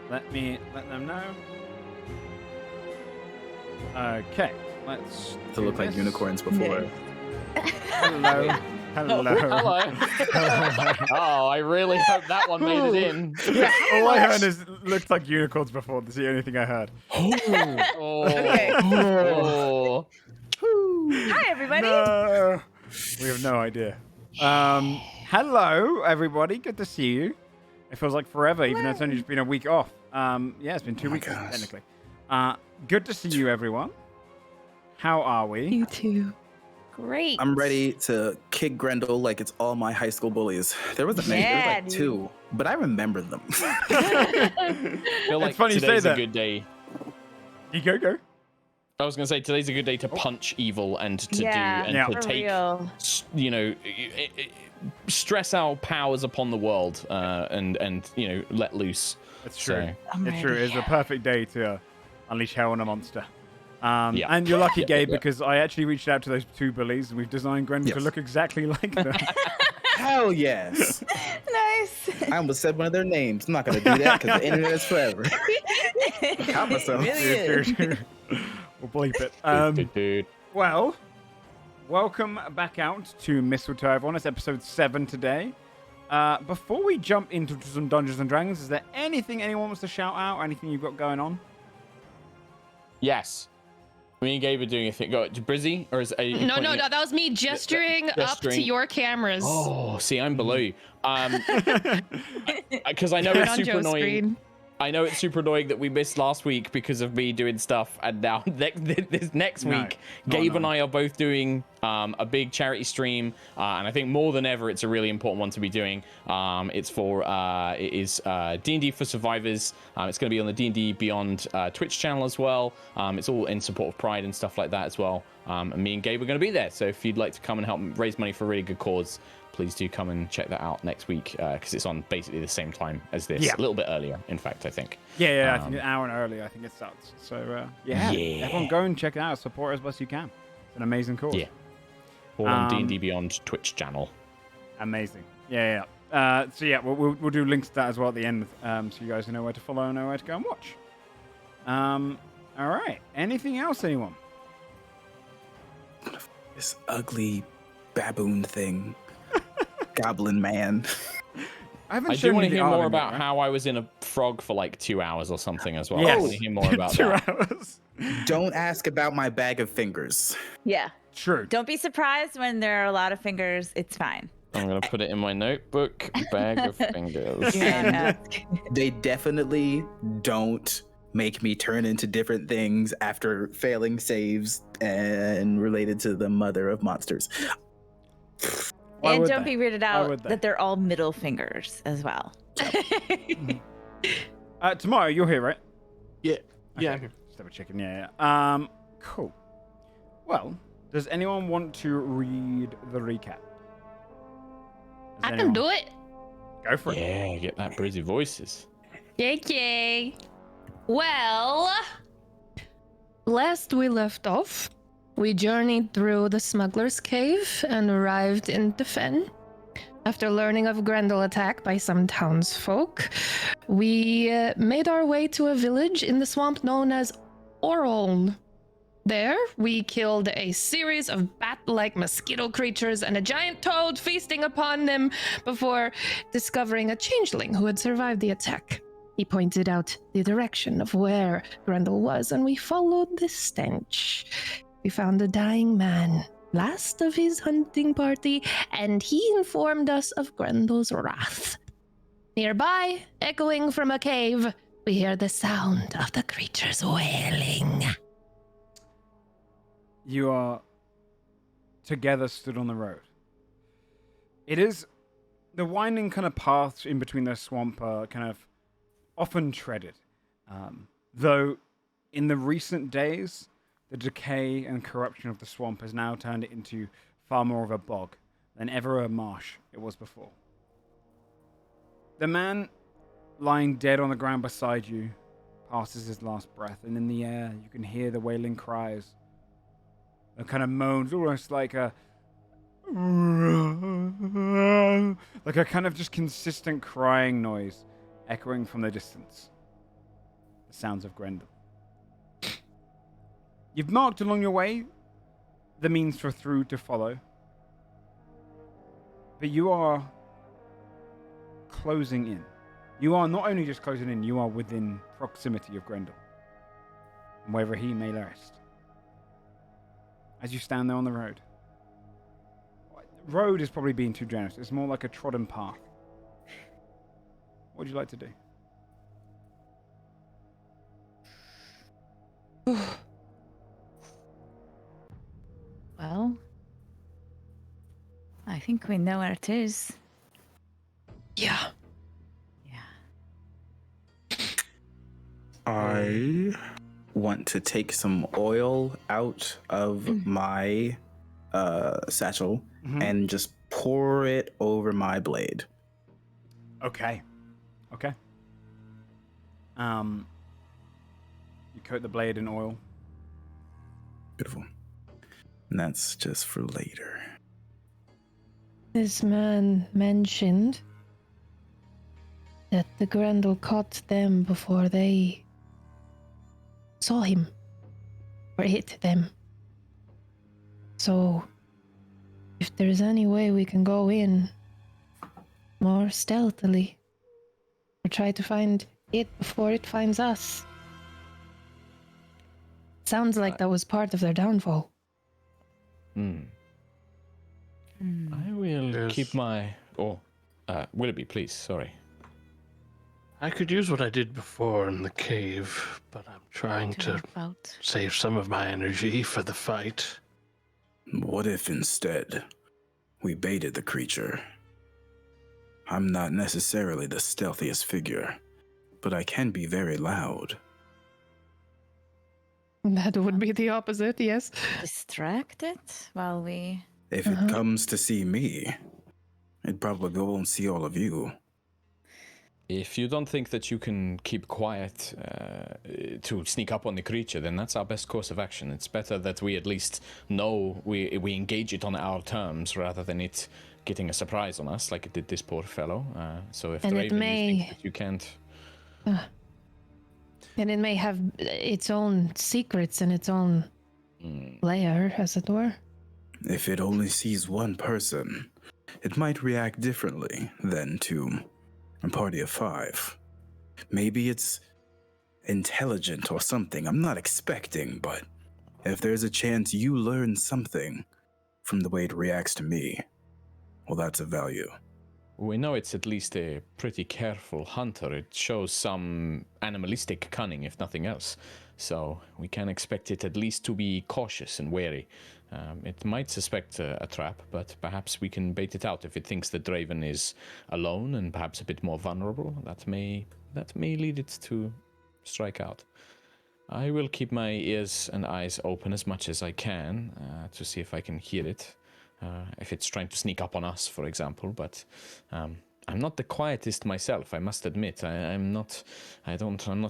Let them know. Okay, let's To look like unicorns before. Hello. Hello. Hello. Oh, I really hope that one made it in. Yeah, all I heard is looked like unicorns before. That's the only thing I heard. Okay. Oh. Hi, everybody. No. We have no idea. Hello, everybody. Good to see you. It feels like forever, even though it's only just been a week off. Yeah, it's been 2 weeks, technically. Good to see you, everyone. How are we? You too. Great. I'm ready to kick Grendel like it's all my high school bullies. There wasn't many, there was like dude. 2, but I remember them. I feel like It's funny you say today's that. a good day. You go. I was gonna say today's a good day to punch evil and to for take, real. stress our powers upon the world and let loose. It's true. So, It's true. It's a perfect day to unleash hell on a monster. Yeah. And you're lucky, Gabe, yeah. because I actually reached out to those 2 bullies and we've designed Grendel to Yes. look exactly like them. Hell yes. Nice. I almost said one of their names. I'm not going to do that because the internet is forever. Caught myself. True. We'll bleep it. dude. Well, welcome back out to Mistletoe, everyone. It's episode 7 today. Before we jump into some Dungeons and Dragons, is there anything anyone wants to shout out? Anything you've got going on? Yes. Me and Gabe are doing a thing. Go, Brizzy, or is No, that was me gesturing up to Gesturing. your cameras. Oh, see, I'm below you. Because I know Turn it's on super Joe's annoying. screen. I know it's super annoying that we missed last week because of me doing stuff, and now this next No, week, not Gabe no. and I are both doing a big charity stream, and I think more than ever, it's a really important one to be doing. It is D&D for Survivors. It's going to be on the D&D Beyond Twitch channel as well. It's all in support of Pride and stuff like that as well. And me and Gabe are going to be there, so if you'd like to come and help raise money for a really good cause, please do come and check that out next week because it's on basically the same time as this. Yeah. A little bit earlier, in fact, I think. Yeah, I think an hour early, I think it starts. So, yeah, everyone go and check it out. Support as best you can. It's an amazing cause. Yeah. All on D&D Beyond Twitch channel. Amazing. Yeah. So, yeah, we'll do links to that as well at the end so you guys know where to follow and know where to go and watch. All right. Anything else, anyone? This ugly baboon thing. Goblin man. I I do want to hear more about how I was in a frog for like 2 hours or something as well. Yes. I want to hear more about 2 that. hours. Don't ask about my bag of fingers. Yeah. True. Don't be surprised when there are a lot of fingers. It's fine. I'm going to put it in my notebook. Bag of fingers. Yeah. They definitely don't make me turn into different things after failing saves and related to the mother of monsters. Why And would don't they? be weirded Why out would they? that they're all middle fingers as well. Tomorrow, you're here, right? Yeah. Okay. Just double checking. Yeah. Cool. Well, does anyone want to read the recap? I can do it. Go for it. Yeah, get that Brizzy voices. Yay. Well, last we left off, we journeyed through the smuggler's cave and arrived in the fen. After learning of Grendel attack by some townsfolk, we made our way to a village in the swamp known as Oroln. There, we killed a series of bat-like mosquito creatures and a giant toad feasting upon them before discovering a changeling who had survived the attack. He pointed out the direction of where Grendel was, and we followed the stench. We found a dying man, last of his hunting party, and he informed us of Grendel's wrath. Nearby, echoing from a cave, we hear the sound of the creatures wailing. You are together stood on the road. It is the winding kind of paths in between the swamp are kind of often treaded. Though in the recent days, the decay and corruption of the swamp has now turned it into far more of a bog than ever a marsh it was before. The man lying dead on the ground beside you passes his last breath, and in the air you can hear the wailing cries. A kind of moans, almost like a kind of just consistent crying noise echoing from the distance. the sounds of Grendel. You've marked along your way the means for through to follow, but you are closing in. You are not only just closing in, you are within proximity of Grendel, and wherever he may rest. As you stand there on the road. Road is probably being too generous. It's more like a trodden path. What would you like to do? Well, I think we know where it is. Yeah. Yeah. I want to take some oil out of my satchel and just pour it over my blade. Okay. You coat the blade in oil. Beautiful. And that's just for later. This man mentioned that the Grendel caught them before they saw him, or hit them. So, if there's any way we can go in more stealthily, or try to find it before it finds us. Sounds like that was part of their downfall. I will Yes. keep my... Oh, Willoughby, please, sorry. I could use what I did before in the cave, but I'm trying to About. save some of my energy for the fight. What if instead we baited the creature? I'm not necessarily the stealthiest figure, but I can be very loud. That would be the opposite, yes. Distract it while we. If it comes to see me, it probably won't see all of you. If you don't think that you can keep quiet to sneak up on the creature, then that's our best course of action. It's better that we at least know we engage it on our terms rather than it getting a surprise on us like it did this poor fellow. So if And it Raven, you may- think that you can't... And it may have its own secrets and its own layer, as it were. If it only sees one person, it might react differently than to a party of 5. Maybe it's intelligent or something. I'm not expecting, but if there's a chance you learn something from the way it reacts to me, well, that's a value. We know it's at least a pretty careful hunter. It shows some animalistic cunning, if nothing else. So we can expect it at least to be cautious and wary. It might suspect a trap, but perhaps we can bait it out if it thinks that Draven is alone and perhaps a bit more vulnerable. That may lead it to strike out. I will keep my ears and eyes open as much as I can to see if I can hear it. If it's trying to sneak up on us, for example, but I'm not the quietest myself, I must admit. I'm not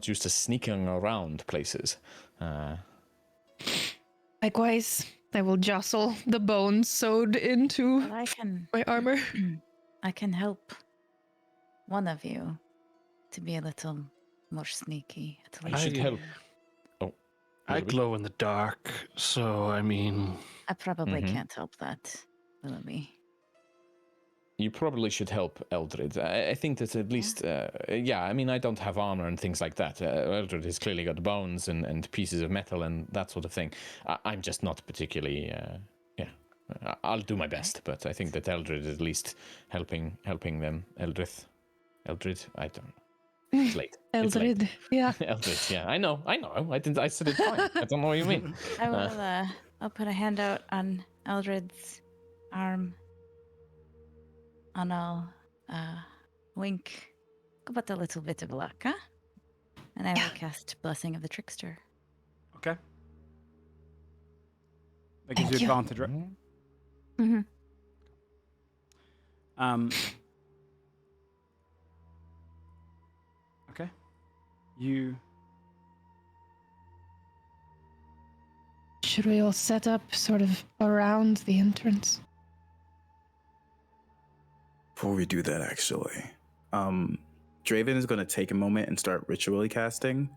used to sneaking around places. Likewise, I will jostle the bones sewed into Well, my armor. I can help one of you to be a little more sneaky. At I least. should help. Oh, I Willoughby? glow in the dark, so I mean, I probably can't help that, Willoughby. You probably should help Eldred. I think that at least, I mean, I don't have armor and things like that. Eldred has clearly got bones and pieces of metal and that sort of thing. I'm just not particularly, I'll do my best, but I think that Eldred is at least helping them. Eldred, I don't know. It's late. It's late. Eldred, yeah. Eldred, yeah, I know. I said it fine. I don't know what you mean. I will. I'll put a hand out on Eldred's arm, and I'll wink. But a little bit of luck, huh? And I will cast Blessing of the Trickster. Okay. That gives Thank you you. advantage, right? Mm-hmm. Okay. You. Should we all set up sort of around the entrance? Before we do that, actually, Draven is going to take a moment and start ritually casting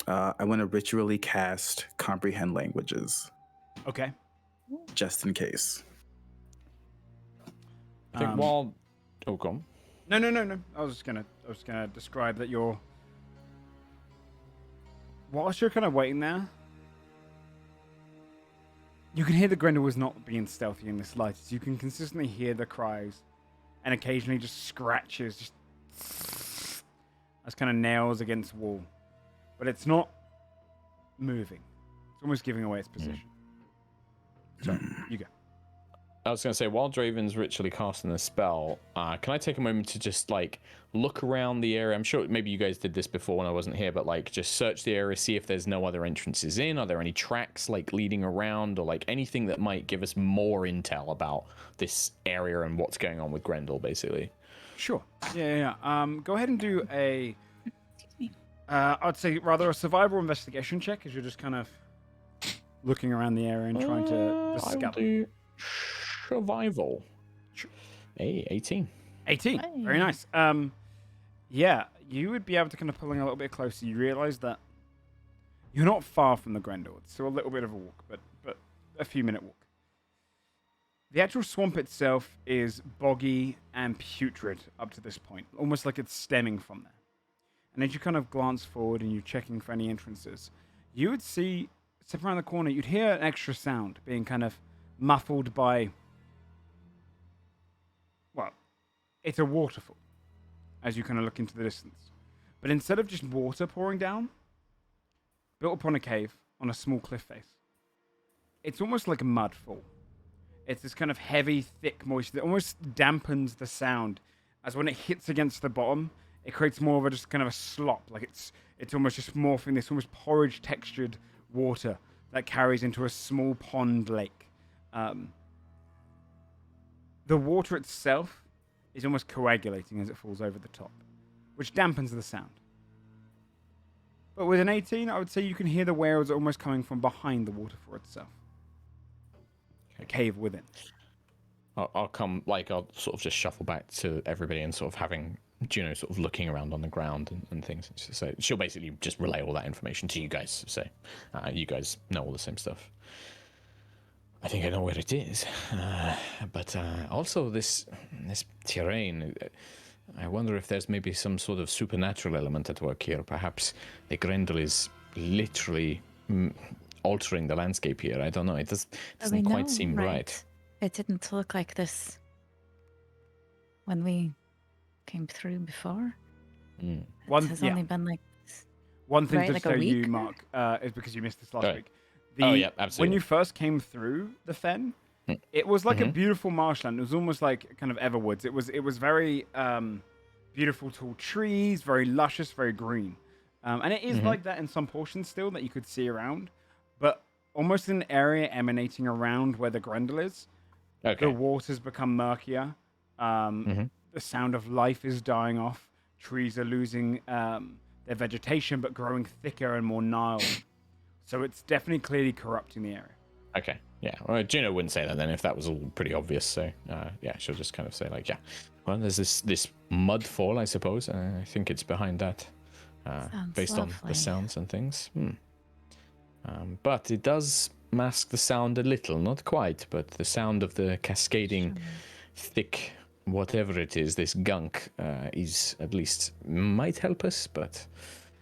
I want to ritually cast Comprehend Languages, Okay. just in case. I think while... Oh, go on. No. I was gonna describe that you're. Whilst you're kind of waiting there, you can hear the Grendel was not being stealthy in this light. You can consistently hear the cries, and occasionally just scratches, just as kind of nails against wall, but it's not moving. It's almost giving away its position. So you go. I was going to say, while Draven's ritually casting the spell, can I take a moment to just, like, look around the area? I'm sure maybe you guys did this before when I wasn't here, but, like, just search the area, see if there's no other entrances in. Are there any tracks, like, leading around, or, like, anything that might give us more intel about this area and what's going on with Grendel, basically? Sure. Yeah. Go ahead and do a... I'd say rather a survival investigation check, as you're just kind of looking around the area and trying to discover. I will do survival. Hey, 18. 18. Very nice. Yeah, you would be able to kind of pulling a little bit closer. You realize that you're not far from the Grendel. It's still a little bit of a walk, but a few minute walk. The actual swamp itself is boggy and putrid up to this point, almost like it's stemming from there. And as you kind of glance forward and you're checking for any entrances, you would see, step around the corner, you'd hear an extra sound being kind of muffled by, well, it's a waterfall as you kind of look into the distance. But instead of just water pouring down, built upon a cave on a small cliff face, it's almost like a mud fall. It's this kind of heavy, thick moisture that almost dampens the sound, as when it hits against the bottom, it creates more of a just kind of a slop, like it's almost just morphing this almost porridge textured water that carries into a small pond lake. The water itself is almost coagulating as it falls over the top, which dampens the sound. But with an 18, I would say you can hear the wails almost coming from behind the waterfall itself. A cave within. I'll sort of just shuffle back to everybody and sort of having Juno sort of looking around on the ground and things. So she'll basically just relay all that information to you guys. So you guys know all the same stuff. I think I know where it is, but also this terrain. I wonder if there's maybe some sort of supernatural element at work here. Perhaps the Grendel is literally altering the landscape here. I don't know. It doesn't quite seem right. It didn't look like this when we came through before. It has only been like this. One thing to like tell a you, week? Mark, is because you missed this last week. Yeah, absolutely. When you first came through the fen, it was like a beautiful marshland. It was almost like kind of everwoods. It was very beautiful tall trees, very luscious, very green. And it is like that in some portions still that you could see around. But almost in an area emanating around where the Grendel is, the waters become murkier. The sound of life is dying off. Trees are losing their vegetation, but growing thicker and more gnarled. So it's definitely clearly corrupting the area. Okay, yeah. Well, Juno wouldn't say that then if that was all pretty obvious. So yeah, she'll just kind of say like, yeah. Well, there's this mud fall, I suppose. I think it's behind that, based on the sounds and things. But it does mask the sound a little, not quite, but the sound of the cascading, thick, whatever it is, this gunk is at least might help us, but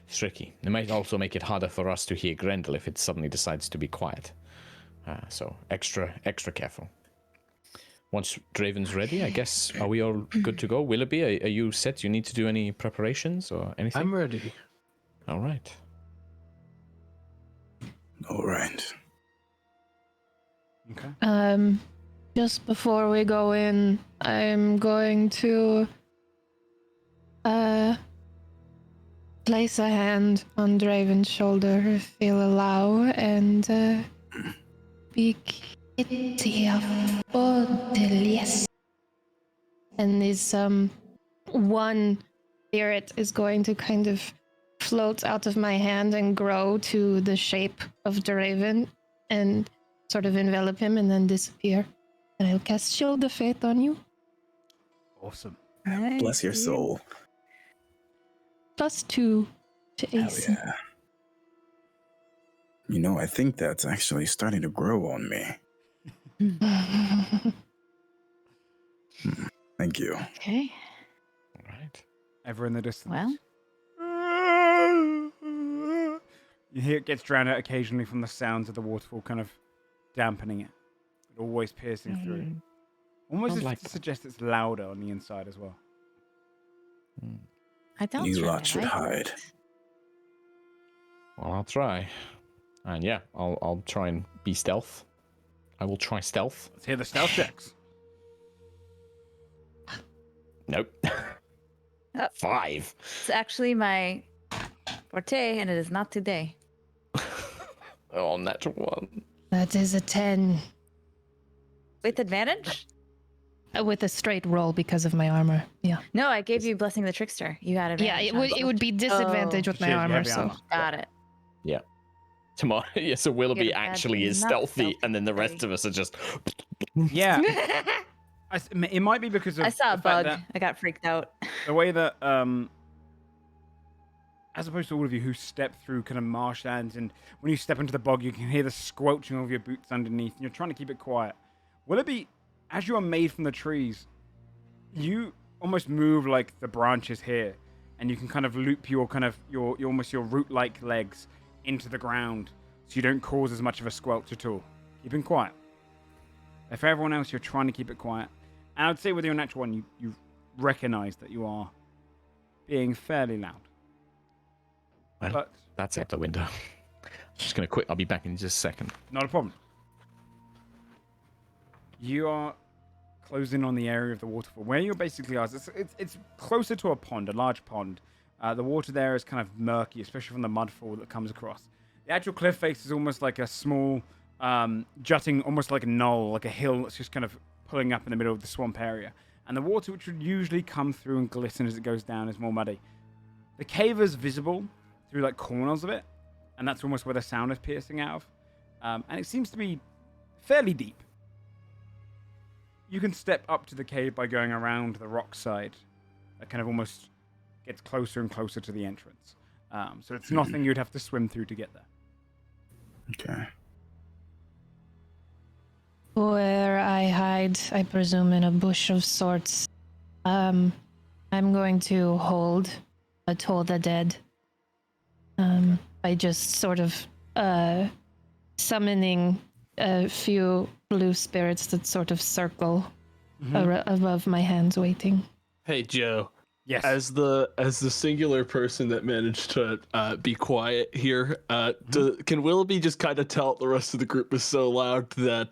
it's tricky. It might also make it harder for us to hear Grendel if it suddenly decides to be quiet. So extra careful. Once Draven's ready, I guess, are we all good to go? Willoughby, are you set? You need to do any preparations or anything? I'm ready. All right. All right. Okay. Just before we go in, I'm going to place a hand on Draven's shoulder, feel allow, and speak kitty of yes. And this one spirit is going to kind of float out of my hand and grow to the shape of Draven and sort of envelop him and then disappear. And I'll cast Shield of Faith on you. Awesome. Nice, Bless your dude. soul. +2 to Hell AC. yeah. You know, I think that's actually starting to grow on me. Thank you. Okay. All right. Ever in the distance. Well. You hear it gets drowned out occasionally from the sounds of the waterfall, kind of dampening it, but always piercing through. Almost Sounds as like to suggest it's louder on the inside as well. I don't You really lot should like hide. it. Well, I'll try. And yeah, I'll try and be stealth. I will try stealth. Let's hear the stealth checks. Nope. 5. It's actually my forte, and it is not today. Oh, natural 1. That is a 10 With advantage? with a straight roll because of my armor. Yeah. No, I gave you Blessing the Trickster. You had Yeah, advantage. it would be disadvantage with my Cheers, you armor, have the so armor. Got it. Tomorrow, yeah, so Willoughby Good, bad, actually is not stealthy, stealthy and then the rest today. of us are just. Yeah. It might be because of I saw a the fact bug. that I got freaked out. the way that, as opposed to all of you who step through kind of marshlands, and when you step into the bog, you can hear the squelching of your boots underneath, and you're trying to keep it quiet. Willoughby, as you are made from the trees, you almost move like the branches here, and you can kind of loop your almost your root-like legs into the ground, so you don't cause as much of a squelch at all. Keeping quiet. And for everyone else, you're trying to keep it quiet. And I would say with your natural one, you recognize that you are being fairly loud. Well, But that's out the window. Just gonna quit. I'll be back in just a second. not a problem. You are closing on the area of the waterfall where you're basically are. It's closer to a pond, a large pond. The water there is kind of murky, especially from the mudfall that comes across. The actual cliff face is almost like a small, jutting, almost like a knoll, like a hill that's just kind of pulling up in the middle of the swamp area. And the water, which would usually come through and glisten as it goes down, is more muddy. The cave is visible through like corners of it, and that's almost where the sound is piercing out of. And it seems to be fairly deep. You can step up to the cave by going around the rock side. That kind of almost gets closer and closer to the entrance. So it's nothing you'd have to swim through to get there. Okay. where I hide, I presume in a bush of sorts. I'm going to hold a Toll the Dead by just sort of summoning a few blue spirits that sort of circle above my hands waiting. Hey Joe, Yes. as the singular person that managed to be quiet here, can Willoughby just kind of tell the rest of the group is so loud that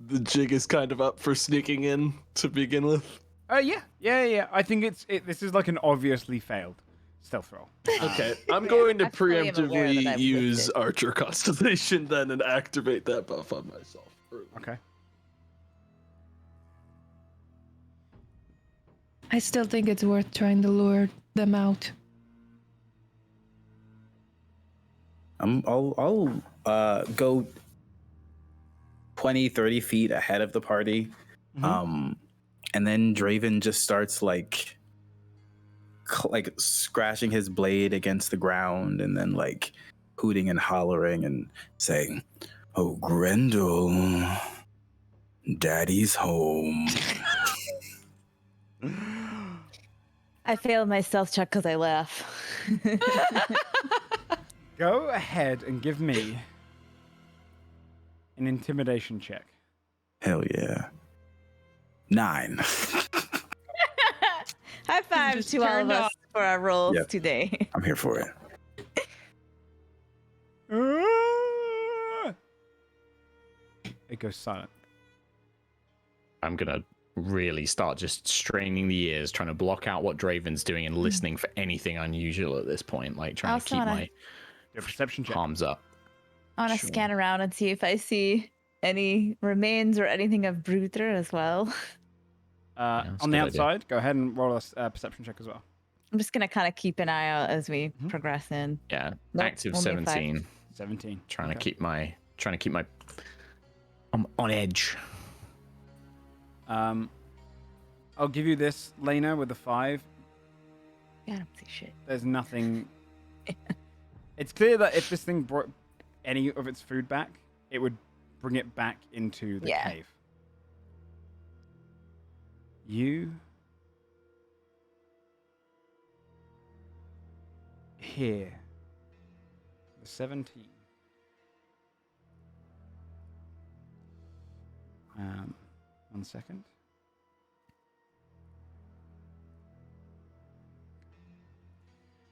the jig is kind of up for sneaking in to begin with? Yeah. I think this is like an obviously failed stealth roll. Okay, I'm going to I fully am aware that preemptively I've use listed. Archer Constellation then and activate that buff on myself. Okay. I still think it's worth trying to lure them out. I'll go 20, 30 feet ahead of the party. And then Draven just starts like scratching his blade against the ground and then like hooting and hollering and saying, "Oh, Grendel, Daddy's home." I failed my stealth check because I laugh. Go ahead and give me an intimidation check. Hell yeah. 9. High five Just to all of turned us off. for our roles Yep. today. I'm here for it. It goes silent. I'm gonna really start just straining the ears, trying to block out what Draven's doing and listening for anything unusual at this point, like trying to Also keep wanna- my Do a perception check. palms up. I want to Sure. scan around and see if I see any remains or anything of Bruder as well. that's On a the good idea. outside, go ahead and roll a perception check as well. I'm just gonna kind of keep an eye out as we progress in. Yeah, Nope, active only a 5. 17. 17. Trying to Okay. keep my I'm on edge. I'll give you this, Lena, with the 5. Yeah, I don't see shit. There's nothing. It's clear that if this thing any of its food back, it would bring it back into the Yeah. cave. You hear the 17. 1 second.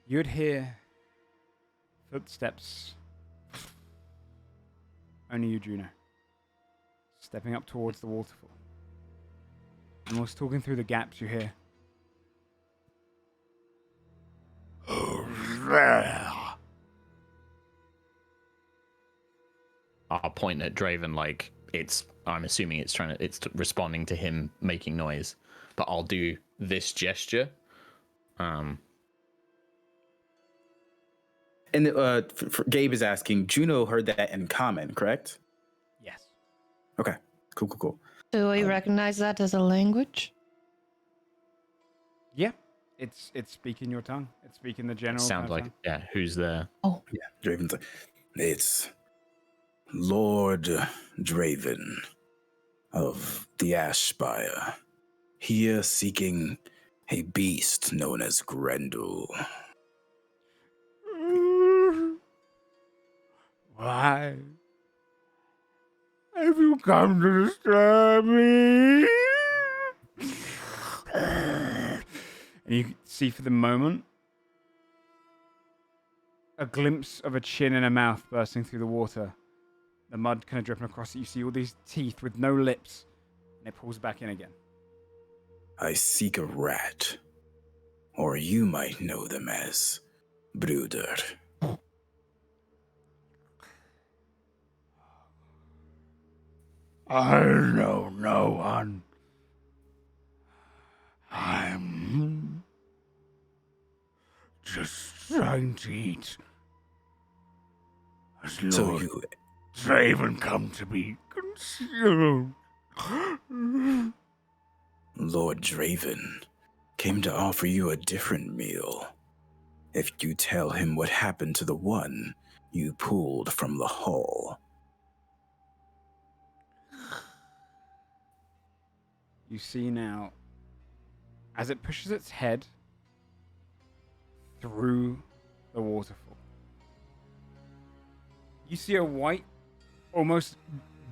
You'd hear footsteps. Only you, Juno. Stepping up towards the waterfall. And whilst talking through the gaps, you hear. I'll point at Draven like I'm assuming it's responding to him making noise, but I'll do this gesture. And Gabe is asking, Juno heard that in common, correct? Yes. Okay, cool. Do we recognize that as a language? Yeah. It's speaking your tongue. It's speaking the general. Sounds like tongue. yeah. Who's there? Oh, Yeah, Draven's like, it's Lord Draven of the Ashspire, here seeking a beast known as Grendel. Why have you come to disturb me? And you see for the moment a glimpse of a chin and a mouth bursting through the water. The mud kind of dripping across it. You see all these teeth with no lips, and it pulls back in again. I seek a rat, or you might know them as Bruder. I know no one. I'm just trying to eat. As So Lord you, Draven come to be consumed. Lord Draven, came to offer you a different meal. If you tell him what happened to the one you pulled from the hall. You see now, as it pushes its head through the waterfall, you see a white, almost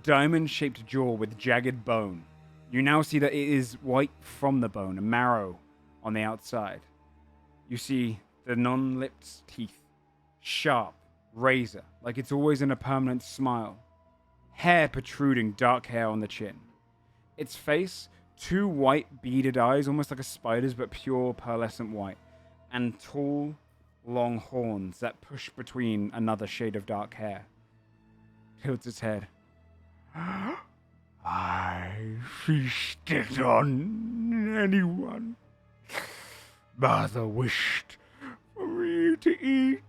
diamond-shaped jaw with jagged bone. You now see that it is white from the bone, a marrow on the outside. You see the non-lipped teeth, sharp, razor, like it's always in a permanent smile. Hair protruding, dark hair on the chin. Its face, 2 white beaded eyes, almost like a spider's, but pure pearlescent white. And tall, long horns that push between another shade of dark hair. Tilts its head. I feasted on anyone Mother wished for me to eat.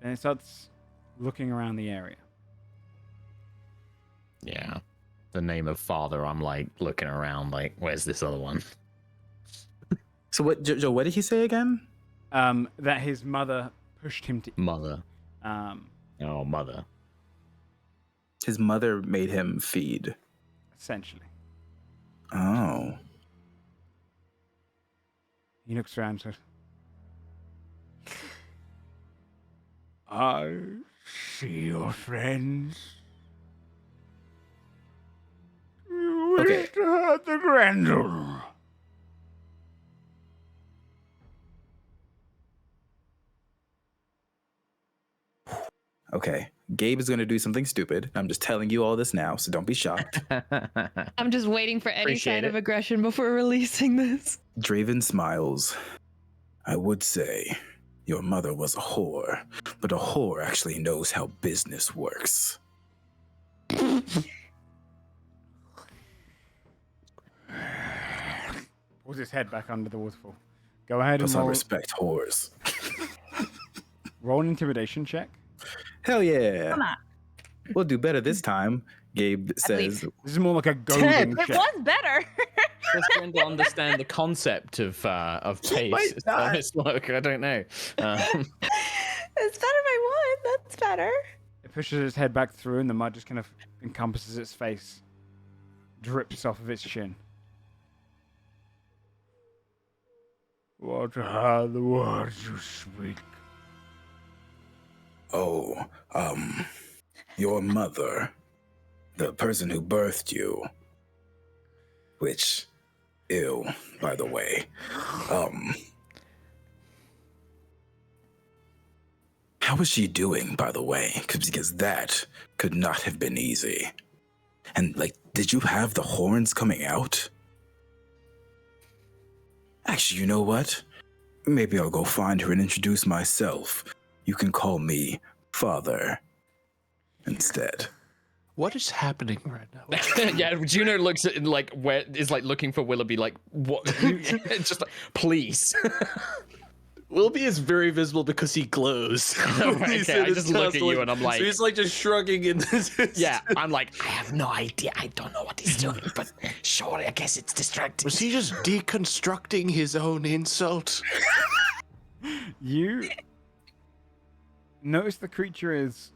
And it starts looking around the area. Yeah. The name of father, I'm like looking around like, where's this other one? So what, Joe, what did he say again? That his mother pushed him to eat. Mother. Oh, Mother. His mother made him feed. Essentially. Oh. He looks around and says, I see your friends. You Okay. wish to hurt the Grendel. Okay. Gabe is going to do something stupid. I'm just telling you all this now, so don't be shocked. I'm just waiting for any Appreciate sign it. of aggression before releasing this. Draven smiles. I would say your mother was a whore, but a whore actually knows how business works. Pulls his head back under the waterfall. Go ahead and Plus, I roll, respect whores. roll an intimidation check. Hell yeah. Come on. We'll do better this time, Gabe says. This is more like a goading It check. was better. Does Grendel understand the concept of pace? might not. Look, I don't know. It's better by one. That's better. It pushes its head back through, and the mud just kind of encompasses its face, drips off of its chin. What are the words you speak? Oh, your mother, the person who birthed you, which, ew, by the way, how was she doing, by the way? Because that could not have been easy. And, like, did you have the horns coming out? Actually, you know what? Maybe I'll go find her and introduce myself. You can call me Father instead. What is happening right now? Yeah, Juno looks at is looking for Willoughby like what? Just like please. Willoughby is very visible because he glows. Okay, I just look at you and I'm like, so he's like just shrugging in this. yeah, I'm like, I have no idea. I don't know what he's doing, but sure, I guess it's distracting. Was he just deconstructing his own insult? You notice the creature is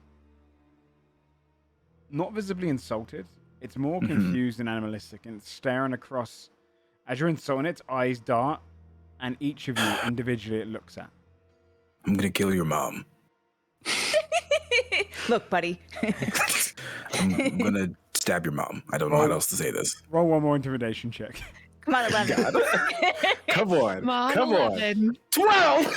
not visibly insulted. It's more confused and animalistic, and it's staring across. As you're insulting, its eyes dart, and each of you individually it looks at. I'm gonna kill your mom. Look, buddy. I'm gonna stab your mom. I don't know how else to say this. Roll one more intimidation check. Come on, 11. Come on. Come on. 12!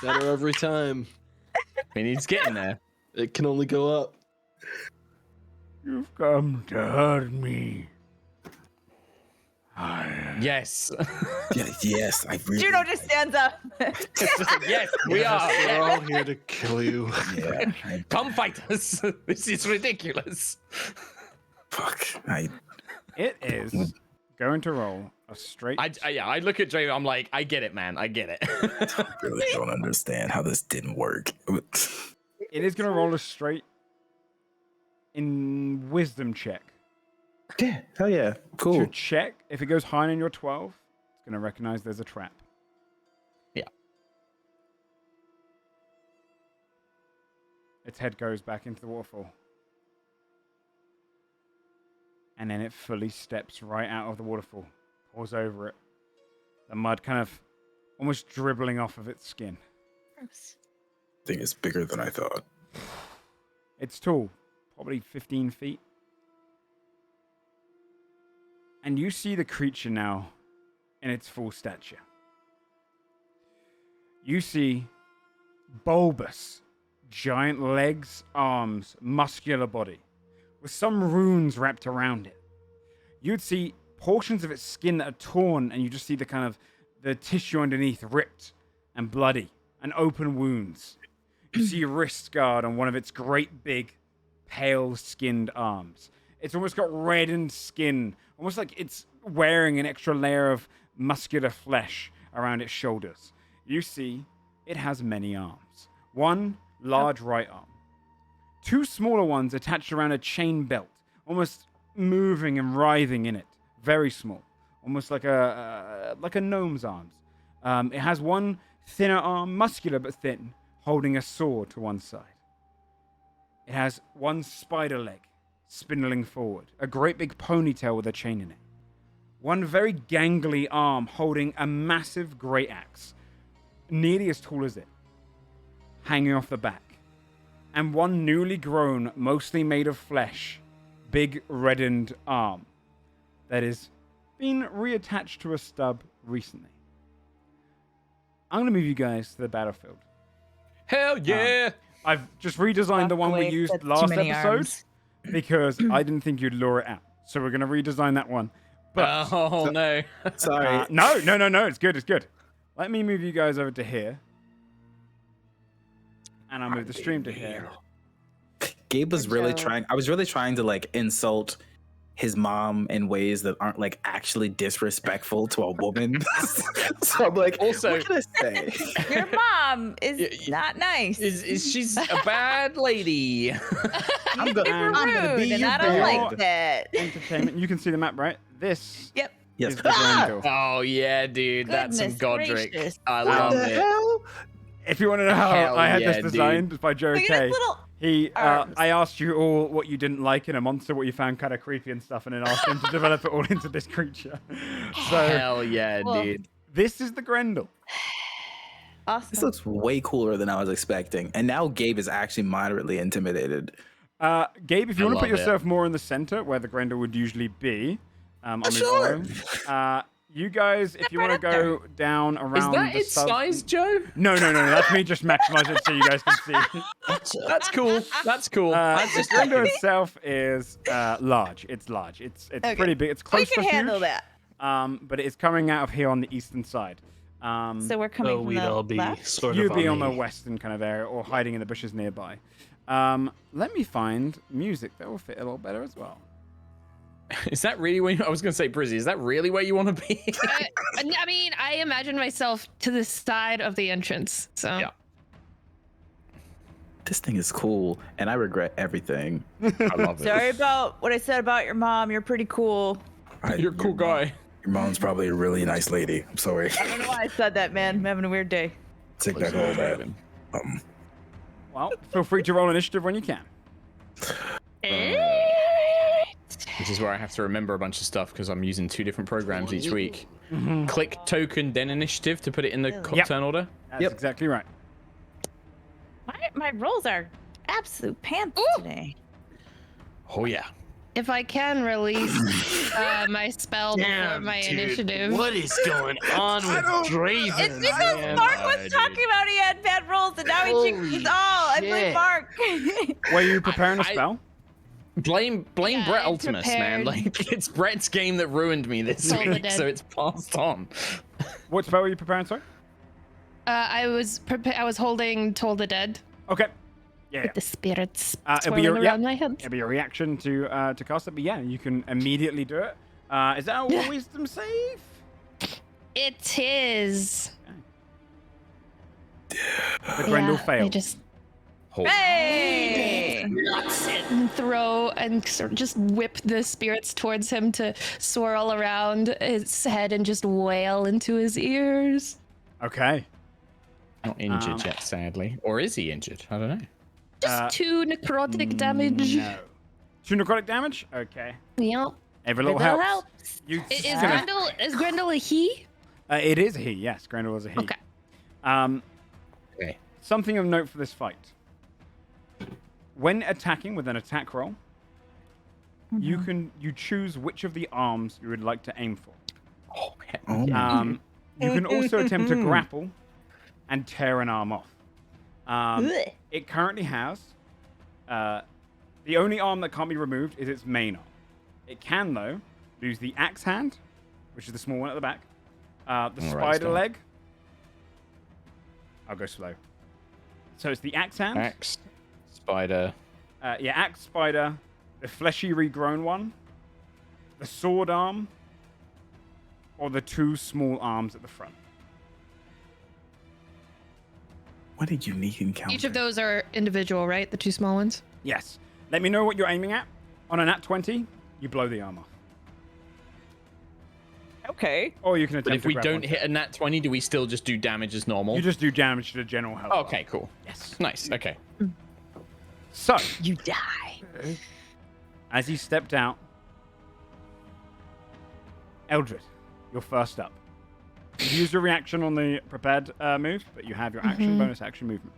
Better every time. I mean, he's getting there. It can only go up. You've come to hurt me. Yes. Yes, I really. Juno just stands up. Yes, we are. We're all here to kill you. Yeah. Come fight us. This is ridiculous. Fuck. It is going to roll a straight. I look at Draven. I'm like, I get it, man. I get it. really don't understand how this didn't work. It is going to roll a straight in wisdom check. Yeah, hell yeah. Cool. To check if it goes higher than your 12, it's going to recognize there's a trap. Yeah. Its head goes back into the waterfall. And then it fully steps right out of the waterfall, pours over it. The mud kind of almost dribbling off of its skin. I think it's bigger than I thought. It's tall, probably 15 feet. And you see the creature now in its full stature. You see bulbous, giant legs, arms, muscular body, with some runes wrapped around it. You'd see portions of its skin that are torn, and you just see the kind of the tissue underneath ripped and bloody and open wounds. You see a wrist guard on one of its great big, pale-skinned arms. It's almost got reddened skin, almost like it's wearing an extra layer of muscular flesh around its shoulders. You see, it has many arms. One large right arm. Two smaller ones attached around a chain belt, almost moving and writhing in it. Very small, almost like a gnome's arms. It has one thinner arm, muscular but thin, holding a sword to one side. It has one spider leg, spindling forward, a great big ponytail with a chain in it. One very gangly arm holding a massive great axe, nearly as tall as it, hanging off the back. And one newly grown, mostly made of flesh, big reddened arm that has been reattached to a stub recently. I'm going to move you guys to the battlefield. Hell yeah! I've just redesigned the one we used That's too last many episode arms. because I didn't think you'd lure it out. So we're going to redesign that one. But Oh no! Sorry. no, it's good. Let me move you guys over to here. And I'll move the stream to here. Gabe was Good really job. trying. I was really trying to like insult his mom in ways that aren't like actually disrespectful to a woman. So I'm like, Also- what can I say? Your mom is not nice. Is she's a bad lady? I'm Super gonna be rude, and your I don't dad. like that. Entertainment. You can see the map, right? This Yep. Yes. is the Grendel. Oh yeah, dude, that's some Goodness Godric. gracious. I What love the it. hell? If you want to know how Hell I had yeah, this designed dude. by Joe Look at K. his little He, arms. I asked you all what you didn't like in a monster, what you found kind of creepy and stuff, and then asked him to develop it all into this creature. So Hell yeah, Well, dude. this is the Grendel. Awesome. This looks way cooler than I was expecting. And now Gabe is actually moderately intimidated. Gabe, if you I want to put love it. yourself more in the center where the Grendel would usually be, I'll move Sure. on. You guys, if you want to go down Is around that the its sub- size, Joe? No, that's me just maximizing it so you guys can see. That's cool. That's cool. The Grendel itself is large. It's large. It's Okay. pretty big. It's We close can to handle huge. that. But it is coming out of here on the eastern side. So we're coming So from we'd the all be left. sort You'd of be on the the western kind of area or hiding in the bushes nearby. Let me find music that will fit a little better as well. Is that really where I was going to say, Brizzy? Is that really where you want to be? I mean, I imagine myself to the side of the entrance. So Yeah. This thing is cool, and I regret everything. I love it. Sorry about what I said about your mom. You're pretty cool. You're a cool guy. Your mom's probably a really nice lady. I'm sorry. I don't know why I said that, man. I'm having a weird day. Take back all that. Well, feel free to roll initiative when you can. This is where I have to remember a bunch of stuff because I'm using 2 different programs each week. Click token, then initiative to put it in the Yep. turn order. That's Yep. exactly right. My rolls are absolute pants today. Oh yeah. if I can release my spell before my initiative. What is going on with Draven? It's because Mark was talking about he had bad rolls, and now he Holy cheats. Oh, I blame shit. Mark. Were you preparing a spell? Blame Yeah, Brett I Ultimus, man. prepared. Like it's Brett's game that ruined me this Toll the week, Dead. so it's passed on. What spell were you preparing, sorry? I was holding Toll the Dead. Okay. Yeah. The spirits It'll be swirling your, around my head. It'll be a reaction to cast it, but yeah, you can immediately do it. Is that a wisdom save? It is. The Grendel I failed. just Hey! and throw and sort of just whip the spirits towards him to swirl around his head and just wail into his ears. Okay. Not injured yet, sadly. Or is he injured? I don't know. Just 2 necrotic damage. No. 2 necrotic damage? Okay. Yep. Every little Little helps. helps. You Is gonna- Grendel a he? it is a he, yes. Grendel is a he. Okay. Okay. Something of note for this fight. When attacking with an attack roll, you choose which of the arms you would like to aim for. Oh, heck Oh. yeah. You can also attempt to grapple and tear an arm off. Blech. It currently has the only arm that can't be removed is its main arm. It can, though, lose the axe hand, which is the small one at the back, the Alright, spider stop. leg. I'll go slow. So it's the axe hand. Axe, spider. Axe, spider, the fleshy regrown one, the sword arm, or the 2 small arms at the front. What a unique encounter. Each of those are individual, right? The 2 small ones? Yes. Let me know what you're aiming at. On a nat 20, you blow the arm off. Okay. Or you can attempt But if to we grab don't one. hit a nat 20, do we still just do damage as normal? You just do damage to the general health. Okay, cool. Yes. Nice. Okay. So, You die. as you stepped out, Eldred, you're first up. You use your reaction on the prepared move, but you have your action, bonus action movement.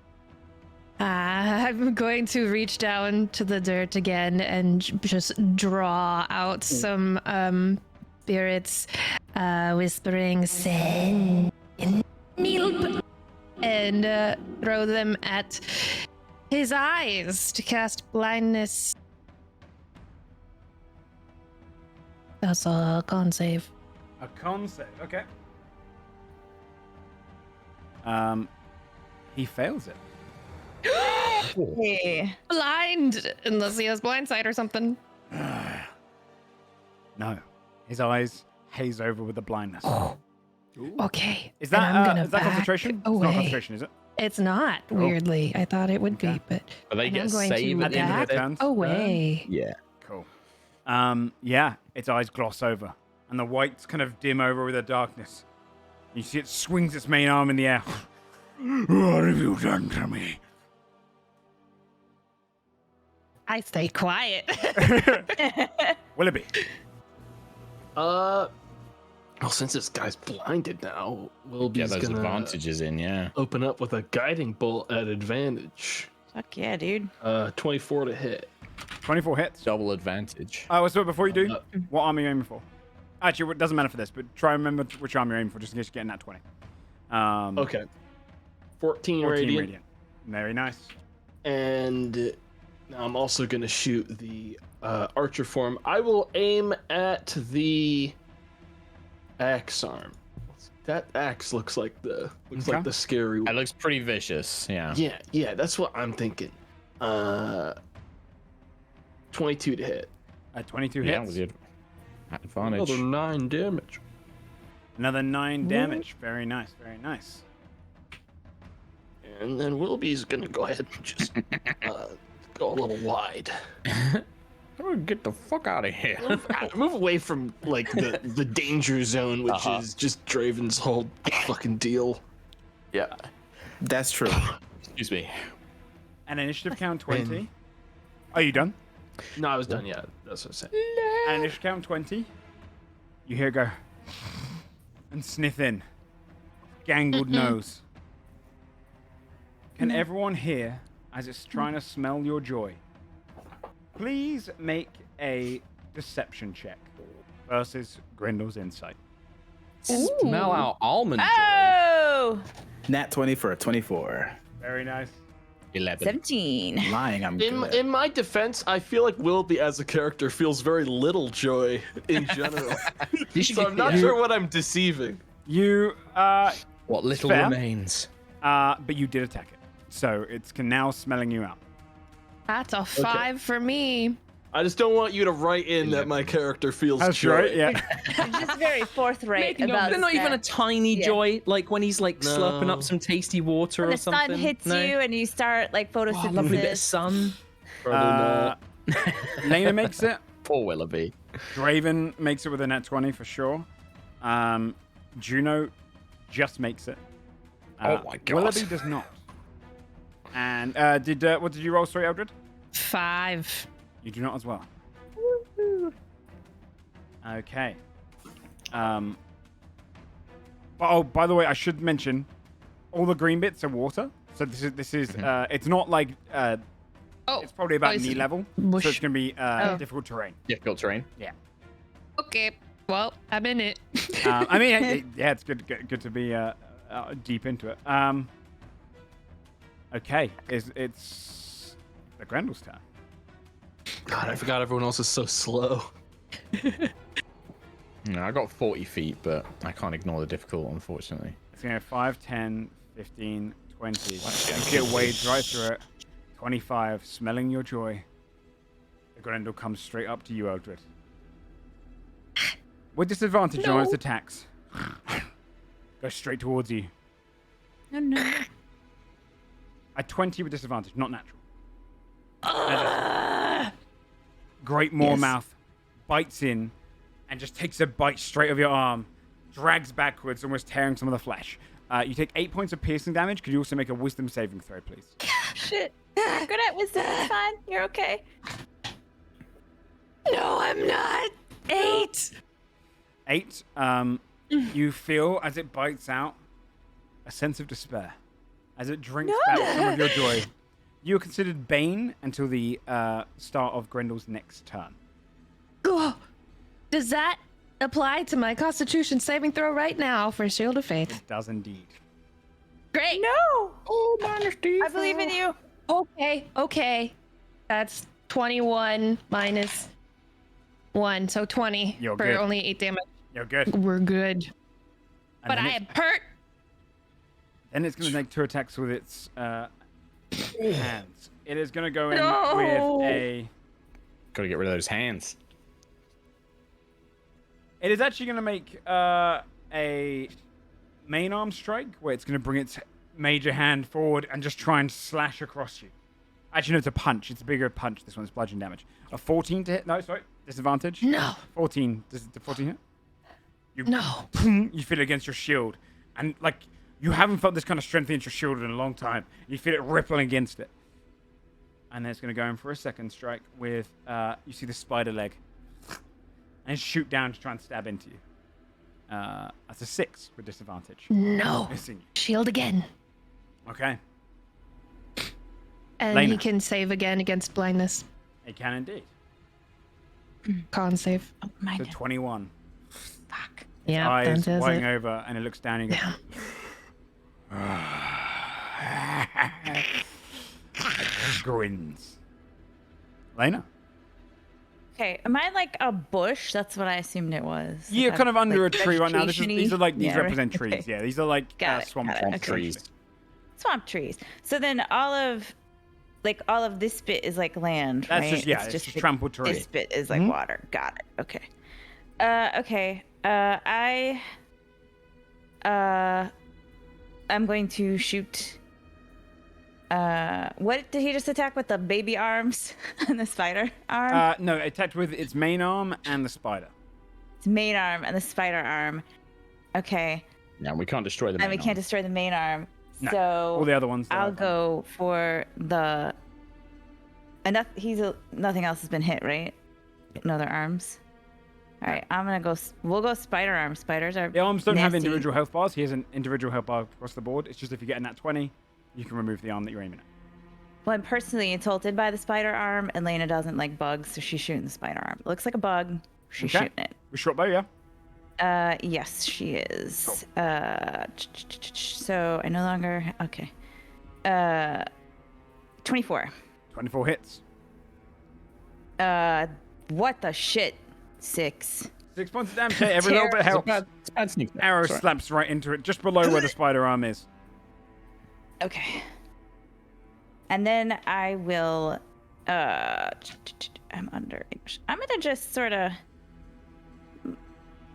I'm going to reach down to the dirt again and just draw out some spirits, whispering, "Send Nilp," and throw them at his eyes to cast blindness. That's a con save. A con save, okay. He fails it. Hey. Blind, unless he has blind sight or something. No. His eyes haze over with the blindness. Okay. Is then that I'm gonna is that back concentration? It's away. not concentration, is it? It's not, weirdly. I thought it would Okay. be, but But they and get I'm a going save to at the end of back their turns. away. Yeah. Cool. Yeah, its eyes gloss over. and the whites kind of dim over with the darkness. You see it swings its main arm in the air. What have you done to me? I stay quiet. Willoughby. Well, since this guy's blinded now, Willoughby's Get those gonna advantages in, yeah. open up with a guiding bolt at advantage. Fuck yeah, dude. 24 to hit. 24 hits. Double advantage. So before you do, what arm are you aiming for? Actually, it doesn't matter for this, but try and remember which arm you're aiming for, just in case you're getting that 20. Okay. 14 14 radiant. radiant. Very nice. And now I'm also going to shoot the archer form. I will aim at the axe arm. That axe looks like the scary one. It looks pretty vicious, yeah. Yeah, that's what I'm thinking. 22 to hit. 22 Yeah, hits. with your advantage. Another 9 damage. Another 9 damage. Very nice, very nice. And then Willoughby's gonna go ahead and just go a little wide. Oh, get the fuck out of here. Move away from like the danger zone, which is just Draven's whole fucking deal. Yeah. That's true. Excuse me. An initiative count 20. Are you done? No, I was done. Yeah, that's what I'm saying. An initiative count 20. You hear it go. And sniff in. Gangled nose. Can everyone hear as it's trying to smell your joy? Please make a deception check versus Grendel's insight. Smell our almond Oh! Nat 20 for a 24. Very nice. joy. 11. 17. Lying, I'm good. In my defense, I feel like Willoughby as a character feels very little joy in general. So I'm not sure what I'm deceiving. You, What little Fair. remains. but you did attack it. So it's now smelling you out. That's a 5 for me. I just don't want you to write in that my character feels That's joy. right, yeah. I'm just very forthright about They're not even a that. tiny Yeah. joy, like when he's like slurping No. up some tasty water When or the sun something. hits No? you and you start like Oh, photosynthesis. lovely bit of sun. Probably not. Lena makes it. Poor Willoughby. Draven makes it with a nat 20 for sure. Juno just makes it. Oh my God. Willoughby does not. And what did you roll, sorry, Eldred? 5. You do not as well. Okay. By the way, I should mention, all the green bits are water. So this is it's not like it's probably about knee level, so it's gonna be difficult terrain. Difficult terrain. Yeah. Okay. Well, I'm in it. I mean, yeah, it's good to be deep into it. Okay, it's the Grendel's turn. God, I forgot everyone else is so slow. No, I got 40 feet, but I can't ignore the difficult, unfortunately. It's going to go 5, 10, 15, 20. You see it wades right through it. 25, smelling your joy. The Grendel comes straight up to you, Eldred. With disadvantage on its attacks. Go straight towards you. Oh no. At 20 with disadvantage, not natural. Great maw mouth bites in and just takes a bite straight of your arm, drags backwards, almost tearing some of the flesh. You take 8 points of piercing damage. Could you also make a wisdom saving throw, please? Shit. You're good at wisdom. It's fine. You're okay. No, I'm not. 8. 8. You feel as it bites out a sense of despair as it drinks back some of your joy. You are considered Bane until the start of Grendel's next turn. Oh, does that apply to my Constitution saving throw right now for Shield of Faith? It does indeed. Great. No. Oh, Majesty. I believe in you. Okay. That's 21 minus 1, so 20 You're for good. only 8 damage. You're good. We're good. And But then I am hurt. Then it's going to make 2 attacks with its hands. It is going to go in No. with a... Gotta get rid of those hands. It is actually going to make a main arm strike where it's going to bring its major hand forward and just try and slash across you. Actually, no, it's a punch. It's a bigger punch. This one's bludgeoning damage. A 14 to hit. No, sorry. Disadvantage. No. 14. Does the 14 hit? No. You feel it against your shield, and like you haven't felt this kind of strength against your shield in a long time. You feel it rippling against it, and then it's going to go in for a second strike with you see the spider leg, and shoot down to try and stab into you. That's a 6 with disadvantage. No. Missing you. Shield again. Okay, And Lena. he can save again against blindness. it can indeed. Con save. Oh, mine So did. 21. Fuck. Yeah, Eyes that does whiting it. over, and it looks down and goes. Grins. Lena. Okay, am I like a bush? That's what I assumed it was. You're Like kind of under like a tree right now. These are like these Yeah, right, represent trees. okay. Yeah, these are like Got it, swamp got it, trees. okay. trees. essentially. Swamp trees. So then all of this bit is like land, That's right? just it's just the- trampled terrain. This bit is like Mhm. water. Got it. Okay. I'm going to shoot. What did he just attack with, the baby arms and the spider arm? No, it attacked with its main arm and the spider. Its main arm and the spider arm. Okay. Yeah, we can't destroy the And we main can't arm. destroy the main arm. No, So all the other ones. I'll go for the. Enough. Nothing else has been hit, right? No other arms. All right, I'm gonna go. We'll go spider arm. Spiders are. The arms don't have nasty. individual health bars. He has an individual health bar across the board. It's just if you get a nat 20, you can remove the arm that you're aiming at. Well, I'm personally insulted by the spider arm, and Lena doesn't like bugs, so she's shooting the spider arm. It looks like a bug. She's Okay. shooting it. With short bow, yeah. Yes, she is. So I no longer. Okay. 24. 24 hits. What the shit? 6. 6 points of damage. Hey, every little bit helps. It's bad sneak attack, Arrow sorry. slaps right into it, just below where the spider arm is. Okay. And then I will. I'm under. I'm gonna just sort of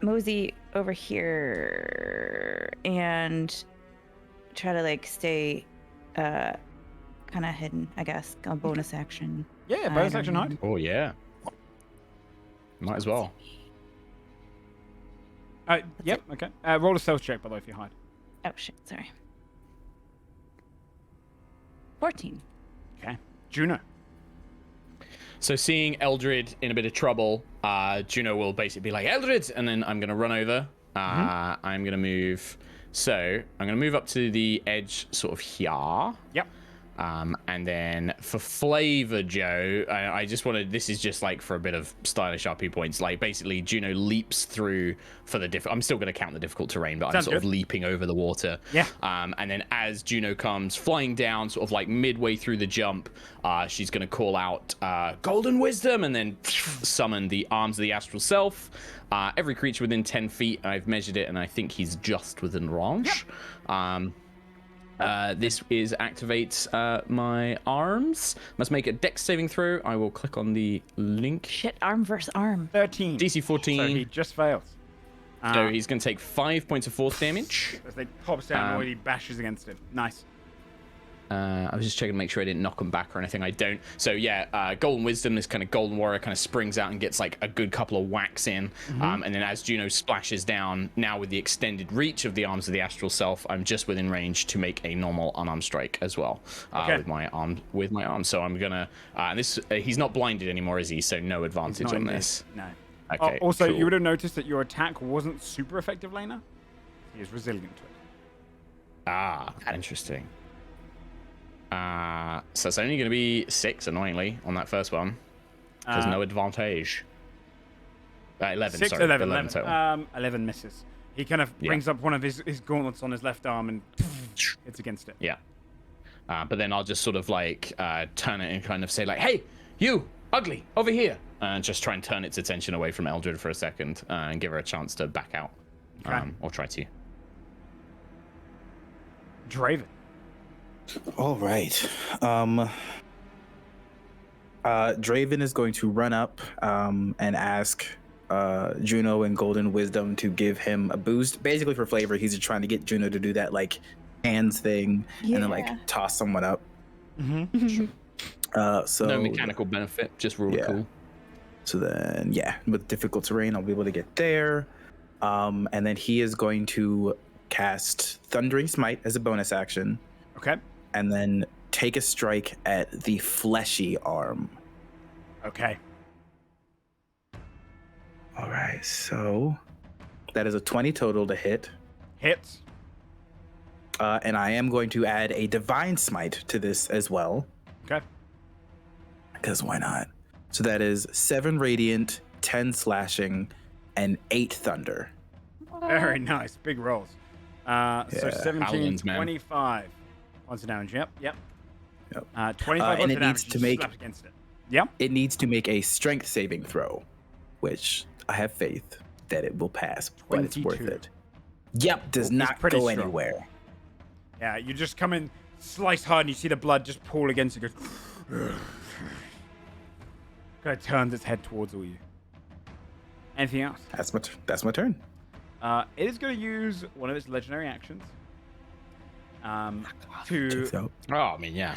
mosey over here and try to like stay kind of hidden, I guess. A bonus action. Yeah, bonus action hide. Oh yeah. Might as well. Yep, okay. Roll a stealth check, by the way, if you hide. Oh shit! Sorry. 14. Okay. Juno. So seeing Eldred in a bit of trouble, Juno will basically be like, Eldred! And then I'm going to run over. I'm going to move. So I'm going to move up to the edge sort of here. Yep. And then for flavor, Joe, I just wanted, this is just like for a bit of stylish RP points. Like basically Juno leaps through for the I'm still going to count the difficult terrain, but I'm Sounds sort of good. leaping over the water. Yeah. And then as Juno comes flying down, sort of like midway through the jump, she's going to call out Golden Wisdom and then summon the arms of the astral self. Every creature within 10 feet, I've measured it, and I think he's just within range. This is activates my arms. Must make a dex saving throw. I will click on the link. Shit! Arm versus arm. 13. DC 14. So he just fails. So he's going to take 5 points of force damage. As they pops down, and he bashes against him. Nice. I was just checking to make sure I didn't knock him back or anything. I don't. So yeah, Golden Wisdom, this kind of Golden Warrior kind of springs out and gets like a good couple of whacks in. And then as Juno splashes down, now with the extended reach of the arms of the astral self, I'm just within range to make a normal unarmed strike as well Okay. with my arm. So I'm gonna. And this he's not blinded anymore, is he? So no advantage Not on indeed. this. No. Okay. Also, cool. you would have noticed that your attack wasn't super effective, Lena. He is resilient to it. Ah, interesting. So it's only going to be 6, annoyingly, on that first one. There's no advantage. 11, 6, sorry. 11 total. 11 misses. He kind of brings up one of his gauntlets on his left arm and hits against it. Yeah. But then I'll just sort of like turn it and kind of say like, hey, you, ugly, over here. And just try and turn its attention away from Eldred for a second and give her a chance to back out. Okay. Or try to. Draven. All right. Draven is going to run up and ask Juno and Golden Wisdom to give him a boost. Basically for flavor, he's just trying to get Juno to do that like hands thing and then like Yeah. toss someone up. Mm-hmm. So No mechanical benefit, just rule of yeah. cool. So then, yeah, with difficult terrain, I'll be able to get there. And then he is going to cast Thundering Smite as a bonus action, Okay. and then take a strike at the fleshy arm. Okay. All right, so that is a 20 total to hit. Hits. And I am going to add a Divine Smite to this as well, Okay. because why not? So that is 7 Radiant, 10 Slashing, and 8 Thunder. Very nice. Big rolls. So Yeah. 17, Paladins, man. 25 points of damage. Yep. Yep. 25 and points it of damage. needs to just make- slapped against it. Yep. It needs to make a Strength saving throw, which I have faith that it will pass, but it's worth 22. it. Yep, does It's not pretty go strong. anywhere. Yeah, you just come in, slice hard, and you see the blood just pool against it. Goes. Kind of turns its head towards all you. Anything else? That's my turn. It is going to use one of its legendary actions. To Checks out. Oh, I mean, yeah.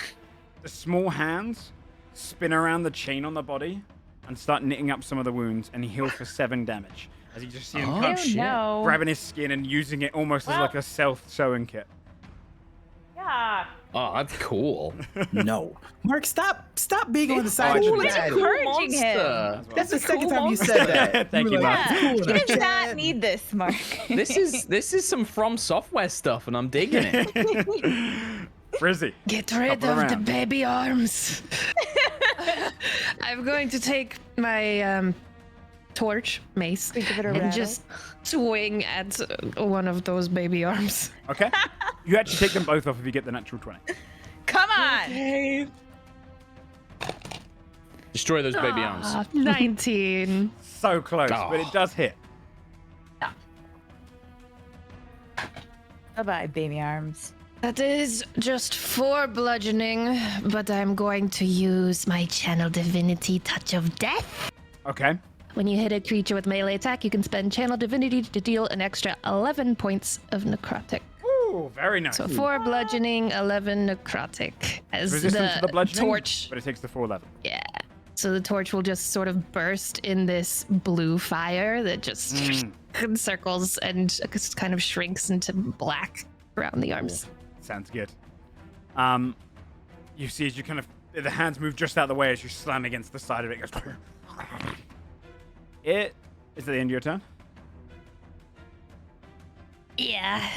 the small hands spin around the chain on the body and start knitting up some of the wounds, and he heals for 7 damage. As you just see him Oh, kind of shit. no. grabbing his skin and using it almost as like a self-sewing kit. Yeah. Oh, that's cool. No, Mark, stop being on the side cool. of the It's daddy. encouraging him. As well. That's the second cool time you monster. said that. Thank you, Mark. It's cool, He and does I not said- need this, Mark. This is some From Software stuff, and I'm digging it. Frizzy. Get rid Couple of the around. baby arms. I'm going to take my torch, mace, Give it a and rattle. just swing at one of those baby arms. Okay. You actually take them both off if you get the natural 20. Come on. Destroy those baby arms. 19. So close, Oh. but it does hit. Bye-bye, baby arms. That is just 4 bludgeoning, but I'm going to use my Channel Divinity Touch of Death. Okay. When you hit a creature with melee attack, you can spend Channel Divinity to deal an extra 11 points of necrotic. Ooh, very nice. So 4 bludgeoning, 11 necrotic. As Resistance to the bludgeoning, torch. but it takes the 411. Yeah. So the torch will just sort of burst in this blue fire that just circles and just kind of shrinks into black around the arms. Sounds good. You see as you kind of the hands move just out of the way as you slam against the side of it. It goes. It is at the end of your turn. Yeah.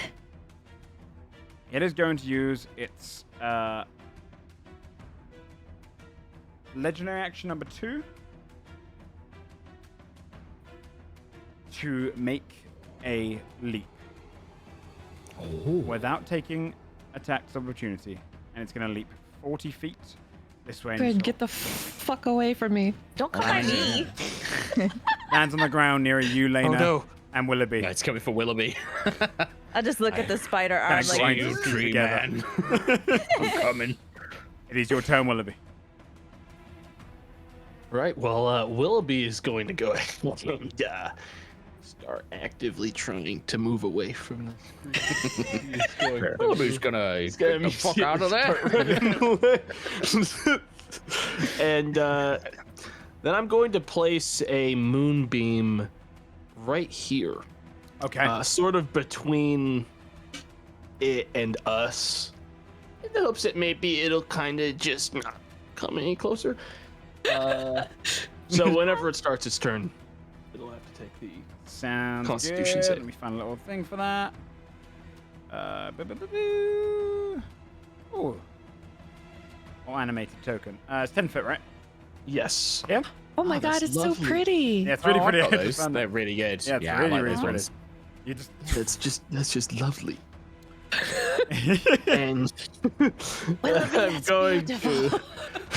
It is going to use its legendary action number 2 to make a leap without taking attacks of opportunity, and it's going to leap 40 feet this way. Good, get the fuck away from me. Don't come by me. Lands on the ground near you, Lena, Oh no. and Willoughby. No, it's coming for Willoughby. I'll just look at the spider arm Kinda like, grind these two together. I'm coming. It is your turn, Willoughby. Right. Well, Willoughby is going to go ahead and start actively trying to move away from the. Willoughby's gonna He's get gonna the fuck out of there. And then I'm going to place a moonbeam right here, Okay. sort of between it and us, in the hopes that maybe it'll kind of just not come any closer. So whenever it starts its turn, it'll have to take the. Sounds Constitution good. save. Let me find a little thing for that. Ooh. Oh, animated token. It's 10 foot, right? Yes. Yeah? Oh my Oh, god, that's it's lovely. so pretty. Yeah, it's really Oh, pretty. I've got I those. just found They're that. really good. Yeah, it's I really, like really those pretty. ones. You just... That's just lovely. And Willoughby, I'm that's going beautiful.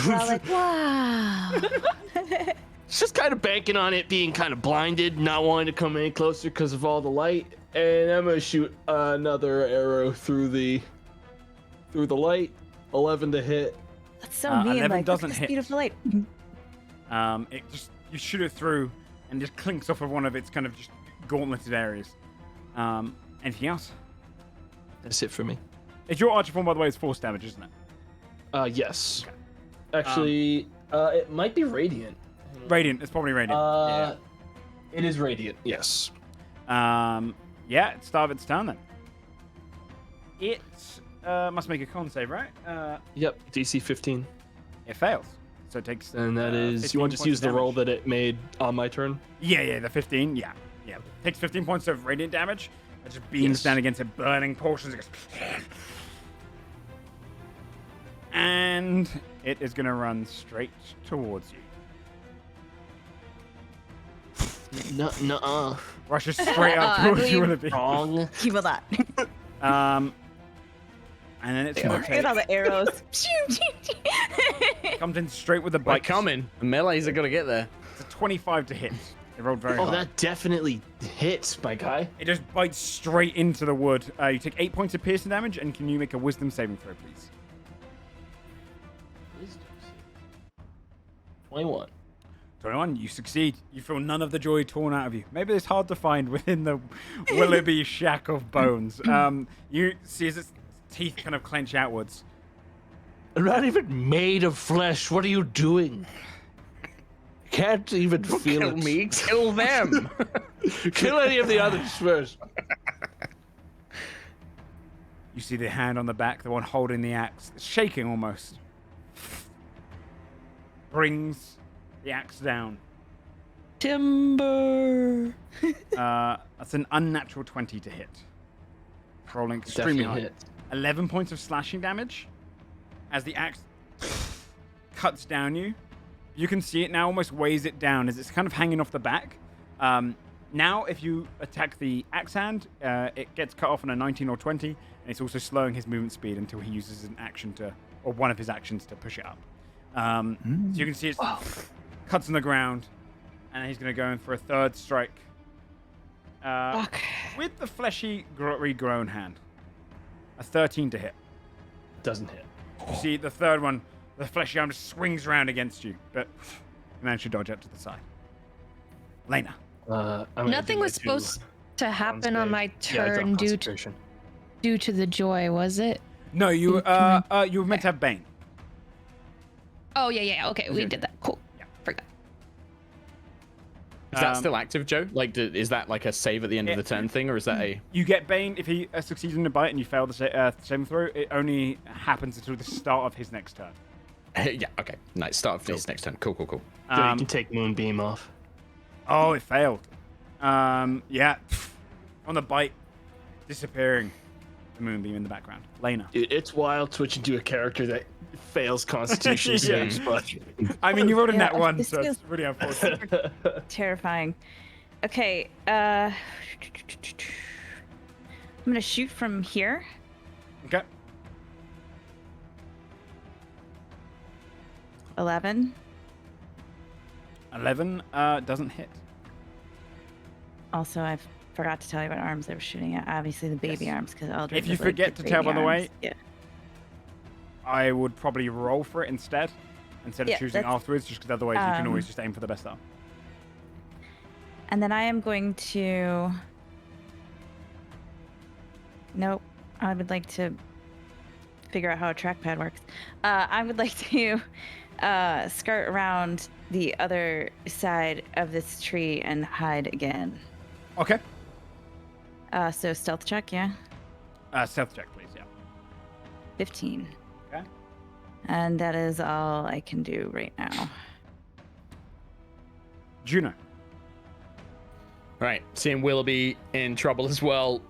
we're all like, wow. It's just kind of banking on it being kind of blinded, not wanting to come any closer because of all the light. And I'm gonna shoot another arrow through the light. 11 to hit. That's so 11 mean. Like, look doesn't at this hit. beautiful light. It just... You shoot it through, and just clinks off of one of its kind of just gauntleted areas. Anything else? That's it for me. Is your archer form, by the way, is force damage, isn't it? Yes. Actually, it might be radiant. Radiant. It's probably radiant. It is radiant. Yes. Yeah, it's start of its turn then. It must make a con save, right? Yep, DC 15. It fails. So it takes. And that is, 15 you want to just points use of the roll damage. that it made on my turn? Yeah, the 15. Yeah. Takes 15 points of radiant damage. It just beams Yes. down against it, burning portions. It goes. And it is going to run straight towards you. Nuh-uh. Rushes straight up I towards you, believe- Willoughby. Wrong. Keep with that. And then it's going to Look take. at all the arrows. Comes in straight with the We're bite. coming. The melees are gonna get there. It's a 25 to hit. It rolled very Oh, high. that definitely hits, my guy. It just bites straight into the wood. You take 8 points of piercing damage, and can you make a wisdom saving throw, please? 21. 21, you succeed. You feel none of the joy torn out of you. Maybe it's hard to find within the Willoughby shack of bones. You see as its teeth kind of clench outwards. I'm not even made of flesh. What are you doing? Can't even feel Kill it. me, kill them. Kill any of the others first. You see the hand on the back, the one holding the axe, shaking almost. Brings the axe down. Timber. That's an unnatural 20 to hit. Rolling extremely Definitely high. hit. 11 points of slashing damage as the axe cuts down you. You can see it now, almost weighs it down as it's kind of hanging off the back. Now, if you attack the axe hand, it gets cut off on a 19 or 20, and it's also slowing his movement speed until he uses an action to, or one of his actions to push it up. So you can see it cuts on the ground, and he's going to go in for a third strike. With the fleshy, regrown hand. A 13 to hit. Doesn't hit. You see the third one, the fleshy arm just swings around against you, but you manage to dodge out to the side. Lena. I'm gonna Nothing do my was two supposed to happen on bronze my blade. Yeah, I dropped turn concentration. due to the joy, was it? No, you were meant to have Bane. Oh yeah. Okay, we Okay. did that. Cool. Yeah. Forgot. Is that still active, Joe? Like, is that like a save at the end of the turn thing, or is that a? You get Bane if he succeeds in the bite and you fail the saving throw. It only happens until the start of his next turn. Yeah. Okay. Nice. Start of this next turn. Cool. So you can take Moonbeam off. Oh, it failed. Yeah. On the bite, disappearing. The moonbeam in the background. Lena. It's wild switching to a character that fails Constitution Yeah. saves, but I mean, you rolled a Yeah, nat one, this so feels- it's really unfortunate. Terrifying. Okay, I'm gonna shoot from here. Okay. 11. 11 doesn't hit. Also, I forgot to tell you what arms I was shooting at. Obviously, the baby Yes. arms, because Eldred. If you would like forget the to tell, baby by the way, arms. Yeah. I would probably roll for it instead of Yeah, choosing that's- afterwards, just because otherwise you can always just aim for the best arm. And then I am going to. Nope. I would like to figure out how a trackpad works. I would like to skirt around the other side of this tree and hide again. Okay. So stealth check, yeah? Stealth check, please, yeah. 15. Okay. And that is all I can do right now. Juno. Right, seeing Willoughby in trouble as well.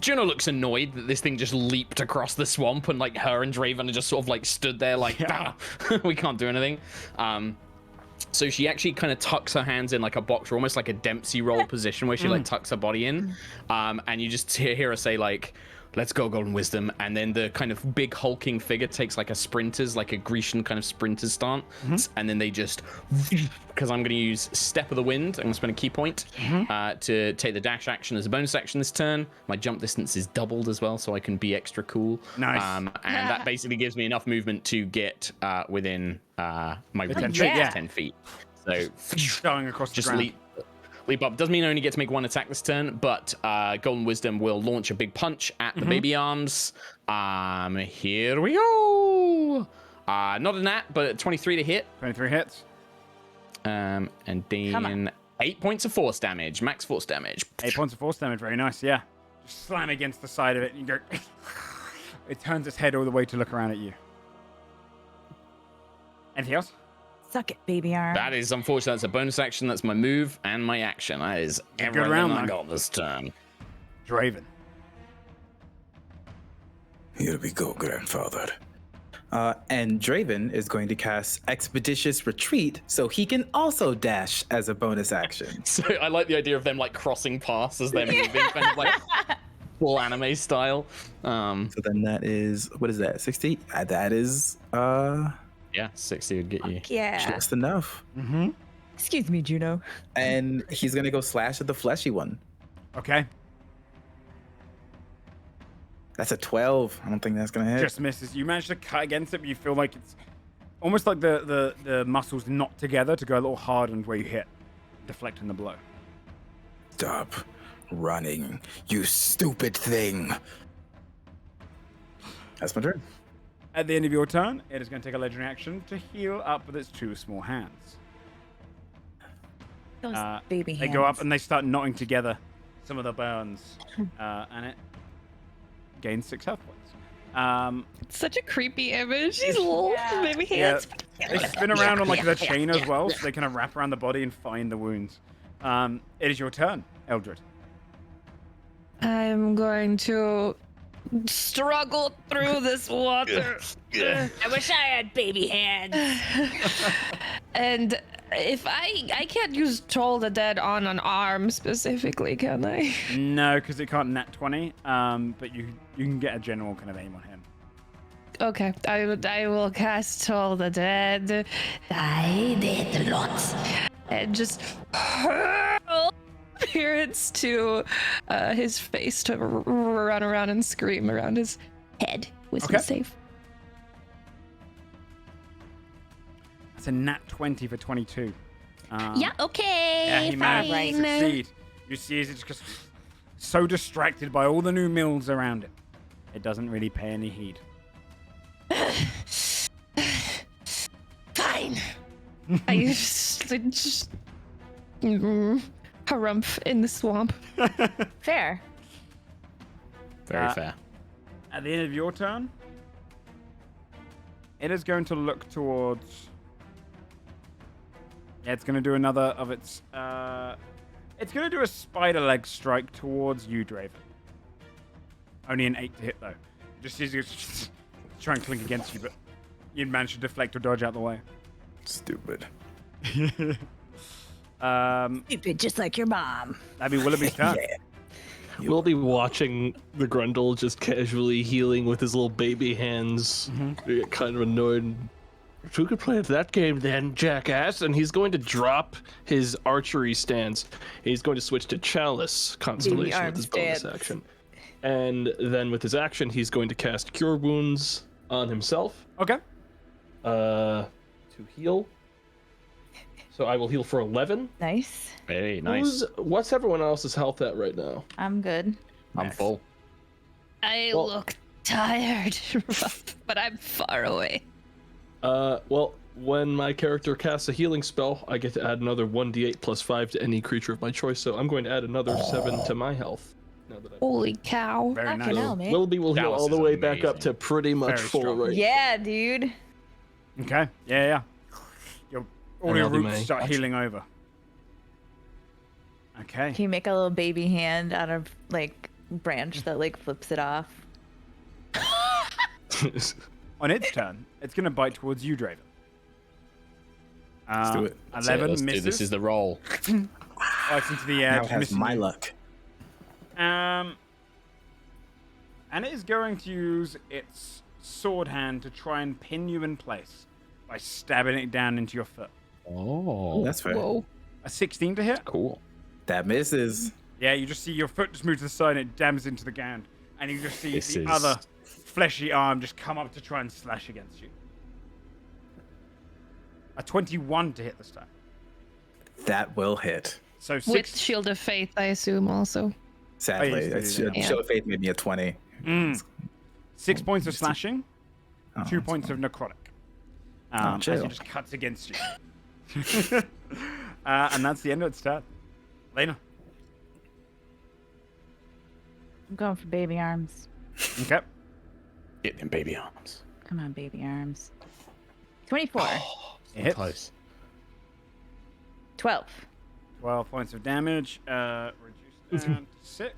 Juno looks annoyed that this thing just leaped across the swamp and like her and Draven are just sort of like stood there like, Yeah. we can't do anything. So she actually kind of tucks her hands in like a boxer, almost like a Dempsey roll position where she like tucks her body in. And you just hear her say like, let's go Golden Wisdom. And then the kind of big hulking figure takes like a sprinter's, like a Grecian kind of sprinter's stance. And then they just, because I'm going to use Step of the Wind. I'm going to spend a key point to take the dash action as a bonus action this turn. My jump distance is doubled as well, so I can be extra cool. Nice. And that basically gives me enough movement to get within my reach, yeah. 10 feet. So Going across the just ground. leap up. Doesn't mean I only get to make one attack this turn, but Golden Wisdom will launch a big punch at the baby arms. Here we go. Not a nat, but 23 to hit. 23 hits. And Come then 8 points of force damage, max force damage. 8 points of force damage. Very nice. Yeah. Just slam against the side of it, and you go. It turns its head all the way to look around at you. Anything else? Suck it, baby arm. That is unfortunate. That's a bonus action. That's my move and my action. That is everything round, I though. got this turn. Draven. Here we go, grandfather. And Draven is going to cast Expeditious Retreat so he can also dash as a bonus action. So I like the idea of them like crossing paths as they're moving, kind of like full anime style. So then that is, what is that, 60? That is Yeah, 60 would get you. Yeah. just enough. Mm-hmm. Excuse me, Juno. And he's going to go slash at the fleshy one. Okay. That's a 12. I don't think that's going to hit. Just misses. You manage to cut against it, but you feel like it's almost like the muscles knot together to go a little hardened where you hit, deflecting the blow. Stop running, you stupid thing. That's my turn. At the end of your turn, it is going to take a legendary action to heal up with its 2 small hands. Those baby hands. They go up and they start knotting together some of the burns, and it gains 6 health points. Such a creepy image. These little baby hands. They spin around on like the chain as well, so they kind of wrap around the body and find the wounds. It is your turn, Eldred. I'm going to struggle through this water. I wish I had baby hands. And if I can't use Troll the Dead on an arm specifically, can I? No, because it can't nat 20. But you can get a general kind of aim on him. Okay, I will cast Troll the Dead. I did lots. And just hurl spirits to his face to run around and scream around his head. Wisdom Okay. save. That's a nat 20 for 22. Yeah, okay. Yeah, he managed fine. to succeed. You see as it's just so distracted by all the new mills around it. It doesn't really pay any heed. Fine. I just harumph in the swamp. Fair. Very fair. At the end of your turn, it is going to look towards. Yeah, it's going to do another of its. It's going to do a spider leg strike towards you, Draven. Only an 8 to hit, though. It just sees you try and clink against you, but you'd manage to deflect or dodge out the way. Stupid. Stupid, just like your mom. That'd be Willoughby's turn. We'll be watching the Grendel just casually healing with his little baby hands. We get kind of annoyed. Who could play that game then, jackass? And he's going to drop his archery stance. He's going to switch to Chalice Constellation with his bonus action. And then with his action, he's going to cast Cure Wounds on himself Okay. to heal. So I will heal for 11. Nice. Very nice. What's everyone else's health at right now? I'm good. I'm full. I Well- look tired, but I'm far away. Well, when my character casts a healing spell, I get to add another 1d8 plus 5 to any creature of my choice, so I'm going to add another 7 to my health. Now that Holy cow. Very Fucking nice. hell, man. Willoughby will heal Dallas all the is way back up amazing. to pretty much Very full strong. right. Yeah, dude. Okay. Yeah. All And your I'll do roots my start action. healing over. Okay. Can you make a little baby hand out of like branch that like flips it off? On its turn, it's going to bite towards you, Draven. Let's do it. 11 Let's do misses. this is the roll. Bites into the air. Now just has missing my you. luck. And it is going to use its sword hand to try and pin you in place by stabbing it down into your foot. Oh, That's fair. Whoa. A 16 to hit? cool. That misses. Yeah, you just see your foot just move to the side and it dams into the ground. And you just see This the is- other fleshy arm just come up to try and slash against you. A 21 to hit this time. That will hit. So With 6. Shield of Faith, I assume, also. Sadly, Oh, yes, it's, yeah. Show of Faith made me a 20. 6 points of slashing, Oh, 2 points of necrotic. As chill. he just cuts against you. And that's the end of its turn. Lena. I'm going for baby arms. Okay. Get them baby arms. Come on, baby arms. 24. It hits. Close. 12. 12 points of damage. Reduced down to 6.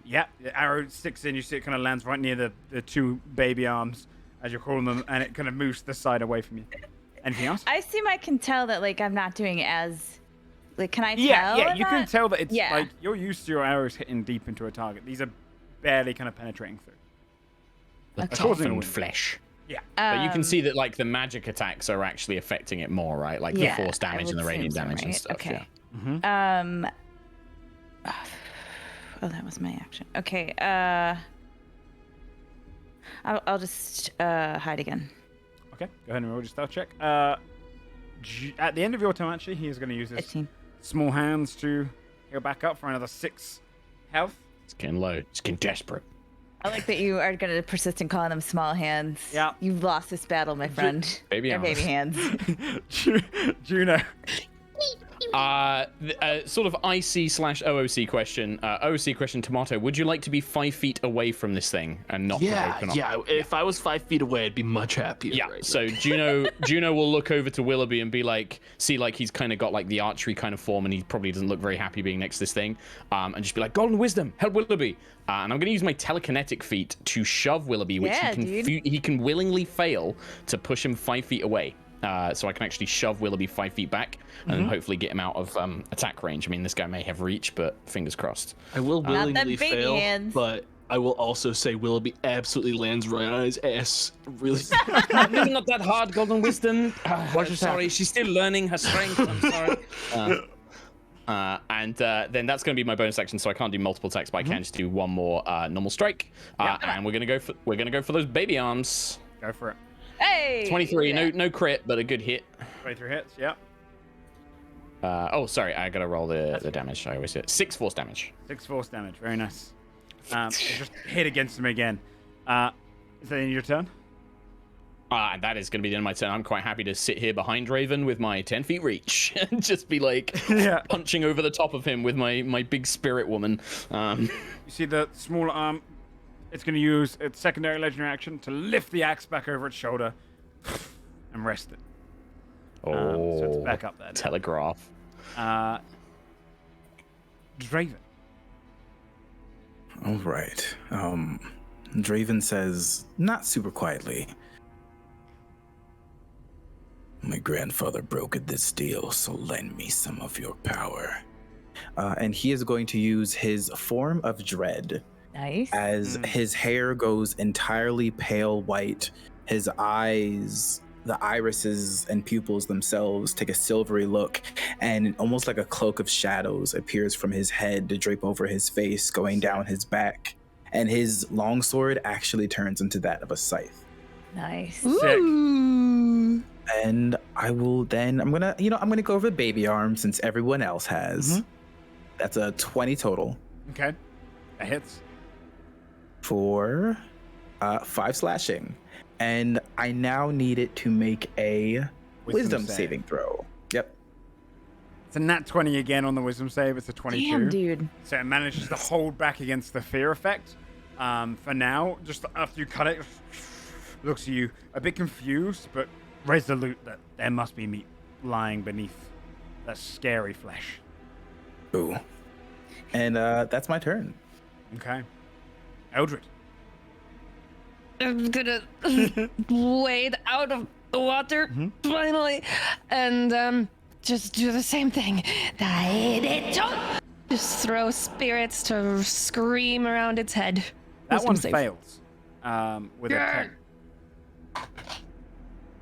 Yeah, the arrow sticks in. You see it kind of lands right near the two baby arms, as you're calling them, and it kind of moves to the side away from you. Anything else? I assume I can tell that, like, I'm not doing as... Like, can I tell? Yeah, you can that? tell that it's Yeah. like you're used to your arrows hitting deep into a target. These are barely kind of penetrating through. The Okay. toughened flesh. Yeah. But you can see that like the magic attacks are actually affecting it more, right? Like Yeah, the force I damage would and the radiant assume so, damage and right? stuff. Okay. Yeah. Oh, that was my action. Okay. I'll just hide again. Okay, go ahead and roll your stealth check. At the end of your turn, actually, he is going to use his 15. small hands to heal back up for another 6 health. It's getting low. It's getting desperate. I like that you are going to persist in calling them small hands. Yeah. You've lost this battle, my friend. Baby They're arms. baby hands. Juno. Sort of IC / OOC question. OOC question, Tomato. Would you like to be 5 feet away from this thing and not open up? If I was 5 feet away, I'd be much happier. Yeah, right so Juno will look over to Willoughby and be like, see like he's kind of got like the archery kind of form and he probably doesn't look very happy being next to this thing, and just be like, Golden Wisdom, help Willoughby. And I'm going to use my telekinetic feat to shove Willoughby, which Yeah, he can willingly fail to push him 5 feet away. So I can actually shove Willoughby 5 feet back and hopefully get him out of attack range. I mean, this guy may have reach, but fingers crossed. I will Not them willingly baby fail, hands. but I will also say Willoughby absolutely lands right on his ass. Really. This is not that hard, Golden Wisdom. Sorry, she's still learning her strength. I'm sorry. And then that's going to be my bonus action, so I can't do multiple attacks, but I can just do one more normal strike. And we're gonna go for those baby arms. Go for it. Hey! 23, yeah. no crit, but a good hit. 23 hits, yeah. Oh, sorry, I gotta roll the damage. I always hit 6 force damage. 6 force damage, very nice. You just hit against him again. Is that in your turn? And that is going to be the end of my turn. I'm quite happy to sit here behind Raven with my 10 feet reach and just be like punching over the top of him with my big spirit woman. You see the small arm. It's going to use its secondary legendary action to lift the axe back over its shoulder and rest it. So it's back up there now. Telegraph. Draven. All right. Draven says, not super quietly, my grandfather brokered this deal, so lend me some of your power. And he is going to use his form of dread. Nice. As his hair goes entirely pale white, his eyes, the irises and pupils themselves take a silvery look, and almost like a cloak of shadows appears from his head to drape over his face, going down his back. And his longsword actually turns into that of a scythe. Nice. Sick. And I will then, I'm gonna go over the baby arm since everyone else has. That's a 20 total. Okay. That hits. For 5 slashing. And I now need it to make a wisdom saving throw. Yep. It's a nat 20 again on the wisdom save. It's a 22. Damn, dude. So it manages to hold back against the fear effect. For now, just after you cut it, looks at you a bit confused, but resolute that there must be meat lying beneath that scary flesh. Ooh. And that's my turn. Okay. Eldred. I'm gonna wade out of the water finally, and just do the same thing. Just throw spirits to scream around its head. That Wisdom one save. fails. With a 10.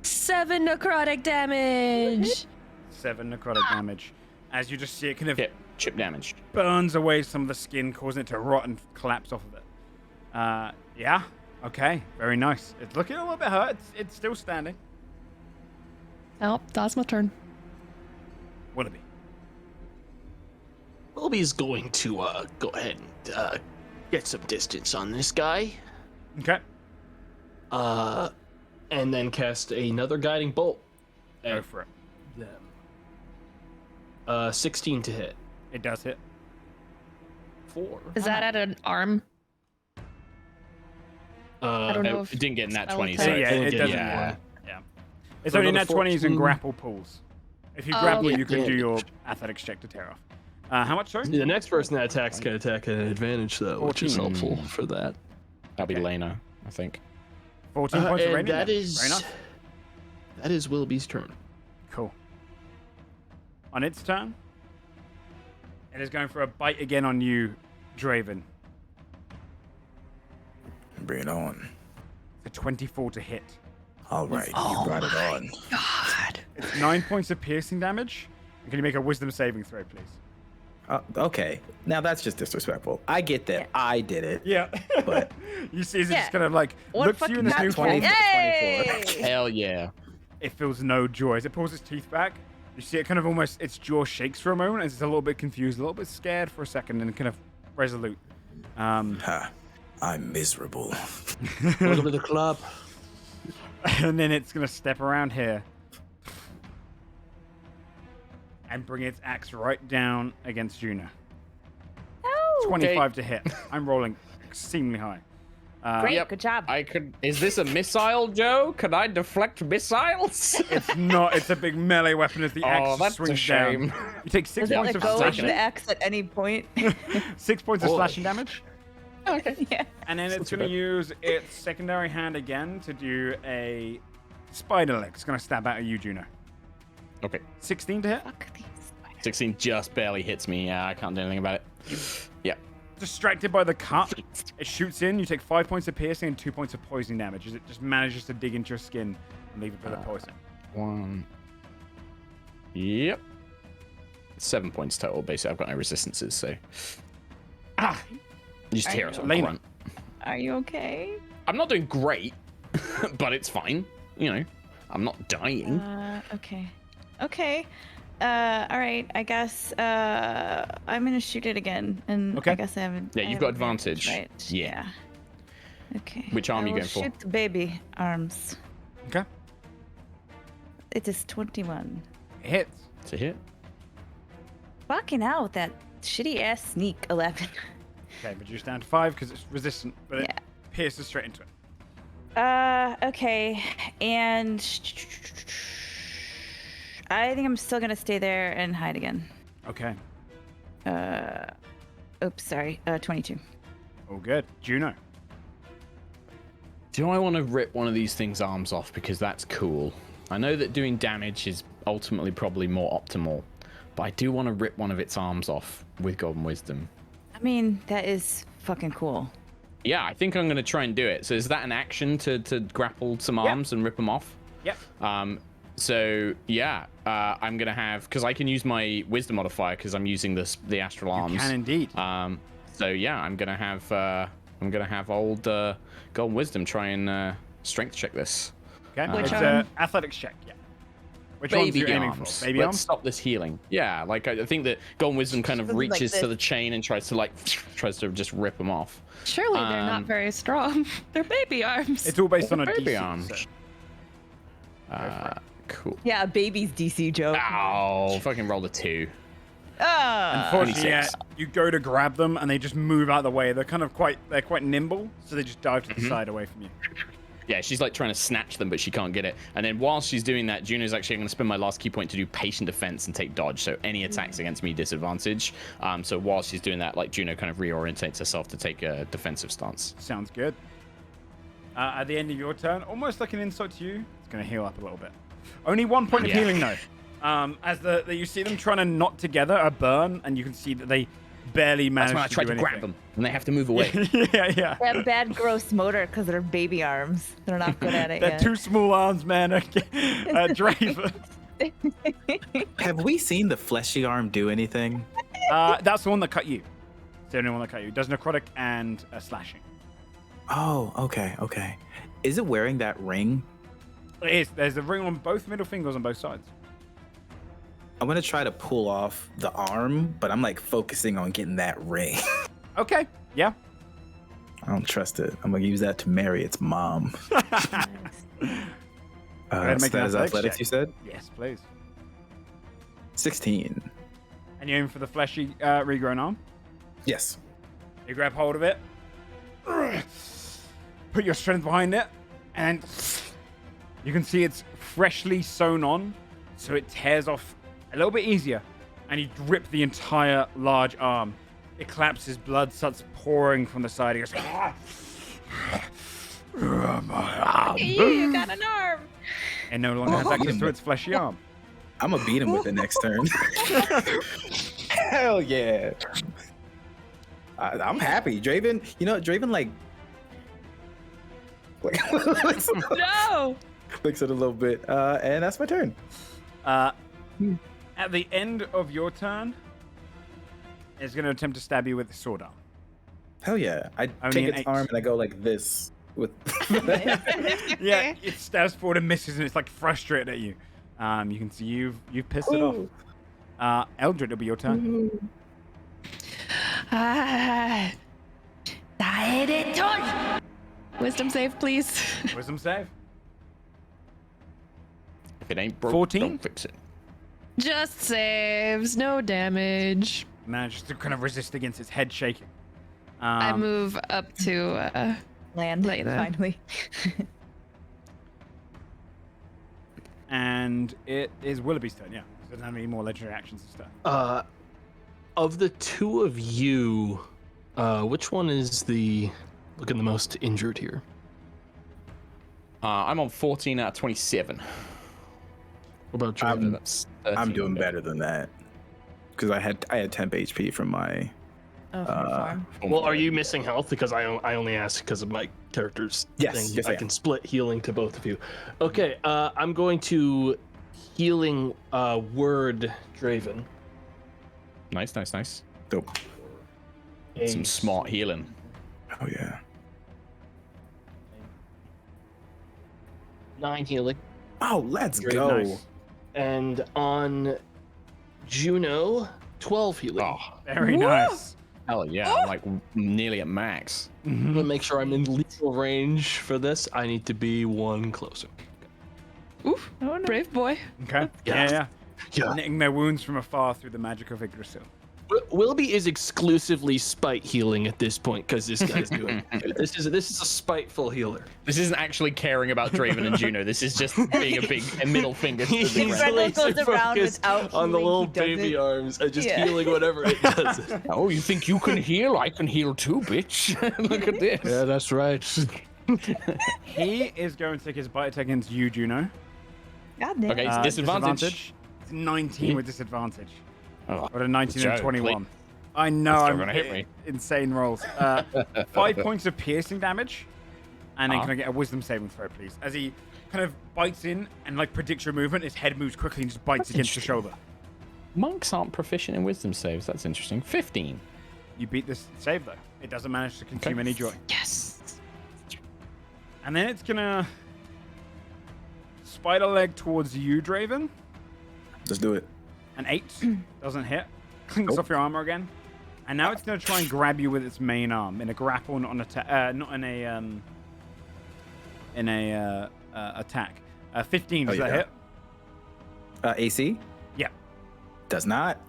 7 necrotic damage. 7 necrotic damage. As you just see it kind of Chip damage. burns away some of the skin, causing it to rot and collapse off of it. Yeah. Okay. Very nice. It's looking a little bit hurt. It's still standing. Oh, that's my turn. Willoughby. Willoughby's going to go ahead and get some distance on this guy. Okay. And then cast another guiding bolt. Go for it. Them. 16 to hit. It does hit. 4. Is that at an arm? I don't know. It didn't get in that spell 20, attack. so Yeah, it did, doesn't. yeah. Yeah. It's For only another net 20s and 14. grapple pulls. If you Oh, grapple, okay. you can do your athletics check to tear off. How much, sorry? The next person that attacks can attack at an advantage, though, which is 14. helpful for that. That'll be Lena, I think. 14 points of And radiant that damage. is Fair enough. that is Willoughby's turn. Cool. On its turn, it is going for a bite again on you, Draven. Bring it on. It's a 24 to hit. All right, you brought it on. God. It's 9 points of piercing damage. And can you make a wisdom saving throw, please? Okay, now that's just disrespectful. I get that. I did it. Yeah. But you see, as it Yeah. just kind of like What looks at you in this fucking new nat 20 form. to 24. Hell yeah. It feels no joy. As it pulls its teeth back, you see it kind of almost, its jaw shakes for a moment as it's a little bit confused, a little bit scared for a second, and kind of resolute. Ha, I'm miserable. Welcome to the club. And then it's going to step around here and bring its axe right down against Juno. No. 25 to hit. I'm rolling extremely high. Great. Yep. Good job. I could. Is this a missile, Joe? Could I deflect missiles? It's not. It's a big melee weapon as the axe Oh, that's a swings shame. down. You take 6 Does it points let of go of slashing. the axe at any point? 6 points of Boy. slashing damage. Yeah. And then it's That's going to okay. use its secondary hand again to do a spider leg. It's going to stab out at you, Juno. Okay. 16 to hit. Fuck these spiders. 16 just barely hits me. Yeah, I can't do anything about it. Yeah. Distracted by the cut, it shoots in. You take 5 points of piercing and 2 points of poison damage as it just manages to dig into your skin and leave it for the poison. 1. Yep. 7 points total. Basically, I've got no resistances, so. Ah! You just Are hear you us on Lena. grunt. Are you okay? I'm not doing great, but it's fine. You know, I'm not dying. Okay. Okay. All right. I guess I'm gonna shoot it again, and Okay. I guess I haven't. Yeah, you've got advantage. Right. Yeah. Okay. Which arm I you will going for? Shoot the baby arms. Okay. It is 21. It hits. It's a hit. Fucking out with that shitty ass sneak 11. Okay, reduced down to 5 because it's resistant, but it Yeah. pierces straight into it. Okay, and I think I'm still gonna stay there and hide again. Okay. Oops, sorry. 22. All good. Juno. Do I want to rip one of these things' arms off because that's cool? I know that doing damage is ultimately probably more optimal, but I do want to rip one of its arms off with Golden Wisdom. I mean, that is fucking cool. Yeah, I think I'm going to try and do it. So is that an action to grapple some arms and rip them off? Yep. So yeah, I'm going to have, because I can use my Wisdom modifier because I'm using the Astral Arms. You can indeed. So yeah, I'm gonna have old Golden Wisdom try and strength check this. Okay. Which It's arm? athletics check. Yeah. Which one's Baby you aiming arms. for? Baby Let's arms. stop this healing. Yeah, like I think that Golden Wisdom kind of Like reaches to this. the chain and tries to just rip them off. Surely they're not very strong. They're baby arms. It's all based on a Baby DC. arms. So. Cool. Yeah, a baby's DC joke. Ow! Fucking roll a 2. Unfortunately, yeah, 26. you go to grab them and they just move out of the way. They're quite nimble, so they just dive to the side away from you. Yeah, she's like trying to snatch them, but she can't get it. And then while she's doing that, Juno's actually going to spend my last key point to do patient defense and take dodge. So any attacks against me disadvantage. So while she's doing that, like Juno kind of reorientates herself to take a defensive stance. Sounds good. At the end of your turn, almost like an insult to you, it's going to heal up a little bit. Only 1 point of Yeah. healing though. As you see them trying to knot together a burn, and you can see that they barely manage That's when I try to do grab anything. them, and they have to move away. yeah. They have bad gross motor because they're baby arms. They're not good at it They're yet. two small arms, man. Draven. Have we seen the fleshy arm do anything? That's the one that cut you. It's the only one that cut you. It does necrotic and slashing. Oh, okay. Is it wearing that ring? It is. There's a ring on both middle fingers on both sides. I'm gonna try to pull off the arm, but I'm like focusing on getting that ring. Okay. Yeah. I don't trust it. I'm gonna use that to marry its mom. ahead and So make an that is athletics athletics, check. you said? Yes, please. 16. And you aim for the fleshy regrown arm. Yes. You grab hold of it, put your strength behind it, and you can see it's freshly sewn on, so it tears off a little bit easier, and you rip the entire large arm. It collapses, blood starts pouring from the side. He goes, my arm. You got an arm. And no longer has access to its fleshy arm. I'm gonna beat him with it next turn. Hell yeah. I'm happy. Draven, Draven like No! flicks it a little bit. And that's my turn. At the end of your turn, it's going to attempt to stab you with the sword arm. Hell yeah. I Only take an its 8. arm and I go like this with Yeah, it stabs forward and misses, and it's like frustrated at you. You can see you've pissed it off. Eldred, it'll be your turn. Wisdom save, please. Wisdom save. If it ain't broke, 14? don't fix it. Just saves, no damage. Manages to kind of resist against its head shaking. I move up to Land, Later. finally. And it is Willoughby's turn, yeah. So doesn't have any more legendary actions and stuff. Of the two of you, which one is looking the most injured here? I'm on 14 out of 27. What about So Draven? that's I'm 13 doing better than that. Because I had temp HP from my Oh, from the farm. Well, are you missing health? Because I only asked because of my character's Yes, thing. yes, I I am. can split healing to both of you. Okay, I'm going to healing word Draven. Nice. dope. Some smart healing. Oh yeah. 9 healing. Oh, let's Very go. nice. And on Juno, 12 healing. Oh, Very nice. hell yeah. I'm like nearly at max. I'm gonna make sure I'm in lethal range for this. I need to be one closer. Oof, brave boy. Okay. Yeah. Yeah. Yeah. Knitting their wounds from afar through the magic of Yggdrasil. Willoughby is exclusively spite healing at this point because this guy's doing it. This is a spiteful healer. This isn't actually caring about Draven and Juno. This is just being a middle finger to the He's ground. Grendel laser goes around focused without on the healing, little he does baby it. arms and just Yeah. healing whatever it does. Oh, you think you can heal? I can heal too, bitch. Look at this. Yeah, that's right. He is going to take his bite attack against you, Juno. God damn. Okay, it's disadvantage. It's 19 with disadvantage. Oh, What a 19 and Joe, 21. please. I know That's still I'm gonna hit me. insane rolls. 5 points of piercing damage. And then Uh-huh. can I get a wisdom saving throw, please? As he kind of bites in and like predicts your movement, his head moves quickly and just bites That's against your interesting. shoulder. Monks aren't proficient in wisdom saves. That's interesting. 15. You beat this save though. It doesn't manage to consume any joy. Yes. And then it's gonna spider leg towards you, Draven. Let's do it. An 8 doesn't hit. Clinks Nope. off your armor again. And now it's gonna try and grab you with its main arm in a grapple, not in a attack. 15 does Oh, that yeah. hit? AC Yeah. does not.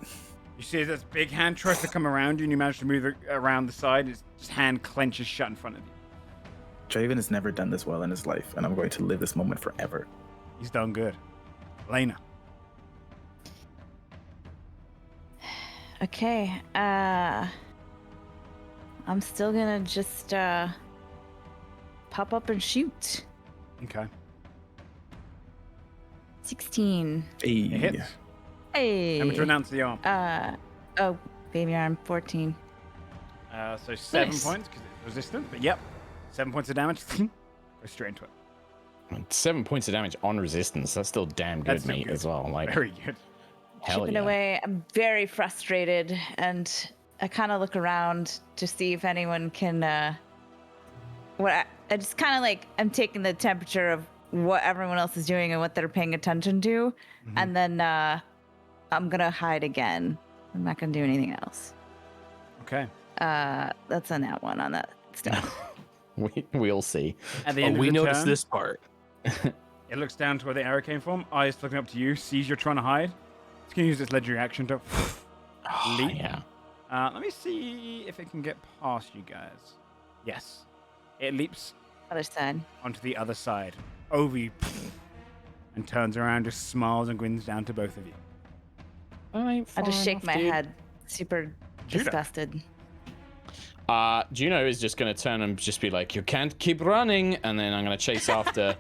You see this big hand tries to come around you, and you manage to move it around the side. Its hand clenches shut in front of you. Draven has never done this well in his life, and I'm going to live this moment forever. He's done good. Lena. Okay. I'm still gonna just pop up and shoot. Okay. 16. Hey. It hits. Hey. Remember to announce the arm. Oh, baby arm. 14. So 7 Nice. points because it's resistant. But yep, 7 points of damage. Go straight into it. 7 points of damage on resistance. That's still damn good, That's still mate, good. as well. Like, Very good. hell Chipping yeah. away. I'm very frustrated, and I kind of look around to see if anyone can. I just kind of like I'm taking the temperature of what everyone else is doing and what they're paying attention to, and then I'm gonna hide again. I'm not gonna do anything else. Okay. That's a nat one on that stuff. We'll see. At the Oh, end of we the noticed turn, this part. it looks down to where the arrow came from. Eyes looking up to you. Sees you're trying to hide. It's gonna use its legendary action to leap. Yeah. Let me see if it can get past you guys. Yes. It leaps Other side. onto the other side, over you, and turns around, just smiles and grins down to both of you. I just shake my head, super Judah. disgusted. Juno is just going to turn and just be like, you can't keep running. And then I'm going to chase after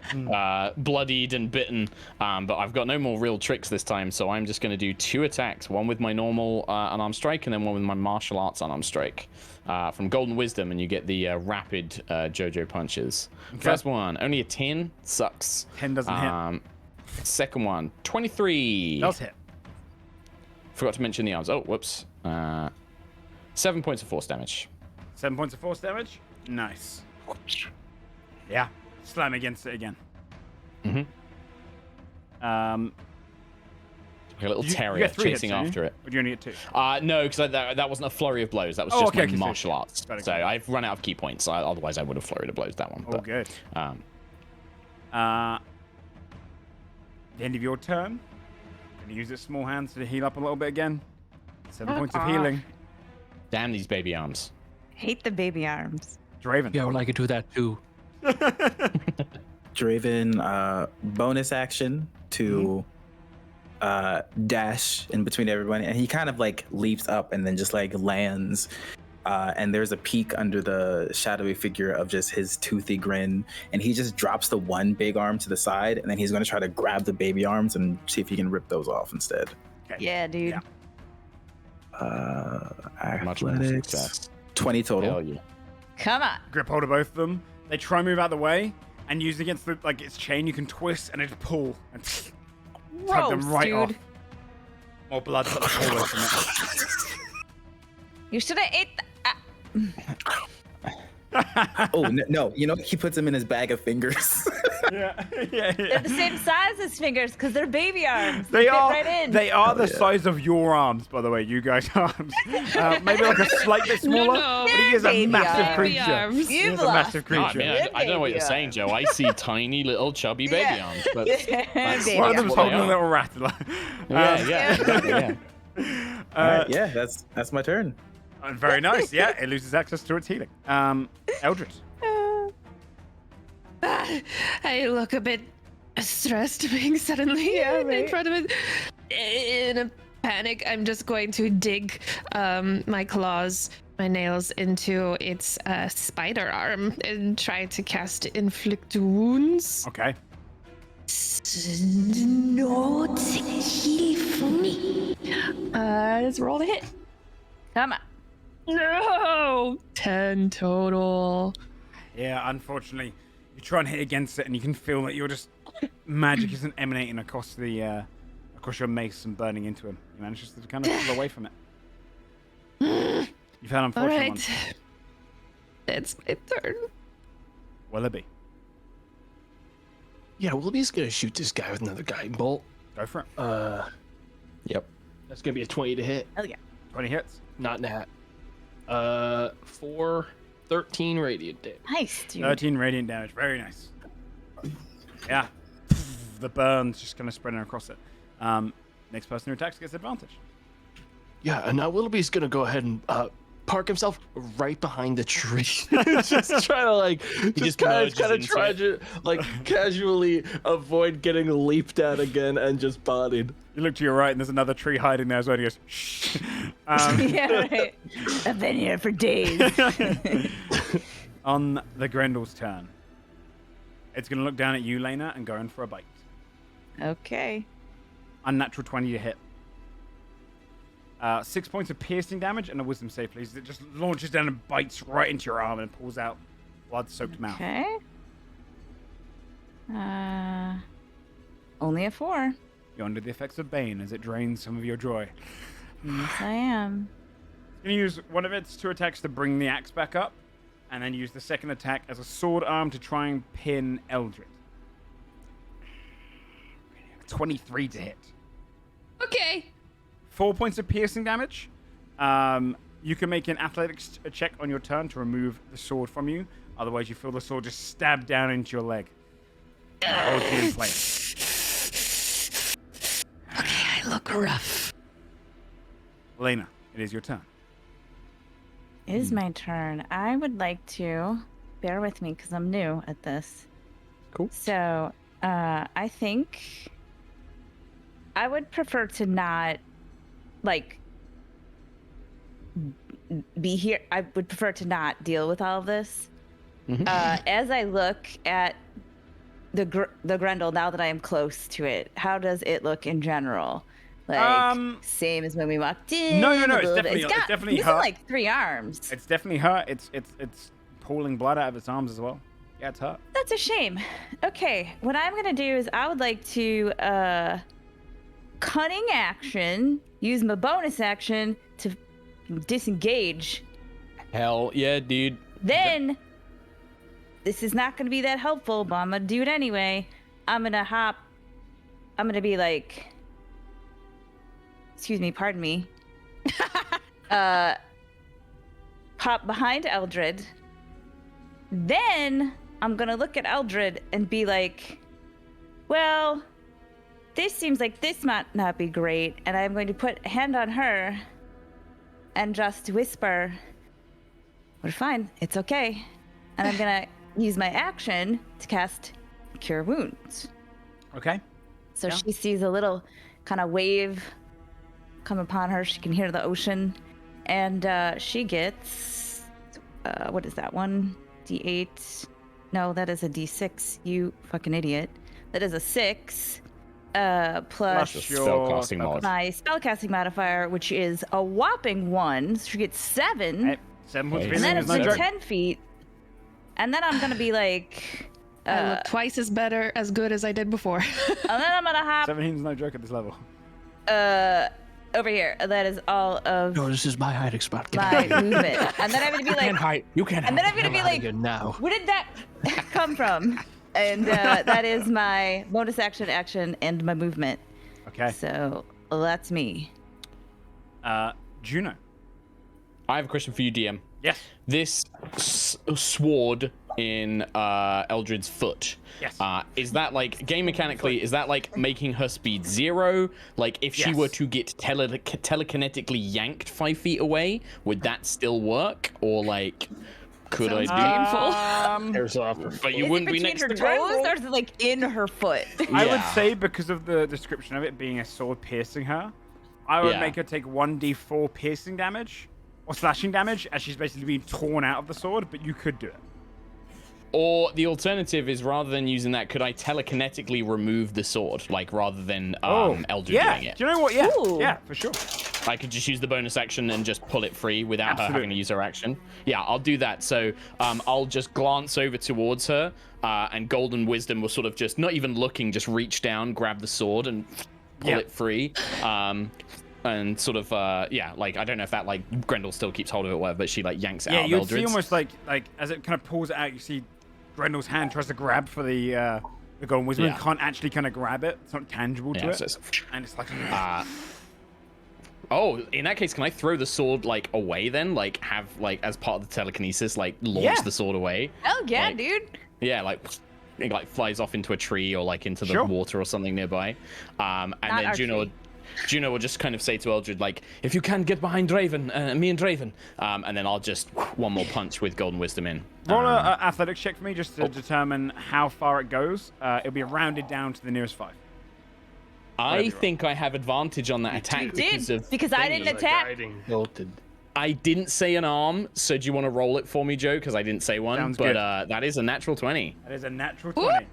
bloodied and bitten. But I've got no more real tricks this time. So I'm just going to do 2 attacks, one with my normal unarmed strike and then one with my martial arts unarmed strike from Golden Wisdom. And you get the rapid JoJo punches. Okay. First one, only a 10. Sucks. 10 doesn't hit. Second one, 23. Does hit. Forgot to mention the arms. Oh, whoops. 7 points of force damage. 7 points of force damage. Nice. Yeah. Slam against it again. Mm-hmm. Um, Like a little you terrier get 3 chasing hits, don't you? after it. Or do you only get 2? No, because that wasn't a flurry of blows. That was Oh, just okay, my okay, martial arts. got it, So got it. I've run out of key points. Otherwise, I would have flurried of blows that one. Oh, But, good. um, The end of your turn. Gonna use its small hands to heal up a little bit again. 7 points of healing. damn these baby arms. Hate the baby arms. Draven. Yeah, I would like to do that too. Draven, bonus action to dash in between everyone, and he kind of like leaps up and then just like lands. And there's a peak under the shadowy figure of just his toothy grin, and he just drops the one big arm to the side, and then he's going to try to grab the baby arms and see if he can rip those off instead. Okay. Yeah, dude. Yeah. Much more Athletics, success. 20 total. Hell yeah. Come on. Grip hold of both of them. They try and move out of the way, and using against the, like its chain, you can twist and it pull and tug them Gross, right dude. off. More blood all away from it. You should have ate Oh no! You know, he puts them in his bag of fingers. Yeah, yeah, They're yeah. the same size as fingers because they're baby arms. They fit are. right in. They are the yeah. size of your arms, by the way. You guys' arms. Maybe like a slight bit smaller. no. But he is a Baby massive arms. Baby creature. arms. He You've is a lost. massive No, I creature. mean, I don't know what you're saying, Joe. I see tiny little chubby baby Yeah. arms. But Baby One of arms. them's what holding they a are. little rattler. yeah, exactly, yeah. All right, yeah, that's my turn. Very nice. Yeah, it loses access to its healing. Eldred. I look a bit stressed being suddenly in front of it. In a panic, I'm just going to dig my claws, my nails into its spider arm and try to cast Inflict Wounds. Okay. Not heal for me. Let's roll the hit. Come on. No! 10 total. Yeah, unfortunately, you try and hit against it, and you can feel that you're just magic isn't emanating across the across your mace and burning into him. You manage just to kind of pull away from it. You've had an All unfortunate right. one. It's my turn. Willoughby, Yeah, Willoughby's gonna shoot this guy with another guiding bolt. go for it. Yep. That's gonna be a 20 to hit. Hell yeah. 20 hits. Not nat. 13 radiant damage. Nice, dude. 13 radiant damage. Very nice. Yeah. The burns just kind of spreading across it. Next person who attacks gets advantage. Yeah, and now Willoughby's gonna go ahead and park himself right behind the tree. Just try to like, just kind merges of into try it. to like casually avoid getting leaped at again and just bodied. You look to your right, and there's another tree hiding there as well. And he goes, shh. Yeah, right. I've been here for days. On the Grendel's turn, it's going to look down at you, Lena, and go in for a bite. Okay. Unnatural 20 to hit. 6 points of piercing damage and a wisdom save, please. It just launches down and bites right into your arm and pulls out blood-soaked mouth. Okay. Only a 4. You're under the effects of Bane as it drains some of your joy. Yes, I am. It's going to use one of its 2 attacks to bring the axe back up, and then use the second attack as a sword arm to try and pin Eldred. 23 to hit. Okay. 4 points of piercing damage. You can make an athletics check on your turn to remove the sword from you. Otherwise, you feel the sword just stab down into your leg. Holds you in place. Okay, I look rough. Lena. it is your turn. It is my turn. I would like to bear with me because I'm new at this. Cool. So, I think I would prefer to not like be here. I would prefer to not deal with all of this. As I look at the Grendel, now that I am close to it, how does it look in general? Like same as when we walked in. No. a It's little bit. definitely missing hurt. like 3 arms. It's definitely hurt. It's pulling blood out of its arms as well. Yeah, it's hurt. That's a shame. Okay, what I'm gonna do is I would like to cunning action, use my bonus action to disengage. Hell yeah, dude. Then this is not gonna be that helpful, but I'm gonna do it anyway. I'm gonna be like, excuse me, pardon me. Pop behind Eldred. Then I'm gonna look at Eldred and be like, well, this seems like this might not be great. And I'm going to put a hand on her and just whisper, we're fine, it's okay. And I'm gonna use my action to cast Cure Wounds. Okay. So Yeah. she sees a little kind of wave come upon her. She can hear the ocean. And she gets, what is that, 1d8? No, that is a d6, you fucking idiot. That is a 6, plus Spellcasting mod. my spellcasting modifier, which is a whopping 1. So she gets 7. Hey, 7 points of Okay. And healing then is it's no like joke. 10 feet. And then I'm going to be like, I look twice as better, as good as I did before. and then I'm going to hop 17 is no joke at this level. over here. That is all of No, this is my hiding spot. Get my out of here. movement. And then I'm going to be like, hide. You can't and then hide. I'm gonna Get be out of like, here now. where did that come from? And that is my bonus action, and my movement. Okay. So that's me. Juno. I have a question for you, DM. Yes. This sword in Eldred's foot. Yes. Is that like game mechanically? Is that like making her speed 0? Like if she Yes. were to get telekinetically yanked 5 feet away, would that still work? Or like, could I Sounds do? painful. There's off. But you Is wouldn't it be between next her to toes, Grendel. or is it like in her foot? I would Yeah. say because of the description of it being a sword piercing her, I would Yeah. make her take 1d4 piercing damage or slashing damage as she's basically being torn out of the sword, but you could do it. Or the alternative is rather than using that, could I telekinetically remove the sword? Like rather than Eldred yeah. doing it. Do you know what? Yeah. Ooh. Yeah, for sure. I could just use the bonus action and just pull it free without her having Absolutely. to use her action. Yeah, I'll do that. So I'll just glance over towards her, and Golden Wisdom will sort of just, not even looking, just reach down, grab the sword, and pull Yeah. it free. And sort of, yeah, like, I don't know if that, like, Grendel still keeps hold of it or whatever, but she, like, yanks it Yeah, out of you'd see Eldred's. almost like as it kind of pulls it out, you see Grendel's hand tries to grab for the Golden Wisdom and Yeah. can't actually kind of grab it. It's not tangible to Yeah, it. so it's- And it's like, Oh, in that case, can I throw the sword, like, away then? Like, have, like, as part of the telekinesis, like, launch Yeah. the sword away? Hell yeah, Like- dude. Yeah, like, it, like, flies off into a tree or, like, into the Sure. water or something nearby. And Not then our Juno will just kind of say to Eldred, like, if you can get behind Draven, me and Draven. And then I'll just one more punch with Golden Wisdom in. roll a athletics check for me just to determine how far it goes. It'll be rounded down to the nearest 5. I think I have advantage on that attack Because I didn't attack. I didn't say an arm, so do you want to roll it for me, Joe? Because I didn't say one. Sounds but good. that is a natural 20. That is a natural 20.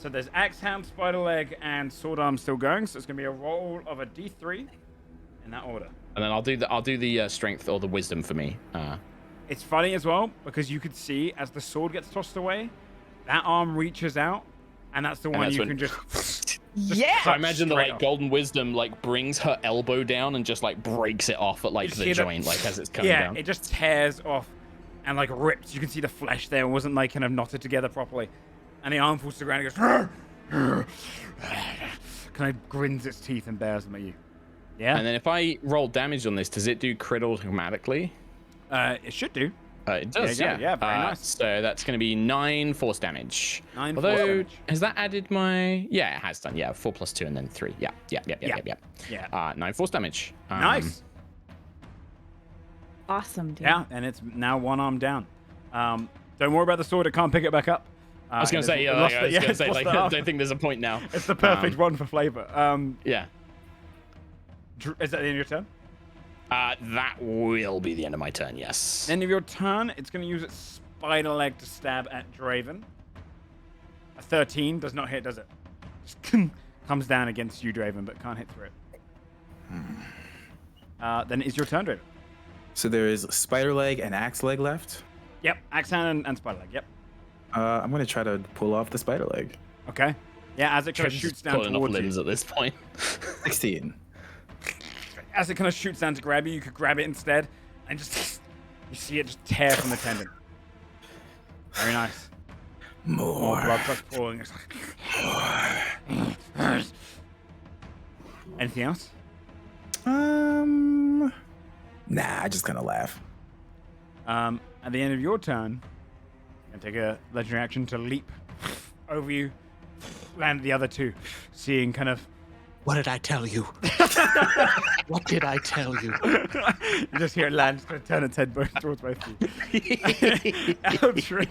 So there's axe hand, spider leg, and sword arm still going. So it's going to be a roll of a d3 in that order. And then I'll do the strength or the wisdom for me. It's funny as well because you could see as the sword gets tossed away, that arm reaches out, and that's the one that's you when- can just. Yeah. So I imagine the straight like off. Golden Wisdom like brings her elbow down and just like breaks it off at like You the see joint, like as it's coming Yeah, down. it just tears off and like rips. You can see the flesh there. It wasn't like kind of knotted together properly. And the arm falls to the ground and goes. Kind of grins its teeth and bears them at you. Yeah. And then if I roll damage on this, does it do crit automatically? It should do. It does, Yeah, yeah. very nice. So that's going to be 9 force damage. 9 force Although, damage. has that added my... Yeah, it has done. Yeah, 4 plus 2 and then 3. Yeah. 9 force damage. Nice. Awesome, dude. Yeah, and it's now one arm down. Don't worry about the sword. It can't pick it back up. I was gonna say, lost I was it. gonna It's say, lost like, the I arm. don't think there's a point now. It's the perfect one for flavor. Yeah. Is that the end of your turn? That will be the end of my turn. Yes. End of your turn. It's going to use its spider leg to stab at Draven. A 13 does not hit, does it? Just comes down against you, Draven, but can't hit through it. Then it is your turn, Draven. So there is spider leg and axe leg left. Yep, axe hand and spider leg. Yep. I'm gonna try to pull off the spider leg. Okay. Yeah, as it kind of shoots down Pulling off towards limbs you. at this point. 16. As it kind of shoots down to grab you, you could grab it instead, and just you see it just tear from the tendon. Very nice. More blood starts pouring. It's like... Anything else? Nah, I just kind of laugh. At the end of your turn, you can take a legendary action to leap over you, land the other two, seeing kind of. What did I tell you? What did I tell you? You just hear it land, turn its head towards both of you. Eldred.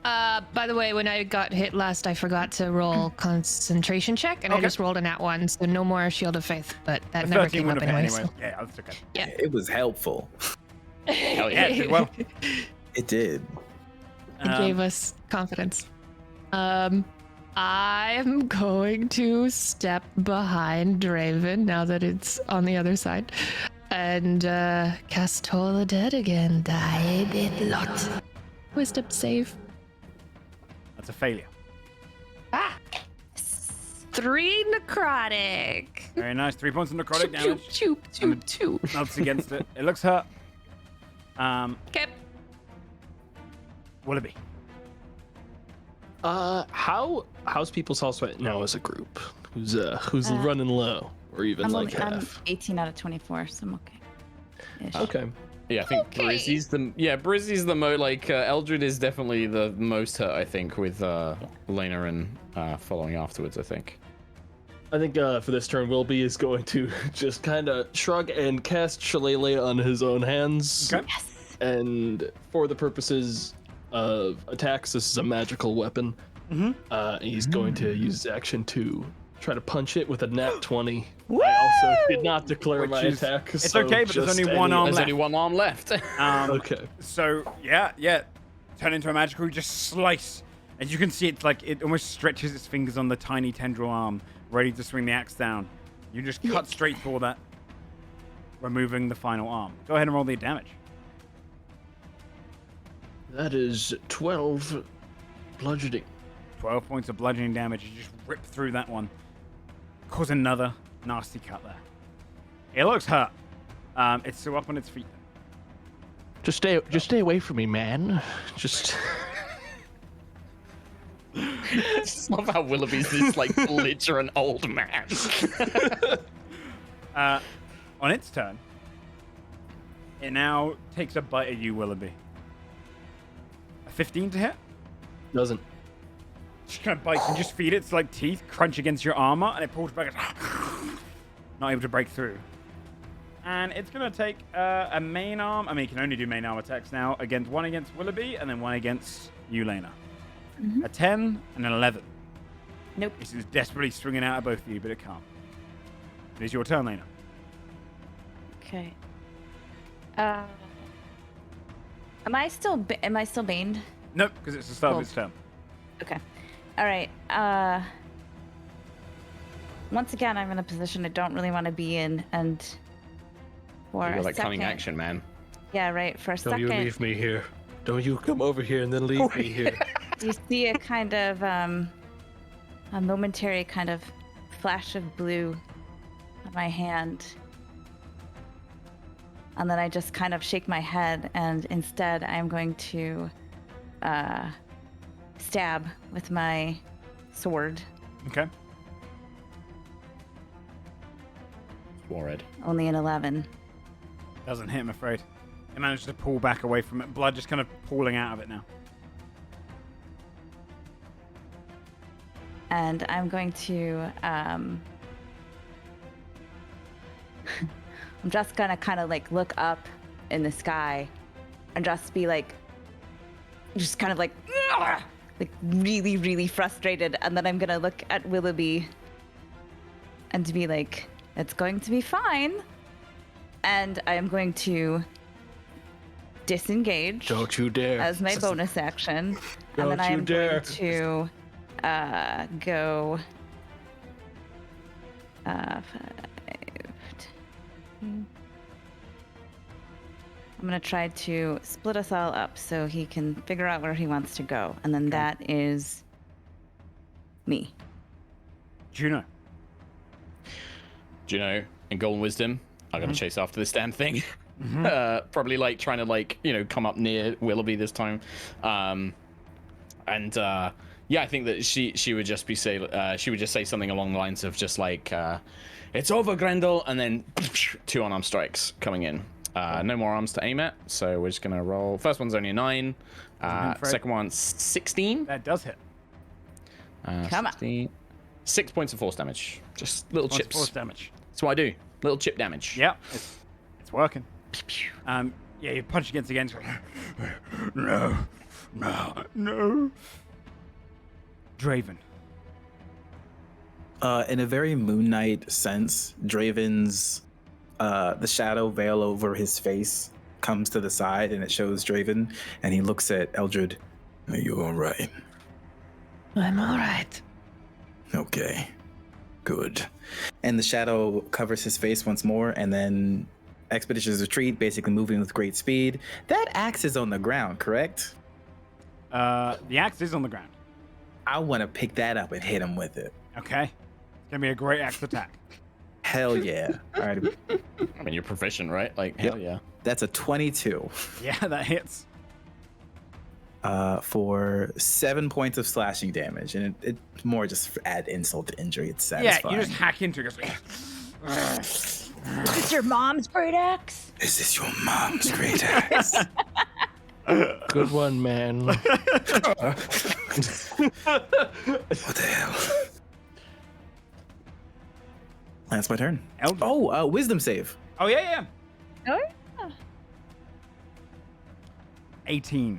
By the way, when I got hit last, I forgot to roll concentration check, and I just rolled a nat 1, so no more Shield of Faith, but that never came up anyway. So. Yeah, that's okay. Yeah. It was helpful. Hell Yeah, it did well. It did. It gave us confidence. I'm going to step behind Draven now that it's on the other side and cast Toll the Dead again. Die it lot. Wisdom save. That's a failure. 3 necrotic. Very nice. 3 points of necrotic damage. Choop. Melts against it. It looks hurt. Okay. Willoughby. How's people's health right now as a group? Who's running low, or even I'm like I'm half? 18 out of 24, so I'm okay. Ish. Okay. Yeah, I think Brizzy's the most, like, Eldred is definitely the most hurt, I think, with Lena and following afterwards, I think. I think for this turn, Wilby is going to just kind of shrug and cast Shillelagh on his own hands. Okay. And for the purposes of attacks, this is a magical weapon. He's going to use his action to try to punch it with a nat 20. I also did not declare my attack. It's okay, but there's only one arm There's left. only one arm left. Okay. So, yeah. Turn into a magical, you just slice. And you can see it's like it almost stretches its fingers on the tiny tendril arm, ready to swing the axe down. You just cut straight for that, removing the final arm. Go ahead and roll the damage. That is 12 bludgeoning. 12 points of bludgeoning damage. You just rip through that one. Cause another nasty cut there. It looks hurt. It's still up on its feet. Just stay away from me, man. Just. I just love how Willoughby's this, like, belligerent old man. On its turn, it now takes a bite at you, Willoughby. A 15 to hit? Doesn't. She kind of bites and just feed its like teeth, crunch against your armor, and it pulls back. Not able to break through. And it's gonna take a main arm. I mean, it can only do main arm attacks now. One against Willoughby, and then one against you, Lena. A 10 and an 11. Nope. This is desperately swinging out at both of you, but it can't. It is your turn, Lena. Okay. Am I still baned? Nope, because it's the start Cool. of its turn. Okay. All right. Once again, I'm in a position I don't really want to be in, and for You're a like second. cunning action, man. Yeah, right. For a Don't second, you leave me here. Don't you come over here and then leave me here. you see a kind of a momentary kind of flash of blue on my hand. And then I just kind of shake my head, and instead I'm going to stab with my sword. Okay. Warhead. Only an 11. Doesn't hit, I'm afraid. It managed to pull back away from it. Blood just kind of pooling out of it now. And I'm going to I'm just gonna kind of like look up in the sky and just be like, just kind of like really, really frustrated. And then I'm gonna look at Willoughby and to be like, it's going to be fine. And I am going to disengage. Don't you dare. As my bonus action. And then Don't I you am dare. going to go 5, 10. I'm gonna try to split us all up so he can figure out where he wants to go. And then that is me. Juno. Juno and Golden Wisdom are going to chase after this damn thing. Probably like trying to like, you know, come up near Willoughby this time. Yeah, I think that she would just be she would just say something along the lines of just like, it's over, Grendel, and then 2 unarmed strikes coming in. No more arms to aim at, so we're just going to roll. First one's only a 9. Second one's 16. That does hit. Come on. 16. 6 points of force damage. Just little Points of chips. force damage. That's what I do. Little chip damage. Yeah, it's working. Yeah, you punch against the end. No. Draven. In a very Moon Knight sense, Draven's the shadow veil over his face comes to the side, and it shows Draven, and he looks at Eldred. Are you all right? I'm all right. Okay, good. And the shadow covers his face once more, and then Expeditious Retreat, basically moving with great speed. That axe is on the ground, correct? The axe is on the ground. I want to pick that up and hit him with it. Okay. It's gonna be a great axe attack. Hell yeah. All right. I mean, you're proficient, right? Like, hell yeah. That's a 22 Yeah, that hits. for 7 points of slashing damage. And it more just add insult to injury. It's Yeah, satisfying. you just hack into it. Is this your mom's great axe? Is this your mom's great axe? Good one, man. What the hell? That's my turn. Eldred. Oh, wisdom save. Oh, yeah. Oh, 18.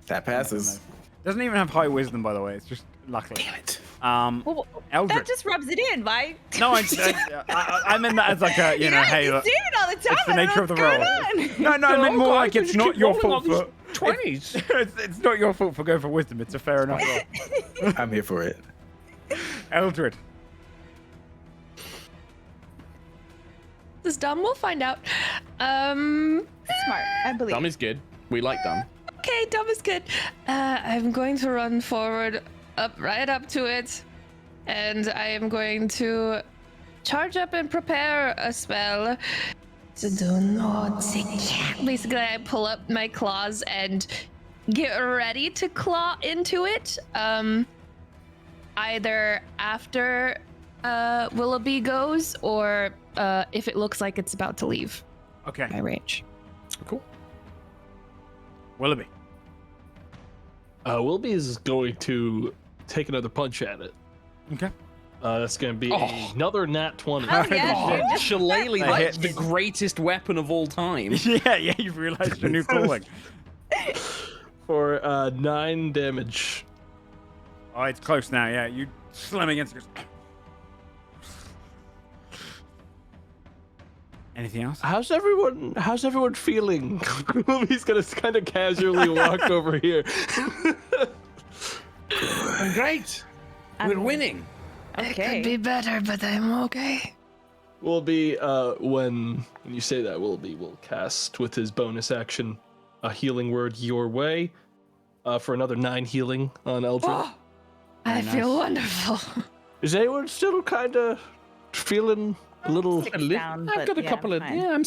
That passes. Doesn't even have high wisdom, by the way. It's just luckily. Damn it. well, Eldred. that just rubs it in. Why? No, I meant that as like a, you know, hey, you look, say it all the time. it's the I don't nature know of the what's role. going on. No, I meant more like it's not your fault for 20s. it's not your fault for going for wisdom. It's a fair enough roll. I'm here for it. Eldred. This is dumb. We'll find out. Smart, I believe. Dumb is good. We like dumb. Okay, dumb is good. I'm going to run forward, right up to it, and I am going to charge up and prepare a spell. To do not basically, I pull up my claws and get ready to claw into it. Either after Willoughby goes, or if it looks like it's about to leave Okay. my range. Cool. Willoughby. Wilby is going to take another punch at it. Okay. That's going to be another nat 20. Oh, yeah, dude, just Shillelagh, That like hits. the greatest weapon of all time. Yeah, you've realized your new calling. For 9 damage. Oh, it's close now, yeah. You slam against it. Anything else? How's everyone feeling? He's gonna kind of casually walk over here. Great. We're winning. It Okay. could be better, but I'm okay. Wilby, when you say that, Wilby will cast with his bonus action a healing word your way for another 9 healing on Eldred. I Very feel nice. wonderful. Is anyone still kind of feeling a little? Six down, I've but got a yeah, couple of fine. I'm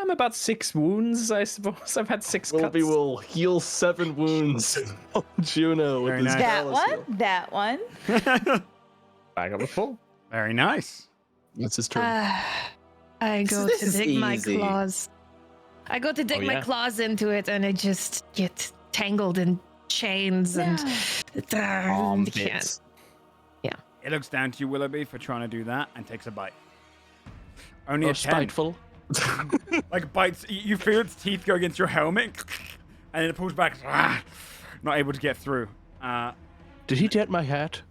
about 6 wounds, I suppose. I've had 6 cuts. Wilby will heal 7 wounds on Juno with Very his nice. That Dallas one, heal. that one. Back up with full. Very nice. That's his turn. I go This to is dig my easy. claws. I go to dig my yeah. claws into it, and I just get tangled in chains and can't. It looks down to you, Willoughby, for trying to do that and takes a bite. Only a 10. Spiteful. like bites. You feel its teeth go against your helmet, and then it pulls back. Not able to get through. Did he dent my hat?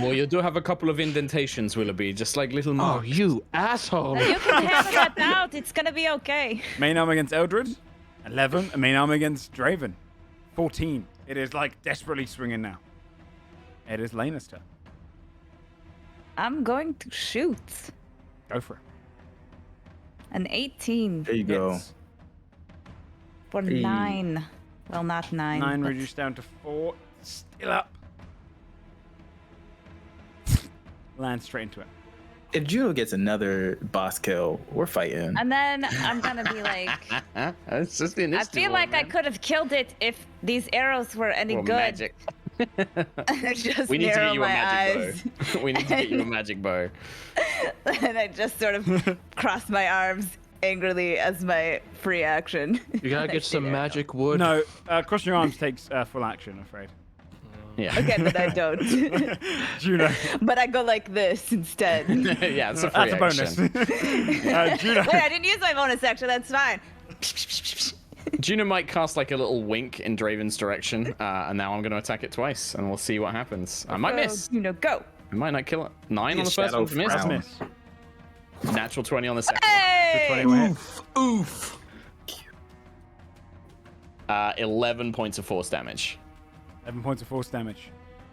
Well, you do have a couple of indentations, Willoughby, just like little Oh, marks. you asshole! You can hammer that out. It's gonna be okay. Main arm against Eldred, 11. And main arm against Draven, 14. It is like desperately swinging now. It is Lena's turn. I'm going to shoot. Go for it. An 18 There you go. Hits. for Hey. 9. Well, not 9. 9 but- reduced down to 4. Still up. Land straight into it. If Juno gets another boss kill, we're fighting. And then I'm gonna be like, It's just the I initiative. feel like I man. could have killed it if these arrows were any Or good. magic. I just We need to narrow get you a my magic eyes. bow. We need to get you a magic bow. And I just sort of cross my arms angrily as my free action. You gotta get some magic wood. No, crossing your arms takes full action, I'm afraid. Yeah. Okay, but I don't. Juno. But I go like this instead. Wait, Yeah, it's a free That's a action. bonus. Juno. I didn't use my bonus action. That's fine. Juno might cast like a little wink in Draven's direction, and now I'm going to attack it twice, and we'll see what happens. I might miss. Go. I might not kill it. 9 on the Shadow first one to miss. frown. Miss. Natural 20 on the second. Hey! 20 will hit. Oof. 11 points of force damage. 11 points of force damage.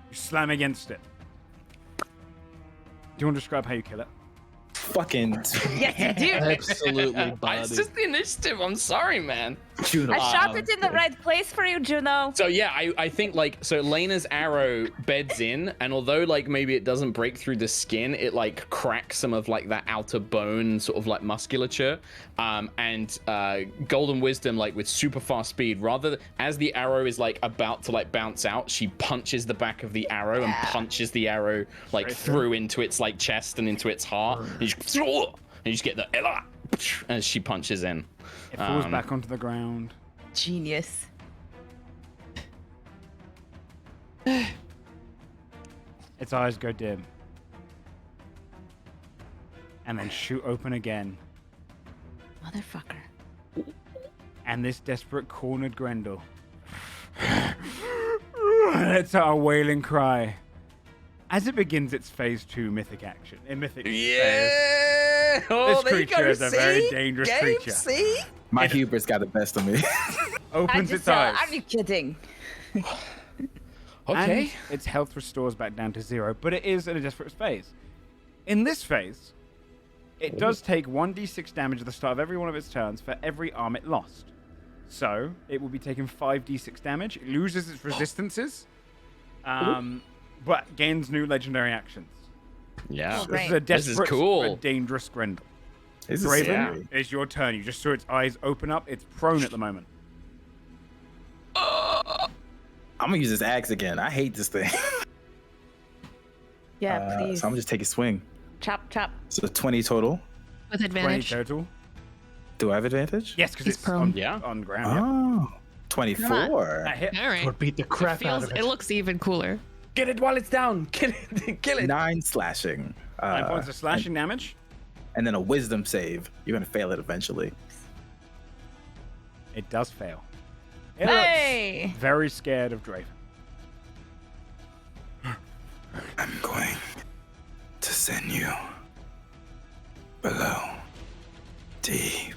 You slam against it. Do you want to describe how you kill it? Fucking Yes, you do. Absolutely, buddy. It's just the initiative. I'm sorry, man. Juno. I shot it in the right place for you, Juno. So yeah, I think like so Lena's arrow beds in, and although like maybe it doesn't break through the skin, it like cracks some of like that outer bone sort of like musculature. And Golden Wisdom, like with super fast speed, as the arrow is like about to like bounce out, she punches the back of the arrow and punches the arrow like through into its like chest and into its heart. And you just get the as she punches in. It falls back onto the ground. Genius. Its eyes go dim. And then shoot open again. Motherfucker. And this desperate cornered Grendel lets out a wailing cry as it begins its phase 2 mythic action. In mythic phase, Yeah. this creature is a very dangerous creature. My hubris got the best of me. Opens its eyes. Are you kidding? Okay. And its health restores back down to 0, but it is in a desperate phase. In this phase, it does take 1d6 damage at the start of every one of its turns for every arm it lost. So, it will be taking 5d6 damage. It loses its resistances, but gains new legendary actions. Yeah. This is a This is desperate cool. but dangerous Grendel. This is Draven, scary. it's your turn. You just saw its eyes open up. It's prone at the moment. I'm gonna use this axe again. I hate this thing. Yeah, please. So I'm gonna just take a swing. Chop, chop. So 20 total. With 20 advantage. total. Do I have advantage? Yes, because He's it's prone. on, Yeah. on ground. Yeah. Oh, 24. That hit. All right. Would beat the crap out of it. It looks even cooler. Get it while it's down. Kill it. Kill it. 9 slashing. 9 points of slashing damage. And then a wisdom save. You're gonna fail it eventually. It does fail. It Hey! looks very scared of Draven. I'm going to send you below. Deep,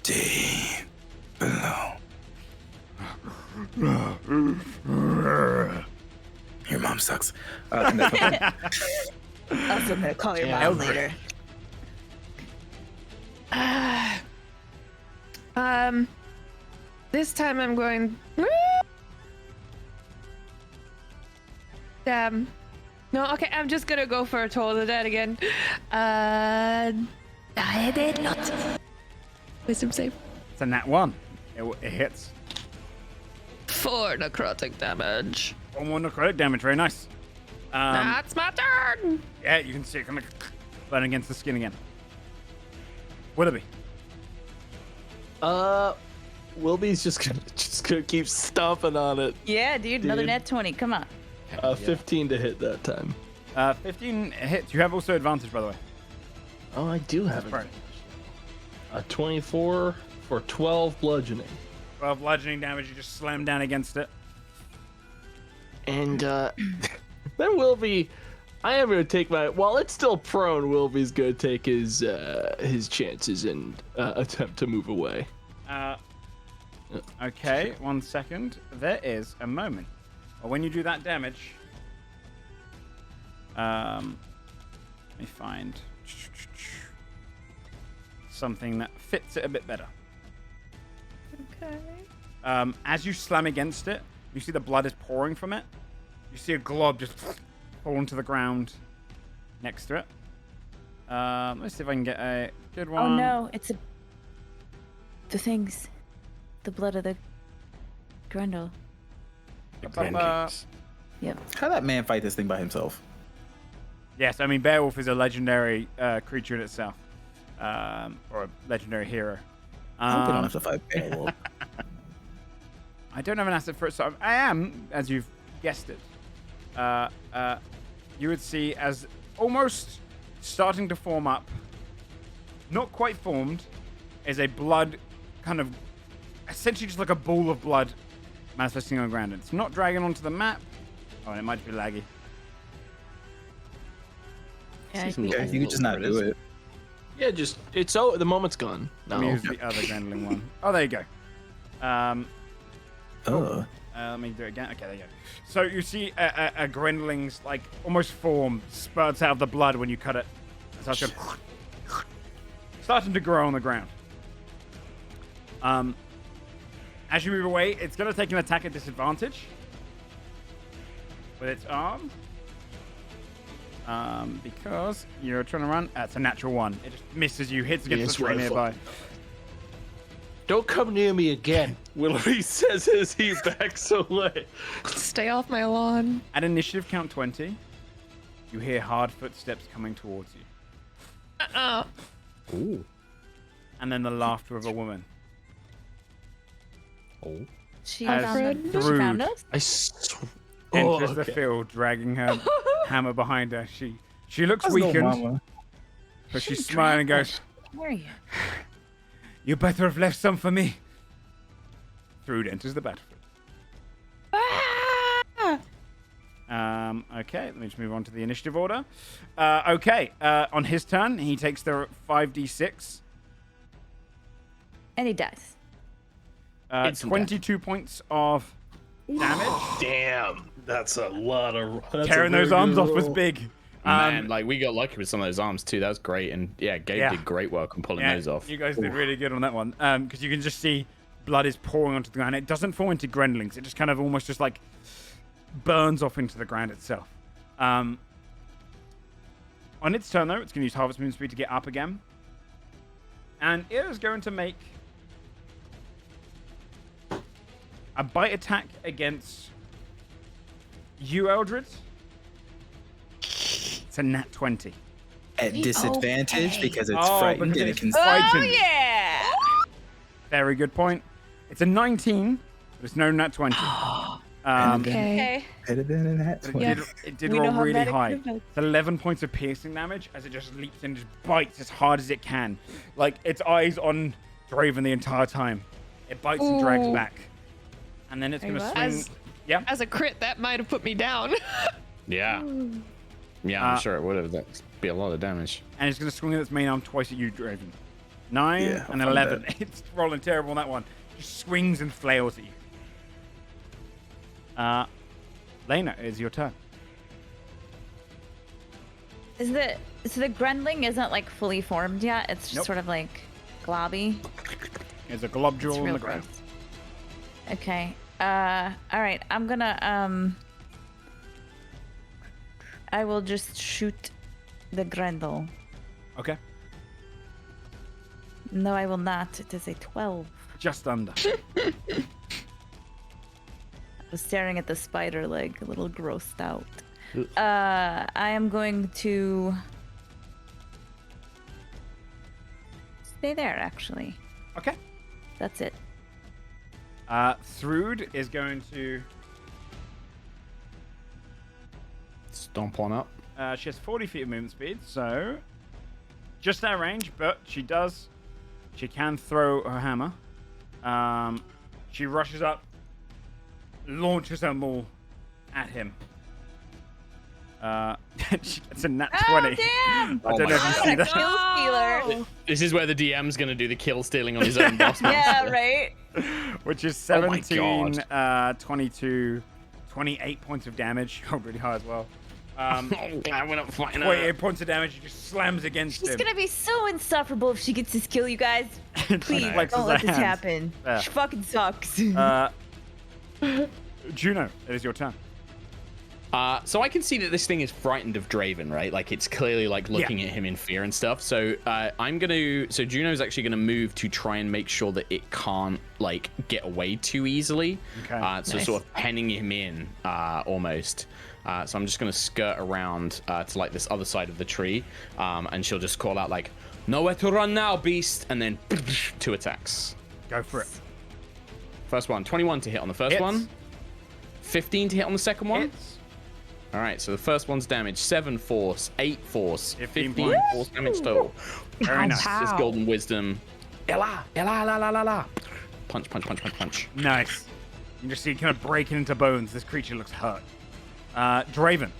deep below. Your mom sucks. No. Also, I'm gonna call your mom later. This time I'm going. Damn. No, okay, I'm just gonna go for a Toll of the Dead again. I did not. Wisdom save. It's a nat 1. It hits. 4 necrotic damage. 1 more necrotic damage. Very nice. That's my turn. Yeah, you can see it kind of burn against the skin again. Willoughby. Wilby's just gonna keep stomping on it. Yeah, dude, another Dude. net 20. Come on. 15 to hit that time. 15 hits. You have also advantage, by the way. Oh, I do have That's right. it. A 24 for 12 bludgeoning. 12 bludgeoning damage. You just slam down against it. And then Wilby, I am going to take my. While it's still prone, Wilby's going to take his chances and attempt to move away. Okay, 1 second. There is a moment. Well, when you do that damage, let me find something that fits it a bit better. Okay. As you slam against it, you see the blood is pouring from it. You see a glob just fall into the ground next to it. Let's see if I can get a good one. Oh no, it's the things. The blood of the Grendel. Yep. How'd that man fight this thing by himself? Yes, I mean Beowulf is a legendary creature in itself, or a legendary hero. I hope we don't have to fight Beowulf. I don't have an asset for it, so I am, as you've guessed it. You would see as almost starting to form up, not quite formed, is a blood kind of, essentially just like a ball of blood manifesting on the ground. It's not dragging onto the map. Oh, and it might be laggy. Yeah, Yeah, you could just not do it. Yeah, just the moment's gone. Let me No. use the other Grendling one. Oh, there you go. Let me do it again. Okay, there you go. So you see a Grendeling's like almost form spurts out of the blood when you cut it. It's like starting to grow on the ground. As you move away, it's going to take an attack at disadvantage with its arm. Because you're trying to run. It's a natural one. It just misses you, hits against the tree nearby. Don't come near me again, Willoughby says as he backs away. Stay off my lawn. At initiative count 20, you hear hard footsteps coming towards you. Ooh. And then the laughter of a woman. Oh. She As found, Thrud she found us. enters the field, dragging her hammer behind her. She looks That's no weakened, mama. but she's smiling and goes, Where are you? "You better have left some for me." Thrud enters the battlefield. Okay, let me just move on to the initiative order. On his turn, he takes the 5d6. And he dies. Instant 22 points of damage. Damn, that's a lot of. Tearing those arms off was big. Man, like we got lucky with some of those arms too. That was great, and yeah, Gabe did great work on pulling those off. You guys did really good on that one. Because you can just see blood is pouring onto the ground. It doesn't fall into Grendelings. It just kind of almost just like burns off into the ground itself. On its turn, though, it's going to use Harvest Moon Speed to get up again. And it is going to make a bite attack against you, Eldred. It's a nat 20. At disadvantage because it's Oh, frightened because and it it's can. frightened. yeah! Very good point. It's a 19, but it's no nat 20. Okay. Better than an at But 20. it did We roll know how really bad it high. could've been. It's 11 points of piercing damage as it just leaps and just bites as hard as it can. Like, its eyes on Draven the entire time. It bites and drags Ooh. back. And then it's Are you going to what? swing. Yeah. As a crit, that might have put me down. Yeah. Yeah, I'm sure it would have. That'd be a lot of damage. And it's going to swing its main arm twice at you, Draven. 9 Yeah, and I'll find 11. It's rolling terrible on that one. Just swings and flails at you. Lena, it's your turn. So the Grendling isn't like fully formed yet. It's just Nope. sort of like globby. There's a globule It's on real the ground. gross. Okay. All right. I'm gonna I will just shoot the Grendel. Okay. No, I will not. It is a 12. Just under. I was staring at the spider leg, a little grossed out. I am going to stay there, actually. Okay. That's it. Thrud is going to. Stomp on up. She has 40 feet of movement speed, so just out of range, but she does She can throw her hammer. She rushes up, launches her maul at him. She gets a nat 20. Oh, damn! I don't know if you see that. Kill stealer. This is where the DM's gonna do the kill stealing on his own boss. Yeah, right? Which is Oh my 17, 22, 28 points of damage. Oh, really high as well. I'm glad we're not fighting her. 28 points of damage. He just slams against She's him. gonna be so insufferable if she gets this kill, you guys. Please, Flexes don't let her this hands. happen. Yeah. She fucking sucks. Juno, it is your turn. So I can see that this thing is frightened of Draven, right? Like it's clearly like looking at him in fear and stuff. So so Juno's actually gonna move to try and make sure that it can't like get away too easily. Okay. So sort of penning him in almost. So I'm just gonna skirt around to like this other side of the tree, and she'll just call out like, "Nowhere to run now, beast!" And then 2 attacks. Go for it. First one, 21 to hit on the first Hits. one, 15 to hit on the second one. Hits. All right, so the first one's damage, 7 force, 8 force, 15 15 force damage total. Very nice. This golden wisdom. Ella, ella, la, la, la, la. Punch, punch, punch, punch, punch. Nice. You just see it kind of breaking into bones. This creature looks hurt. Draven.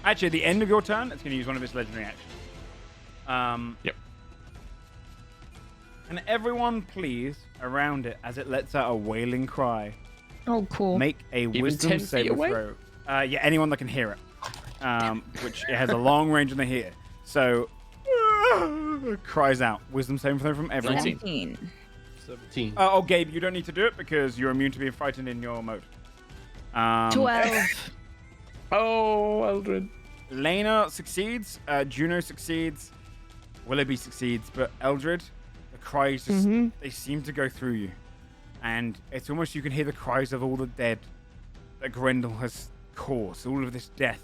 Actually, at the end of your turn, it's going to use one of its legendary actions. Yep. Can everyone please, around it, as it lets out a wailing cry, Oh, cool. make a wisdom 10 feet saving away? throw? Yeah, anyone that can hear it. Which it has a long range in the ear. So, cries out. Wisdom saving throw from everyone. 19. 17. 17. Oh, Gabe, you don't need to do it because you're immune to being frightened in your mode. 12. Oh, Eldred. Lena succeeds. Juno succeeds. Willoughby succeeds. But Eldred, the cries just, they seem to go through you. And it's almost you can hear the cries of all the dead that Grendel has caused, all of this death.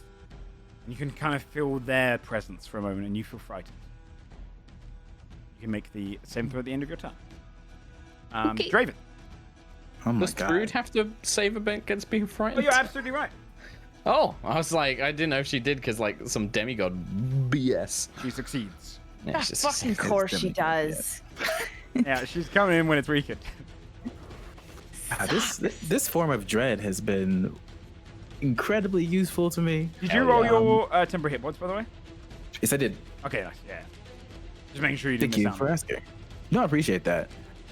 And you can kind of feel their presence for a moment and you feel frightened. You can make the same throw at the end of your turn. Okay. Draven. Oh my Does Trude god. have to save against being Oh, frightened? you're absolutely right. Oh, I was like, I didn't know if she did because like some demigod BS. She succeeds. Yeah, Of she's fucking course she does. Yeah, she's coming in when it's weakened. This form of dread has been incredibly useful to me. Did you Hell roll yeah. your temporary hit points, by the way? Yes, I did. Okay, nice. Yeah. Just making sure you didn't Thank you miss out. for asking. No, I appreciate that.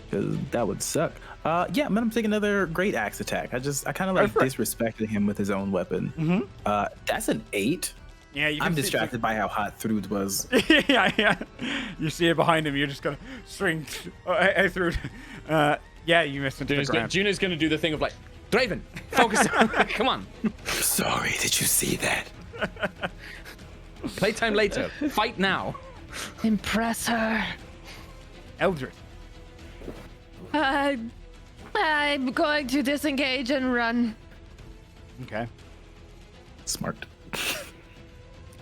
Because that would suck. Yeah, I'm gonna take another great axe attack. I kind of like for it. disrespected him with his own weapon. Mhm. That's an 8. Yeah, you can I'm see- distracted by how hot Thrud was. yeah. You see it behind him. You're just gonna swing through. Yeah, you missed into the ground. Juno's gonna do the thing of like, Draven, focus. Come on. Sorry, did you see that? Playtime later. Fight now. Impress her. Eldred. I'm going to disengage and run. Okay. Smart.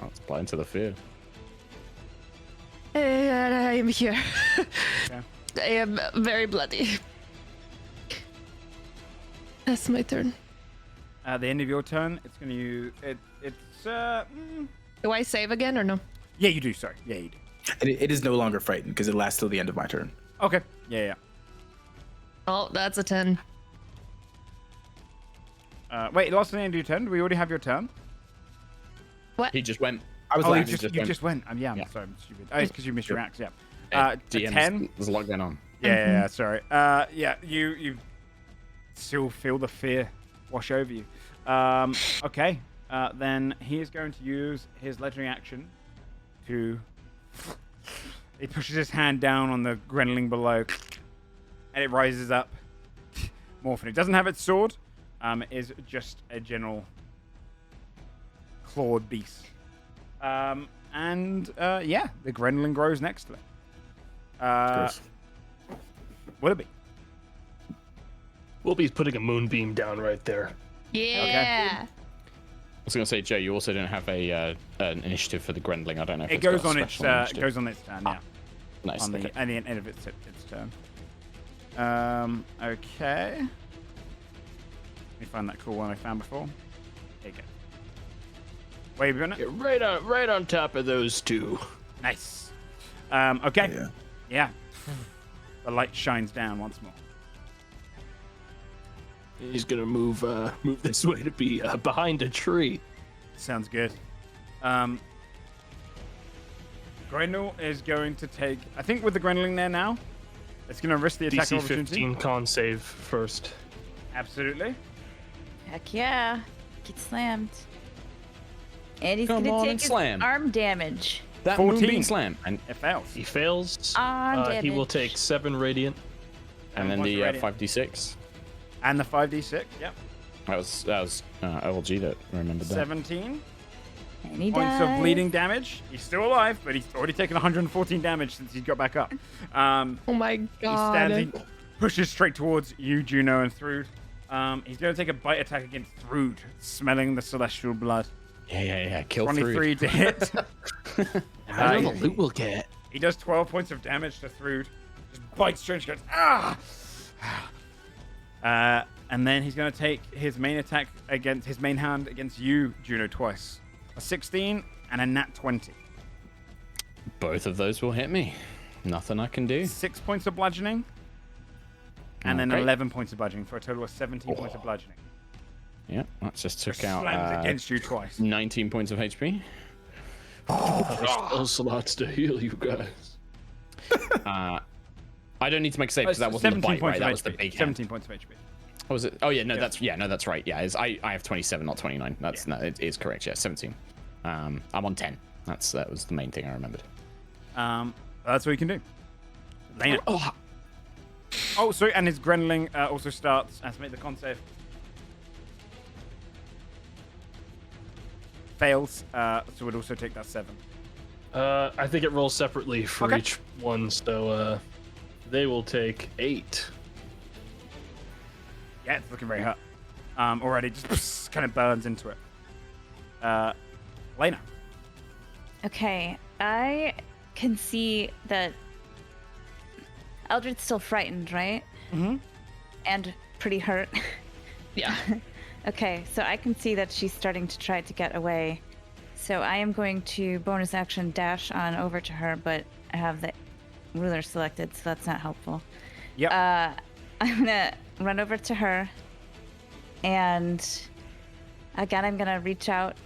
Oh, it's blind to the fear. And I am here. Okay. I am very bloody. That's my turn. At the end of your turn, it's gonna use it. Do I save again or no? Yeah, you do. Sorry. Yeah, you do. It is no longer frightened because it lasts till the end of my turn. Okay. Yeah. Oh, that's a 10. Wait, it lost the end of your turn. Do we already have your turn? He just went. I was Oh, you last. just went. Yeah, I'm Yeah. sorry, I'm stupid. Oh, it's because you missed your axe. Yeah. A DM, 10. There's a lot going on. Yeah, sorry. Yeah, you still feel the fear wash over you. Okay. Then he is going to use his legendary action to. He pushes his hand down on the Grendeling below, and it rises up. Morphin. It doesn't have its sword. It is just a general clawed beast. Yeah, the Grendeling grows next to it. Of course. Willoughby. Wilby's putting a moonbeam down right there. Yeah. I was going to say, Joe, you also don't have a an initiative for the Grendling. I don't know if It it's got goes a on its special initiative. goes on its turn. Yeah. Nice. On the Okay. at the end of its turn. Okay. Let me find that cool one I found before. There you go. Where you going? Get right on top of those two. Nice. Okay. Yeah. Yeah. The light shines down once more. He's gonna move this way to be behind a tree. Sounds good. Grendel is going to take... I think with the Grendeling there now, it's going to risk the attack DC opportunity. 15 con save first. Absolutely. Heck yeah. Get slammed. And he's Come gonna on take and his slam. arm damage. That 14. moonbeam slam. And It fails. He fails. Arm He will damage. take 7 radiant. then points the of radiant. 5d6. And the 5d6. Yep. That was LG that remembered that. 17 And he points dies. of bleeding damage. He's still alive, but he's already taken 114 damage since he got back up. Oh my He god. stands, he pushes straight towards you, Juno, and Thrud. He's going to take a bite attack against Thrud, smelling the celestial blood. Yeah. Kill 23 to hit. I know the loot we'll get. He does 12 points of damage to Thrud. Just bites straight, goes, ah! And then he's going to take his main attack against his main hand against you, Juno, twice. A 16 and a nat 20. Both of those will hit me. Nothing I can do. 6 points of bludgeoning. And then Okay. 11 points of bludgeoning for a total of 17 points of bludgeoning. Yeah, that just took Slams out against you twice. 19 points of HP. There's still slots to heal you guys. I don't need to make a save because that wasn't the bite, right? That was the big hand. 17 points of HP. Oh, was it? Oh yeah, no, that's right. Yeah, I have 27, not 29. That's no, it is correct. Yeah, 17. I'm on 10. That was the main thing I remembered. That's what you can do. Lena. Oh, sorry, and his Grendeling also starts as make the con save. Fails, so would also take that 7. I think it rolls separately for Okay. each one, so they will take 8. Yeah, it's looking very hot. Already just kind of burns into it. Lena. Okay, I can see that Eldred's still frightened, right? Mm-hmm. And pretty hurt. Yeah. Okay, so I can see that she's starting to try to get away. So I am going to bonus action dash on over to her, but I have the ruler selected, so that's not helpful. Yep. I'm gonna run over to her, and again, I'm gonna reach out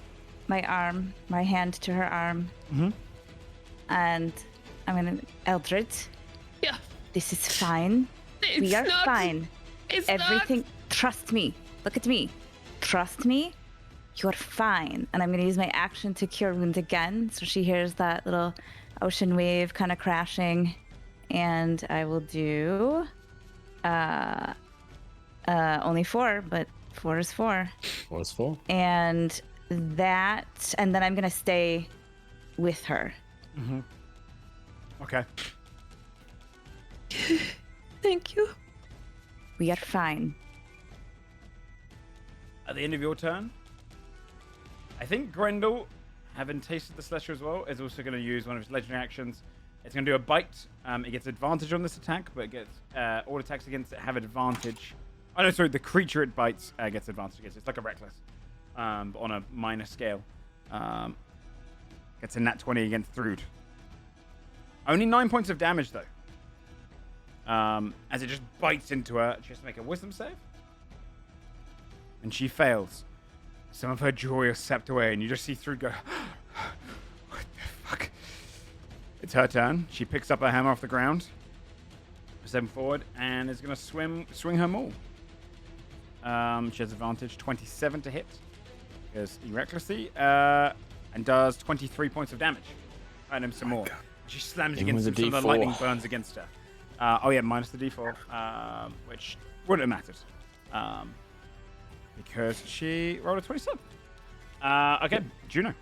my hand to her arm, and I'm gonna, Eldred, Yeah. this is fine. We It's are not- fine. It's Everything, trust me. Look at me. Trust me. You're fine. And I'm going to use my action to cure wounds again. So she hears that little ocean wave kind of crashing. And I will do only 4, but 4 is 4. What was 4? And then I'm going to stay with her. Okay. Thank you. We are fine. At the end of your turn, I think Grendel, having tasted the Celestial as well, is also going to use one of his legendary actions. It's going to do a bite. It gets advantage on this attack, but it gets all attacks against it have advantage. Oh no, sorry, the creature it bites gets advantage against it. It's like a reckless, but on a minor scale. Gets a nat 20 against Thrud. Only 9 points of damage though. As it just bites into her, she has to make a wisdom save. And she fails. Some of her joy is sapped away, and you just see Thrud go, what the fuck? It's her turn. She picks up her hammer off the ground, 7 forward, and is going to swing her maul. She has advantage, 27 to hit, because recklessly, and does 23 points of damage. And him some more. She slams Even against with him, the so the D4. lightning burns against her. Oh yeah, minus the d4, which wouldn't have mattered. Because she rolled a 27. Okay, Juno.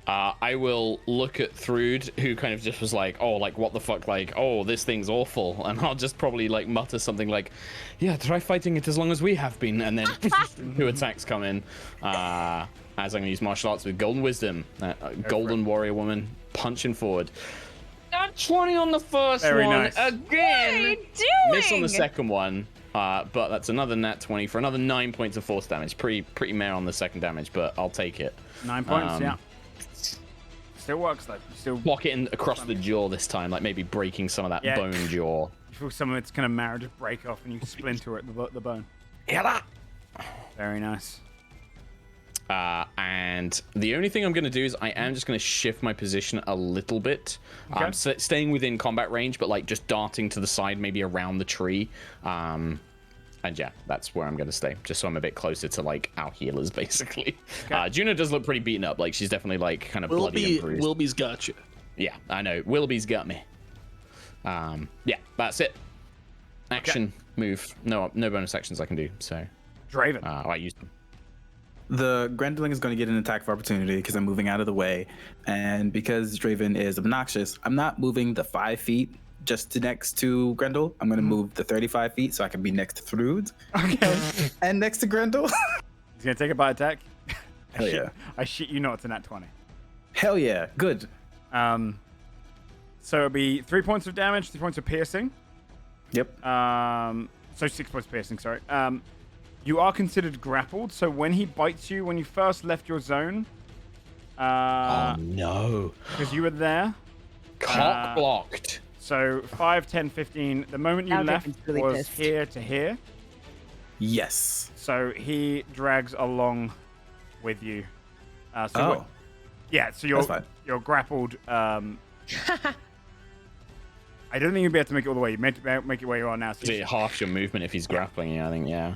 I will look at Thrud, who kind of just was like, oh, like, what the fuck, like, oh, this thing's awful. And I'll just probably, like, mutter something like, yeah, try fighting it as long as we have been. And then 2 attacks come in, as I'm going to use martial arts with Golden Wisdom. Golden Warrior Woman, punching forward. Not 20 on the first Very one. nice. Again. What are you doing? Miss on the second one. But that's another nat 20 for another 9 points of force damage. Pretty meh on the second damage, but I'll take it. 9 points, Um, yeah. still works though. You still Block it in across the jaw this time, like maybe breaking some of that Yeah. bone jaw. you feel some of its kind of marrow just break off, and you splinter it the bone. Yeah. Very nice. And the only thing I'm going to do is I am just going to shift my position a little bit. Okay. Staying within combat range, but like just darting to the side, maybe around the tree. And yeah, that's where I'm going to stay, just so I'm a bit closer to like our healers, basically. Okay. Juno does look pretty beaten up. Like she's definitely like kind of bloody and bruised. Wilby's got you. Yeah, I know. Willoughby's got me. Yeah, that's it. Action, move. No bonus actions I can do. So Draven. I used them. The Grendeling is going to get an attack of opportunity because I'm moving out of the way. And because Draven is obnoxious, I'm not moving the 5 feet just next to Grendel. I'm going to move the 35 feet so I can be next to Thrud. Okay. And next to Grendel. He's gonna take a bite attack. Hell yeah. I shit you not, it's a nat 20. Hell yeah. Good. So it'll be 3 points of damage, 3 points of piercing. Yep. So 6 points of piercing, sorry. You are considered grappled, so when he bites you, when you first left your zone, Oh no. because you were there, Cock blocked. so 5, 10, 15, the moment you Now left Draven's really was pissed. here to here, Yes. so he drags along with you. So Oh. what- yeah, so That's fine. you're grappled. I don't think you'll be able to make it all the way. You make it where you are now. So Is it half your movement if he's grappling? Yeah, I think, yeah.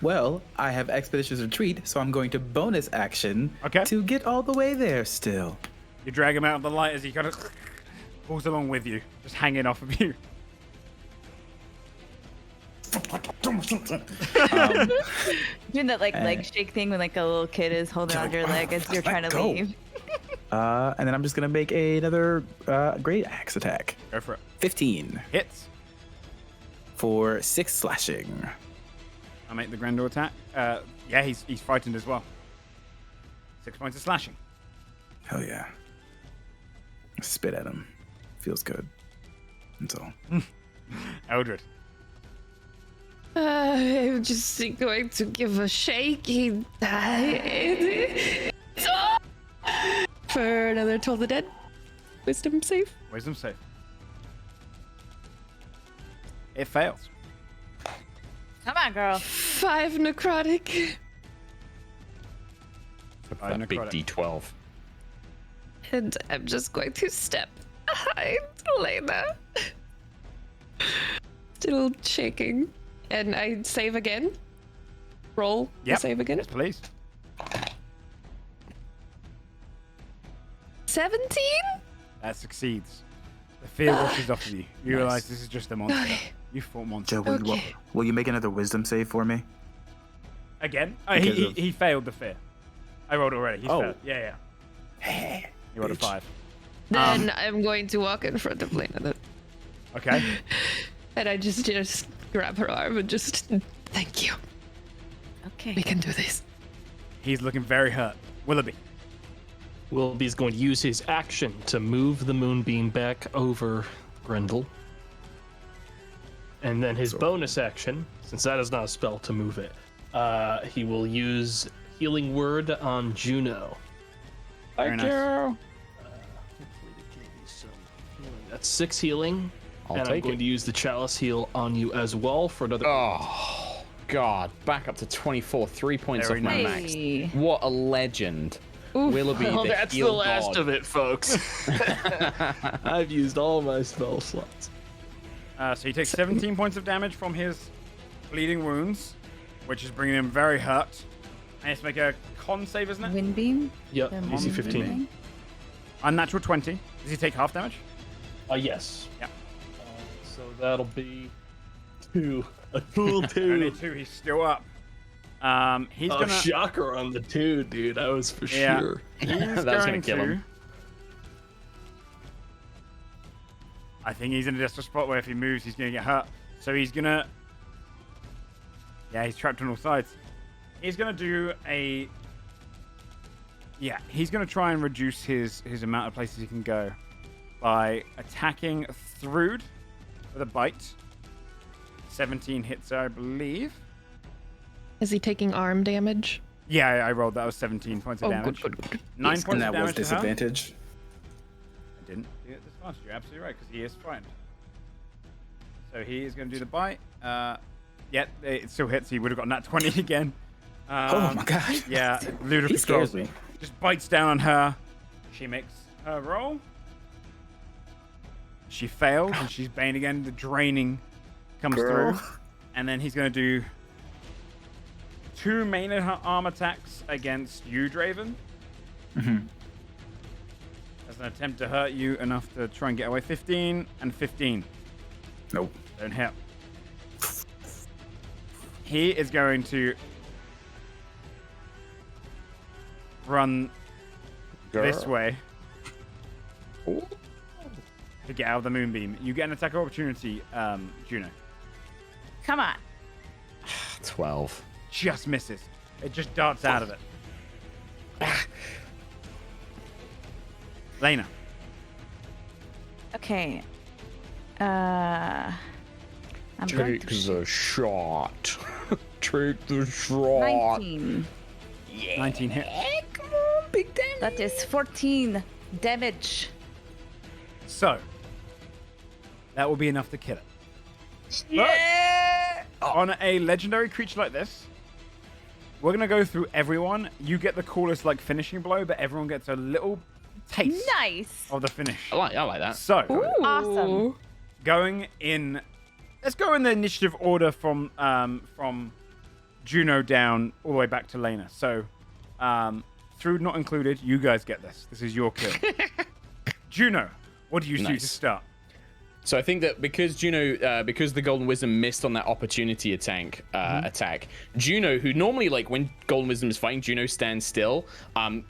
Well, I have Expeditious Retreat, so I'm going to bonus action Okay. to get all the way there still. you drag him out of the light as he kind of pulls along with you, just hanging off of you. Doing that like leg shake thing when like a little kid is holding on to your leg as you're trying to go. leave. And then I'm just going to make another great axe attack. Go for it. 15 Hits. for 6 slashing. I make the Grendel attack. Yeah, he's frightened as well. 6 points of slashing. Hell yeah. Spit at him. Feels good. That's all. Eldred. I'm just going to give a shaky for another Toll the Dead. Wisdom save. Wisdom save. It fails. Come on, girl. 5 necrotic. That big necrotic. D12. And I'm just going to step behind Lena. Still shaking. And I save again. Roll the Yep. save again. Please. 17? That succeeds. The fear washes off of you. You realize this is just a monster. Okay. You fought monster. Joe, Okay. will you make another wisdom save for me? Again? Because He of- he failed the fear. I rolled already. He's Oh. failed. Yeah. He rolled a Bitch. 5. Then I'm going to walk in front of Lena then. Okay. And I just grab her arm and just thank you. Okay. We can do this. He's looking very hurt. Willoughby. Wilby's going to use his action to move the moonbeam back over Grendel. And then his bonus action, since that is not a spell to move it, he will use Healing Word on Juno. Very nice. Hopefully to give you some healing. That's 6 healing. I'll and I'm take going it. to use the Chalice Heal on you as well for another. Oh, God. Back up to 24. 3 points Very off my nice. max. What a legend. Willoughby, Well, the that's the heal last god. of it, folks. I've used all my spell slots. So you take 17 points of damage from his bleeding wounds, which is bringing him very hurt. And it's make a con save, isn't it? Wind beam. Yep, The DC wind 15. beam. Unnatural 20. Does he take half damage? Yes. Yeah. So that'll be 2. A cool 2. Only 2. He's still up. He's Oh, gonna. shocker on the 2, dude. I was for Yeah. sure. He's That was going gonna kill to. him. I think he's in a desperate spot where if he moves, he's going to get hurt. So he's going to. Yeah, he's trapped on all sides. He's going to do a. Yeah, he's going to try and reduce his amount of places he can go by attacking Thrud with a bite. 17 hits, I believe. Is he taking arm damage? Yeah, I rolled that. Was 17 points of Oh, damage. good. 9 And points that of was damage to her. disadvantage. didn't do it disadvantage. You're absolutely right, because he is frightened. So he is going to do the bite. Yeah, it still hits. He would have gotten that 20 again. Oh my god. Yeah, ludicrous. He scares me. Just bites down on her. She makes her roll. She fails, and she's bane again. The draining comes through. And then he's going to do 2 main arm attacks against you, Draven. Mhm. As an attempt to hurt you enough to try and get away. 15 and 15. Nope. Don't hit. He is going to run this way to get out of the moonbeam. You get an attack of opportunity, Juno. Come on. 12. Just misses. It just darts out of it. Lena. Okay. I'm going Take to the shot. Take the shot. 19. 19 hit. Come on, big damage. That is 14 damage. So, that will be enough to kill it. Yeah! On a legendary creature like this, we're going to go through everyone. You get the coolest like finishing blow, but everyone gets a little taste Nice. of the finish. I like that. So, Awesome. going in, let's go in the initiative order from Juno down all the way back to Lena. So, through not included, you guys get this. This is your kill. Juno, what do you do to start? So I think that because Juno, because the Golden Wisdom missed on that opportunity attack, Juno, who normally, like, when Golden Wisdom is fighting, Juno stands still.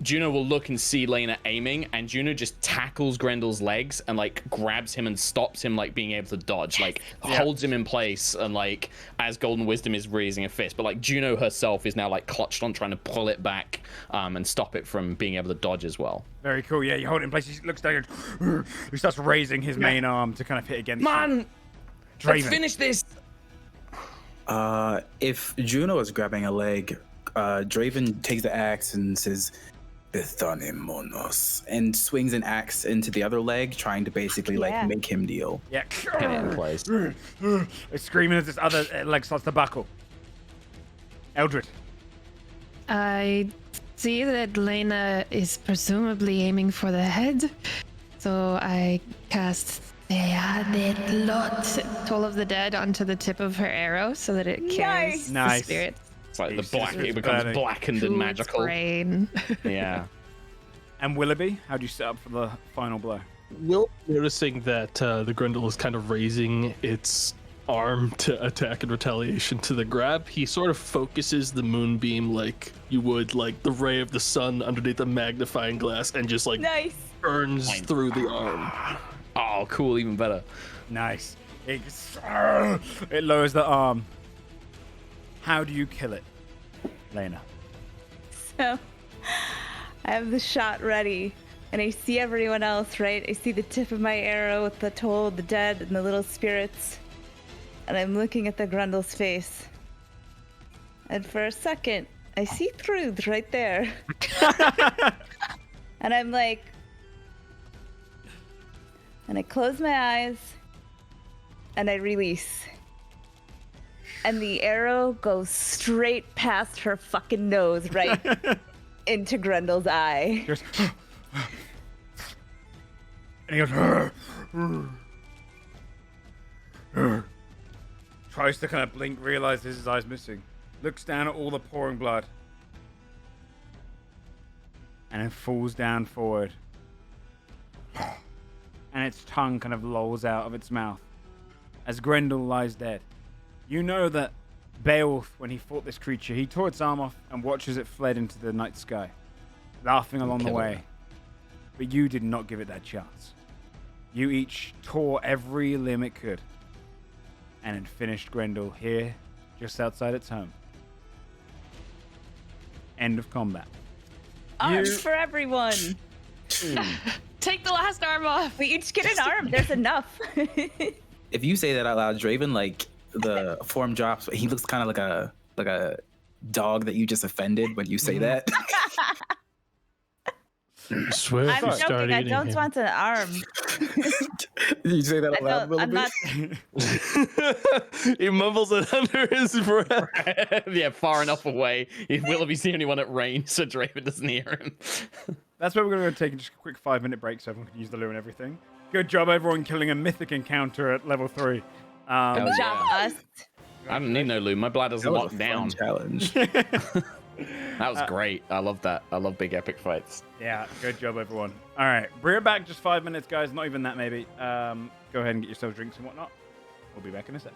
Juno will look and see Lena aiming, and Juno just tackles Grendel's legs and, like, grabs him and stops him, like, being able to dodge, like, holds him in place, and, like, as Golden Wisdom is raising a fist. But, like, Juno herself is now, like, clutched on trying to pull it back and stop it from being able to dodge as well. Very cool. Yeah, you hold it in place. He looks down and he starts raising his main arm to kind of hit against you. Man, let's finish this. If Juno is grabbing a leg, Draven takes the axe and says, "Bethane monos," and swings an axe into the other leg, trying to basically like make him kneel. Yeah. Hit it in place. It's screaming as this other leg starts to buckle. Eldred. I see that Lena is presumably aiming for the head, so I cast Toll of the Dead onto the tip of her arrow so that it kills the spirits. It's like the Jesus, black, it's it becomes burning. blackened and Through its magical. brain. Yeah. And Willoughby, how do you set up for the final blow? Will, noticing that the Grendel is kind of raising its arm to attack in retaliation to the grab, he sort of focuses the moonbeam like you would like the ray of the sun underneath a magnifying glass and just like burns through the arm. Oh, cool, even better. Nice. It lowers the arm. How do you kill it, Lena? So, I have the shot ready, and I see everyone else, right? I see the tip of my arrow with the Toll of the Dead and the little spirits. And I'm looking at the Grendel's face. And for a second, I see truth right there. And I'm like... And I close my eyes, and I release. And the arrow goes straight past her fucking nose, right into Grendel's eye. Just and he goes. Tries to kind of blink, realizes his eye's missing. Looks down at all the pouring blood. And then falls down forward. And its tongue kind of lolls out of its mouth as Grendel lies dead. You know that Beowulf, when he fought this creature, he tore its arm off and watched as it fled into the night sky, laughing along the way. But you did not give it that chance. You each tore every limb it could and it finished Grendel here, just outside its home. End of combat. Arms for everyone! Take the last arm off! We each get an arm, there's enough. If you say that out loud, Draven, like the form drops. He looks kind of like a dog that you just offended when you say that. Swear if I'm you start joking. I eating don't him. want an arm. You say that out loud, I'm Willoughby? not. He mumbles it under his breath. Yeah, far enough away. Willoughby's the only one at range, so Draven doesn't hear him. That's where we're going to take just a quick 5-minute break so everyone can use the loo and everything. Good job, everyone, killing a mythic encounter at level 3. Hell Good job, yeah. us. I don't need no loo. My bladder's That was locked a down. fun challenge. That was great. I love that. I love big epic fights. Yeah, good job, everyone. All right, we're back just 5 minutes, guys. Not even that, maybe. Go ahead and get yourselves drinks and whatnot. We'll be back in a sec.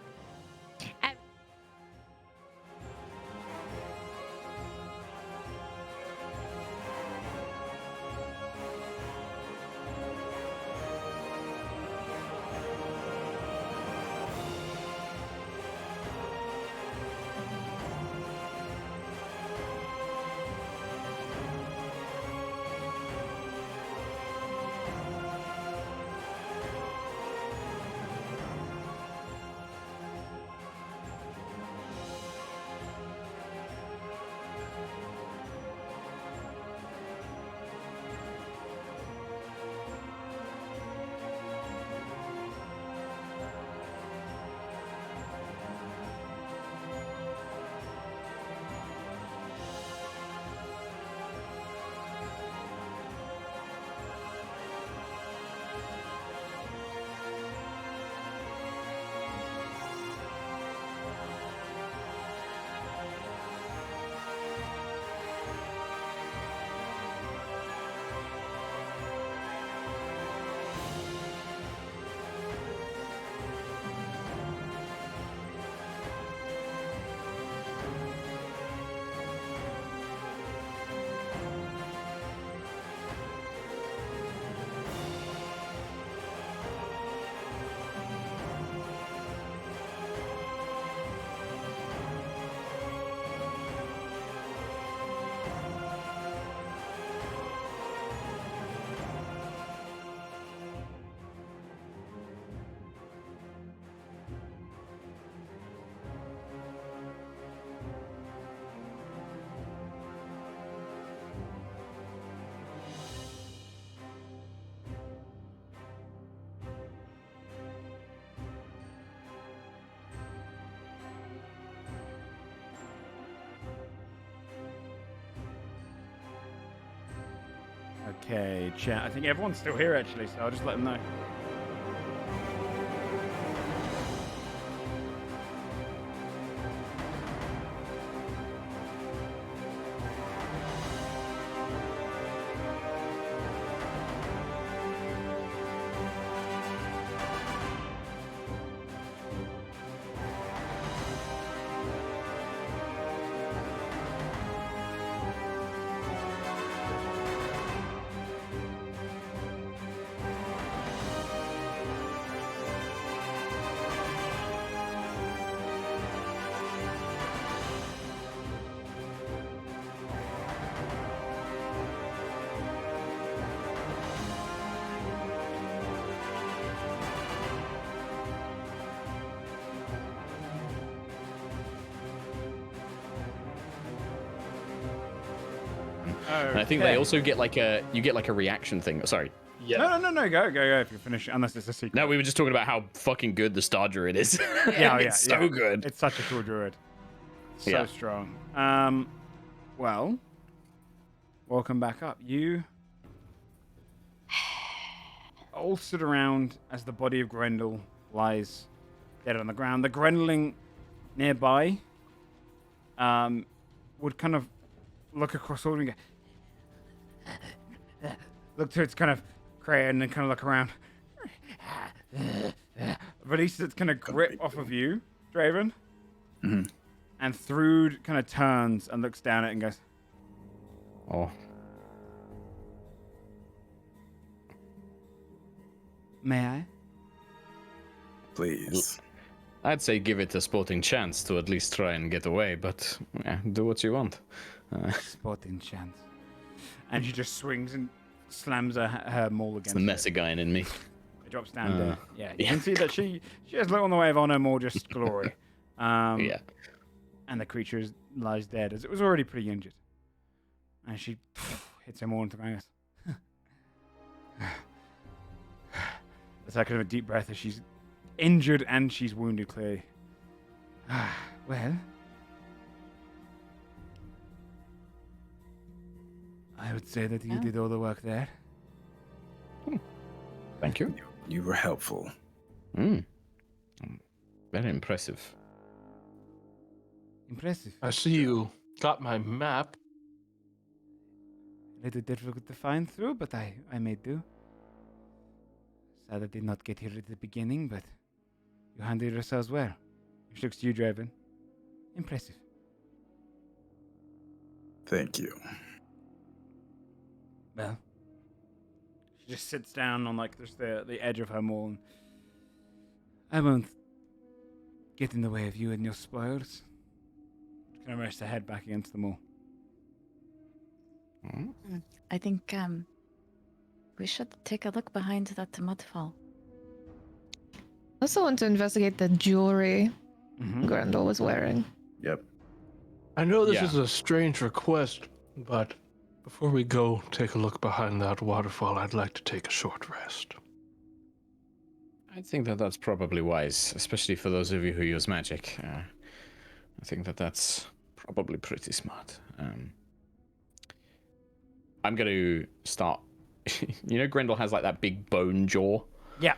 Okay, chat. I think everyone's still here, actually, so I'll just let them know. And I think they also get like a reaction thing. Sorry. Yeah. No, go if you finish, unless it's a secret. No, we were just talking about how fucking good the Star Druid is. Yeah, It's so good. It's such a cool druid. So Yeah. strong. Well, welcome back up. You all stood around as the body of Grendel lies dead on the ground. The Grendeling nearby would kind of look across all and go, look to its kind of crater and then kind of look around. Releases its kind of grip off of you, Draven. Mm-hmm. And Thrude kind of turns and looks down at it and goes, Oh, "May I?" Please. I'd say give it a sporting chance to at least try and get away, but yeah, do what you want. Sporting chance. And she just swings and slams her maul It's against the it. Messer guy in me. It drops down dead. Yeah, you can see that she has little in the way of honor, more just glory. Yeah. And the creature lies dead, as it was already pretty injured. And she hits him all into the ground. It's like kind of a deep breath as she's injured and she's wounded clearly. Well, I would say that you did all the work there. Thank you. You were helpful. Very impressive. Impressive. I see you got my map. A little difficult to find through, but I made do. Sad I did not get here at the beginning, but you handled yourselves well. She looks to you, Draven. Impressive. Thank you. Well, she just sits down on like just the edge of her maul. And I won't get in the way of you and your spoils. Kind of rest her head back against the maul. I think we should take a look behind that mudfall. I also want to investigate the jewelry Mm-hmm. Grendel was wearing. Yep. I know this Yeah. is a strange request, but before we go take a look behind that waterfall, I'd like to take a short rest. I think that that's probably wise, especially for those of you who use magic. I think that that's probably pretty smart. I'm going to start... You know Grendel has like that big bone jaw? Yeah.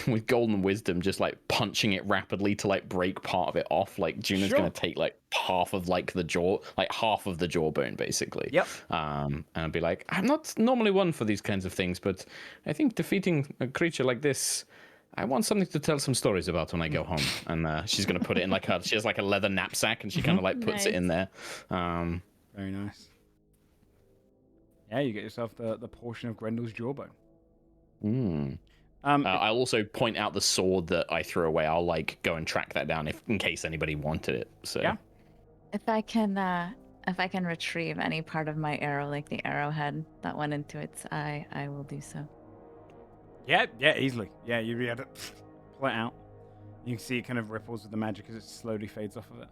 With golden wisdom, just like punching it rapidly to like break part of it off. Like Juno's Sure. going to take like half of like the jaw, like half of the jawbone basically. Yep. And I'll be like, I'm not normally one for these kinds of things, but I think defeating a creature like this, I want something to tell some stories about when I go home. And she's going to put it in like she has like a leather knapsack and she kind of like puts it in there. Very nice. Yeah, you get yourself the portion of Grendel's jawbone. I'll also point out the sword that I threw away. I'll like go and track that down in case anybody wanted it. So Yeah. If I can retrieve any part of my arrow, like the arrowhead that went into its eye, I will do so. Yeah, easily. Yeah, you really have to pull it out. You can see it kind of ripples with the magic as it slowly fades off of it.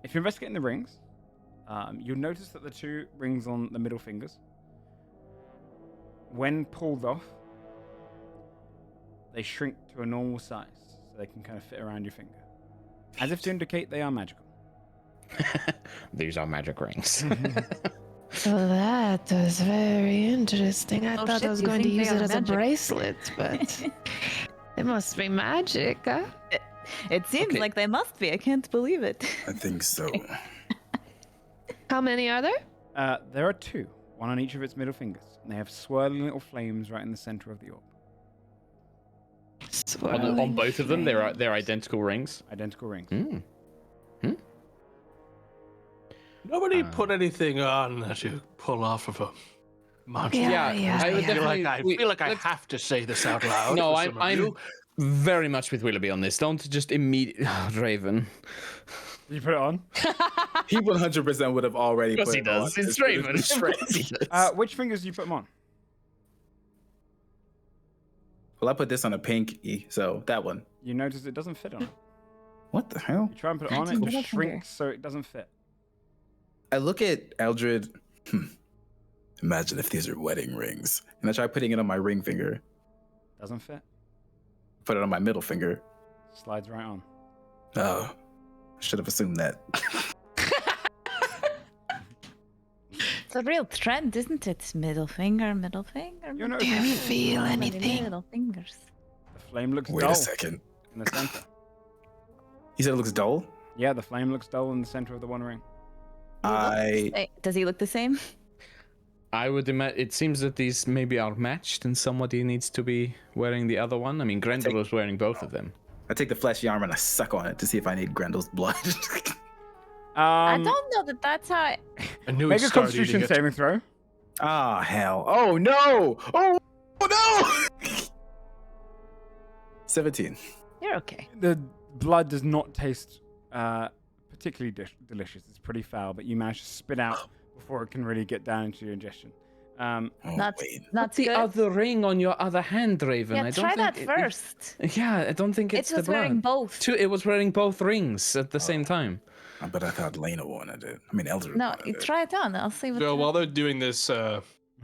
If you're investigating the rings, you'll notice that the two rings on the middle fingers, when pulled off, they shrink to a normal size, so they can kind of fit around your finger, as if to indicate they are magical. these are magic rings. So that was very interesting. I Oh, thought shit, I was you going to think they use it are as magic? a bracelet, but it must be magic, huh? It seems Okay. like they must be. I can't believe it. I think so. How many are there? There are two, one on each of its middle fingers, and they have swirling little flames right in the center of the orb. on both of them, they're identical rings. Identical rings. Nobody put anything on that you pull off of a monster. Yeah, I would I feel like definitely- I feel like I let's- have to say this out loud. No, for some of you. I'm very much with Willoughby on this. Don't just immediately... Raven. Did you put it on? He 100% would have already Of course put he it does. on. It's Raven. It's Of course he does. Which fingers do you put them on? Well, I put this on a pinky, so that one. You notice it doesn't fit on it. What the hell? You try and put it That's on, a it middle just shrinks finger. so it doesn't fit. I look at Eldred. Imagine if these are wedding rings. And I try putting it on my ring finger. Doesn't fit. Put it on my middle finger. Slides right on. Oh, I should have assumed that. It's a real trend, isn't it? Middle finger, middle finger. You know, Do you feel So many anything? Middle fingers. the flame looks Wait dull a second. in the center. You said it looks dull? Yeah, the flame looks dull in the center of the one ring. Does he look the same? I would imagine it seems that these maybe are matched and somebody needs to be wearing the other one. I mean, Grendel was wearing both of them. I take the fleshy arm and I suck on it to see if I need Grendel's blood. I don't know that that's how. I knew Make he'd a start Constitution eating it. saving throw. Ah, hell. Oh, no. Oh, no. 17. You're okay. The blood does not taste particularly delicious. It's pretty foul, but you manage to spit out before it can really get down into your ingestion. Oh, That's wait. that's the good. other ring on your other hand, Raven. Yeah, I don't try that think first. Yeah, I don't think it's It was the blood. wearing both. It was wearing both rings at the same time. But I thought Lena wanted it. I mean, Eldred No, wanted you it. try it on. I'll see what. So while they're doing this,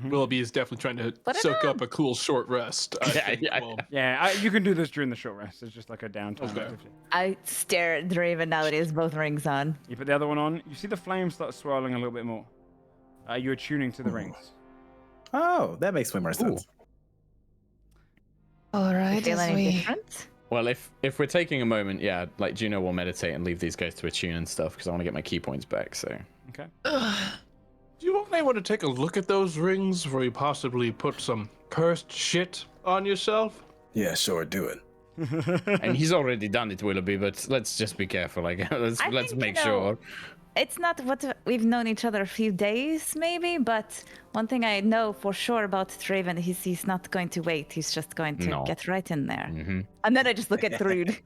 Willoughby is definitely trying to Put it soak on. up a cool short rest. I think, yeah. while- Yeah, you can do this during the short rest. It's just like a downtime Okay. activity. I stare at Draven now that he has both rings on. You put the other one on. You see the flames start swirling a little bit more. You're attuning to the rings. Oh, that makes way more sense. All You right, feel as any we different? Well, if we're taking a moment, yeah, like Juno will meditate and leave these guys to attune and stuff because I want to get my key points back. So Okay. Do you may want to take a look at those rings before you possibly put some cursed shit on yourself? Yeah, sure, do it. and he's already done it, Willoughby. But let's just be careful. Like let's I let's think, make you know, sure. It's not what we've known each other a few days, maybe, but one thing I know for sure about Draven, he's not going to wait. He's just going to No. get right in there. Hmm. And then I just look at Thrud.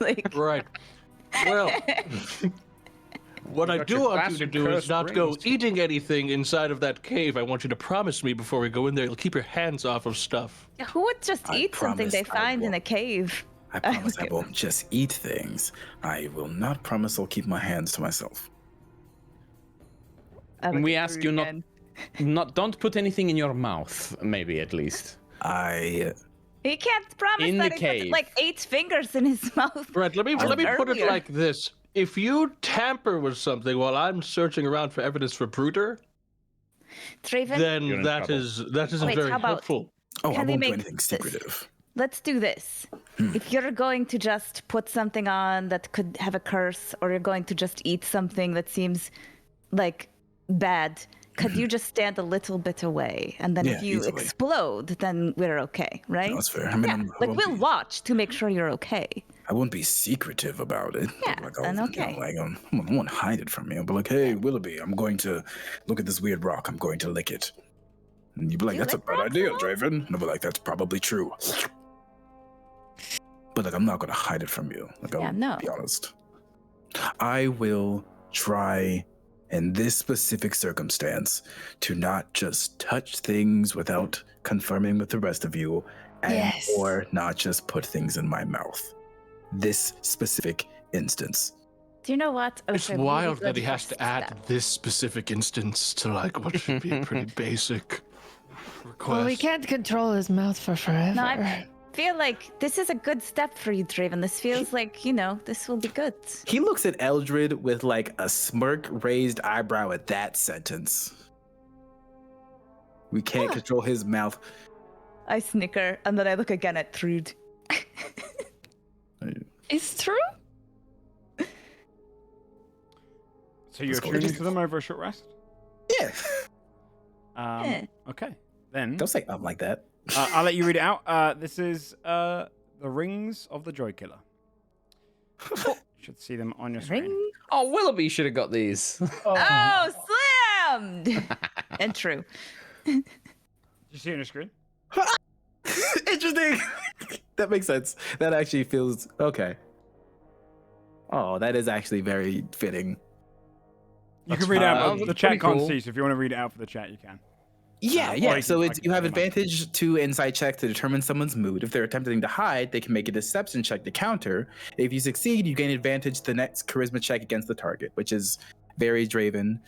like, Right. Well, what I got do your want you to classic do is cursed not go rings. eating anything inside of that cave. I want you to promise me before we go in there, you'll keep your hands off of stuff. who would just I eat something they promise I find in won't. a cave? I promise I Okay. won't just eat things. I will not promise I'll keep my hands to myself. I look We at ask Thrud you again. don't put anything in your mouth. Maybe at least. He can't promise In that the he's got, cave. like 8 fingers in his mouth. Right, let me put it earlier. like this. If you tamper with something while I'm searching around for evidence for Bruder, Draven, You're then in that trouble. isn't Wait, very how about- helpful. Oh, I Can we won't do make anything this- secretive. let's do this. If you're going to just put something on that could have a curse, or you're going to just eat something that seems like bad, could you just stand a little bit away? And then if Yeah, you easily. explode, then we're okay, right? No, that's fair. I mean, Yeah, I like won't we'll be- watch to make sure you're okay. I won't be secretive about it. Yeah, like, then I'll, okay. I won't hide it from you. But like, hey, Willoughby, I'm going to look at this weird rock. I'm going to lick it. And you'd be like, You that's a lick bad rocks idea, a lot? Draven. And I'll be like, that's probably true. But like, I'm not going to hide it from you. Like, I'll Yeah, no. be honest. I will try, in this specific circumstance, to not just touch things without confirming with the rest of you, and Yes. or not just put things in my mouth. This specific instance. Do you know what? It's Okay, wild really that he good has to first add step. this specific instance to like what should be a pretty basic request. well, we can't control his mouth for forever. No, I feel like this is a good step for you, Draven. This feels like, this will be good. He looks at Eldred with like a smirk raised eyebrow at that sentence. We can't control his mouth. I snicker, and then I look again at Thrud. It's true. So you're Let's go. tuning to them over a short rest? Yeah. Yeah. Okay. Then Don't say like that. I'll let you read it out. This is the Rings of the Joy Killer. Should see them on your screen. Ring. Oh, Willoughby should have got these. Oh, slammed! And true. Did you see it on your screen? Interesting. That makes sense. That actually feels okay. Oh, that is actually very fitting. You can read it out, fine. but the chat Pretty can't cool. see, so if you want to read it out for the chat, you can. Yeah, or yeah. you So can- I it's can you have tell you mine. advantage to insight check to determine someone's mood. If they're attempting to hide, they can make a deception check to counter. If you succeed, you gain advantage to the next charisma check against the target, which is very Draven.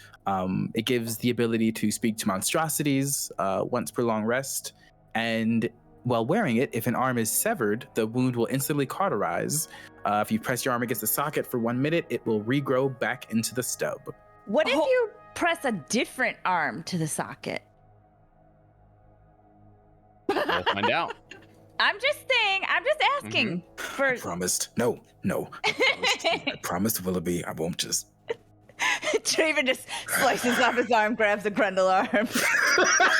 It gives the ability to speak to monstrosities once per long rest, and while wearing it, if an arm is severed, the wound will instantly cauterize. If you press your arm against the socket for 1 minute, it will regrow back into the stub. What if you press a different arm to the socket? We'll find out. I'm just saying, I'm just asking for I promised. No. I promised Willoughby I won't just. Draven just slices off his arm, grabs the Grendel arm.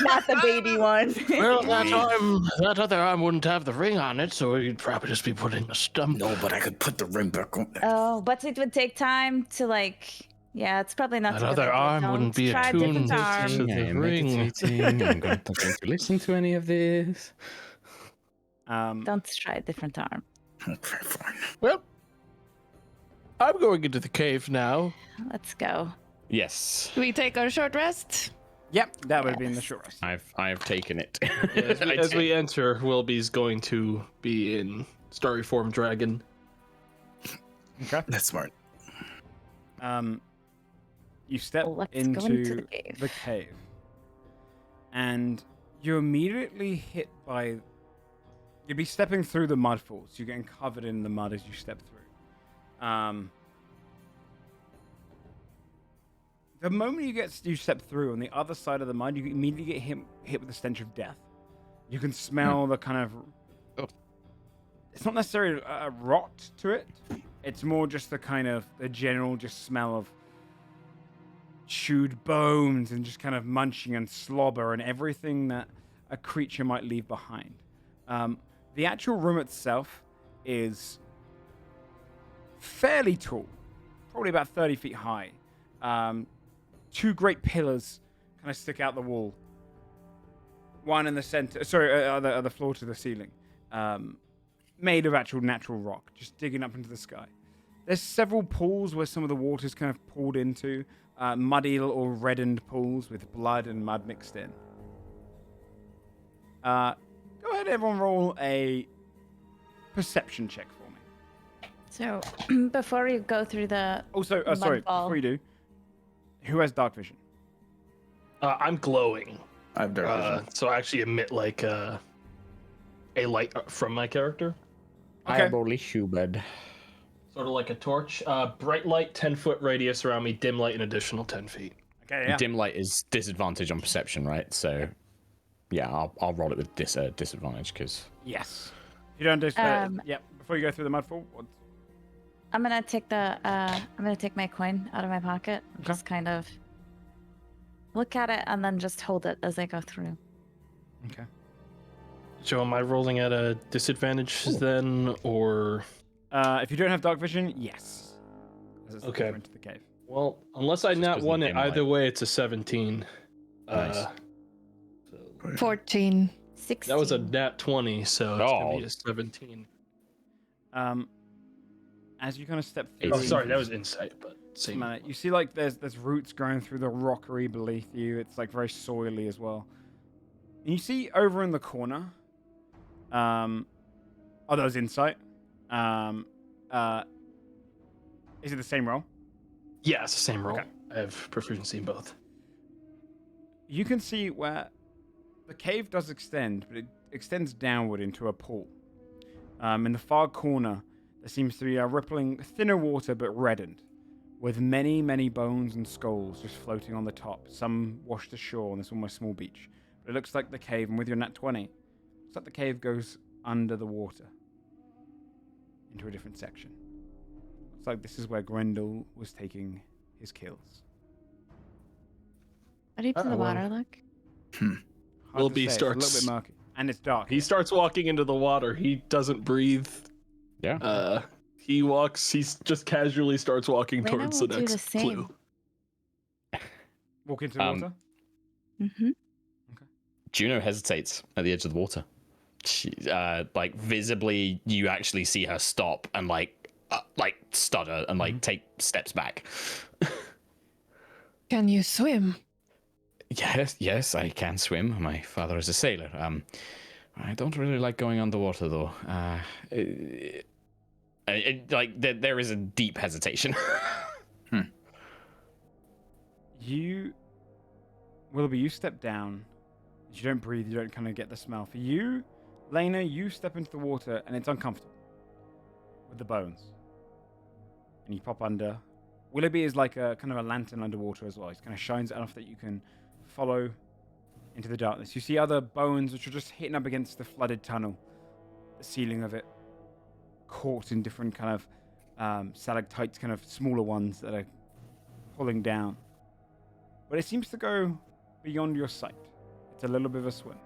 Not the baby one. Well, that other arm wouldn't have the ring on it, so you'd probably just be putting a stump. No, but I could put the ring back on. Oh, but it would take time to yeah, it's probably not That a good other idea. arm Don't wouldn't be try attuned different to arm. the I'm ring. meditating. I'm not going to listen to any of this. Don't try a different arm. Okay, fine. Well, I'm going into the cave now. Let's go. Yes, We take our short rest. Yep, that would have been the short rest. I have taken it. As we enter, Wilby's going to be in starry form dragon. Okay. That's smart. You step Let's go into into the cave. the cave. and you're immediately hit by. You'd be stepping through the mud falls. You're getting covered in the mud as you step through. The moment you step through on the other side of the mud, you immediately get hit with the stench of death. You can smell the kind of. It's not necessarily a rot to it. It's more just the kind of the general just smell of chewed bones and just kind of munching and slobber and everything that a creature might leave behind. The actual room itself is fairly tall, probably about 30 feet high. Two great pillars kind of stick out the wall. One in the center, the floor to the ceiling, made of actual natural rock, just digging up into the sky. There's several pools where some of the water's kind of poured into, muddy little reddened pools with blood and mud mixed in. Go ahead, everyone, roll a perception check for me. So, before you go through the Also, mud sorry, ball- before you do, who has dark vision? I'm glowing, I have dark vision. so I actually emit like a light from my character, Okay. Eyeball Hubert. sort of like a torch. Bright light, 10-foot radius around me. Dim light, an additional 10 feet. Okay, yeah. Dim light is disadvantage on perception, right? So, yeah, I'll roll it with disadvantage because. Yes. If you don't do before you go through the mudfall, I'm gonna take my coin out of my pocket. And just kind of look at it and then just hold it as I go through. Okay. So am I rolling at a disadvantage then, or? If you don't have dark vision, yes. As it's Okay. Into the cave. Well, unless I Just nat 'cause one of it, dim light. either way, it's a 17. Nice. 14. 16. That was a nat 20, so it's gonna be Oh. a 17. As you kind of step through. Oh, sorry, that was insight, but same. You see, like there's roots growing through the rockery beneath you. It's like very soily as well. And you see over in the corner. That was insight. Is it the same roll? Yeah, it's the same roll. Okay. I have proficiency in both. You can see where the cave does extend, but it extends downward into a pool. In the far corner, there seems to be a rippling, thinner water but reddened, with many, many bones and skulls just floating on the top, some washed ashore on this almost small beach. But it looks like the cave, and with your nat 20, looks like the cave goes under the water into a different section. Looks like this is where Grendel was taking his kills. How deep does the Uh-oh. water look? Hard Willoughby to say, it's a starts- little bit murky, and it's dark. He starts walking into the water. He doesn't breathe. Yeah. He just casually starts walking Lena towards will the do next the same. clue. Walk into the water. Mm-hmm. Juno hesitates at the edge of the water. She, like visibly, you actually see her stop and like stutter and take steps back. Can you swim? Yes, I can swim. My father is a sailor. I don't really like going underwater though. There is a deep hesitation. Willoughby, you step down. You don't breathe. You don't kind of get the smell. For you, Lena, you step into the water and it's uncomfortable with the bones. And you pop under. Willoughby is like a kind of a lantern underwater as well. He kind of shines it enough that you can follow into the darkness. You see other bones which are just hitting up against the flooded tunnel, the ceiling of it, caught in different kind of stalactites, kind of smaller ones that are pulling down. But it seems to go beyond your sight. It's a little bit of a swim.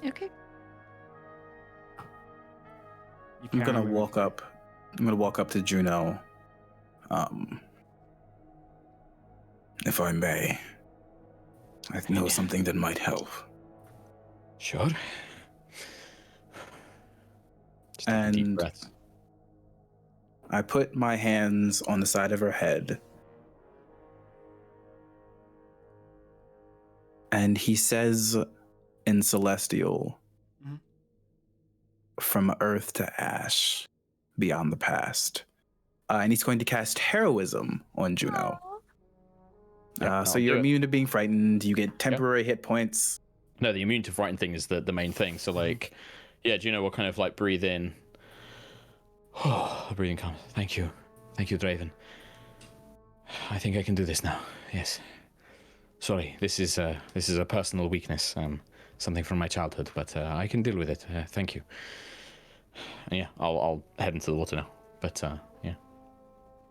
Okay. You I'm can gonna move. walk up. I'm gonna walk up to Juno. If I may, I know something that might help. Sure. Just take a deep And breath. I put my hands on the side of her head. And he says in Celestial, Mhm. from earth to ash, beyond the past. And he's going to cast Heroism on Juno. So I'll you're do it. immune to being frightened. You get temporary hit points. No, the immune to frighten thing is the main thing. So like, yeah, do you know what kind of like breathe in? Oh, breathing comes. Thank you, Draven. I think I can do this now. Yes. Sorry, this is a personal weakness, something from my childhood, but I can deal with it. Thank you. And yeah, I'll head into the water now. But yeah.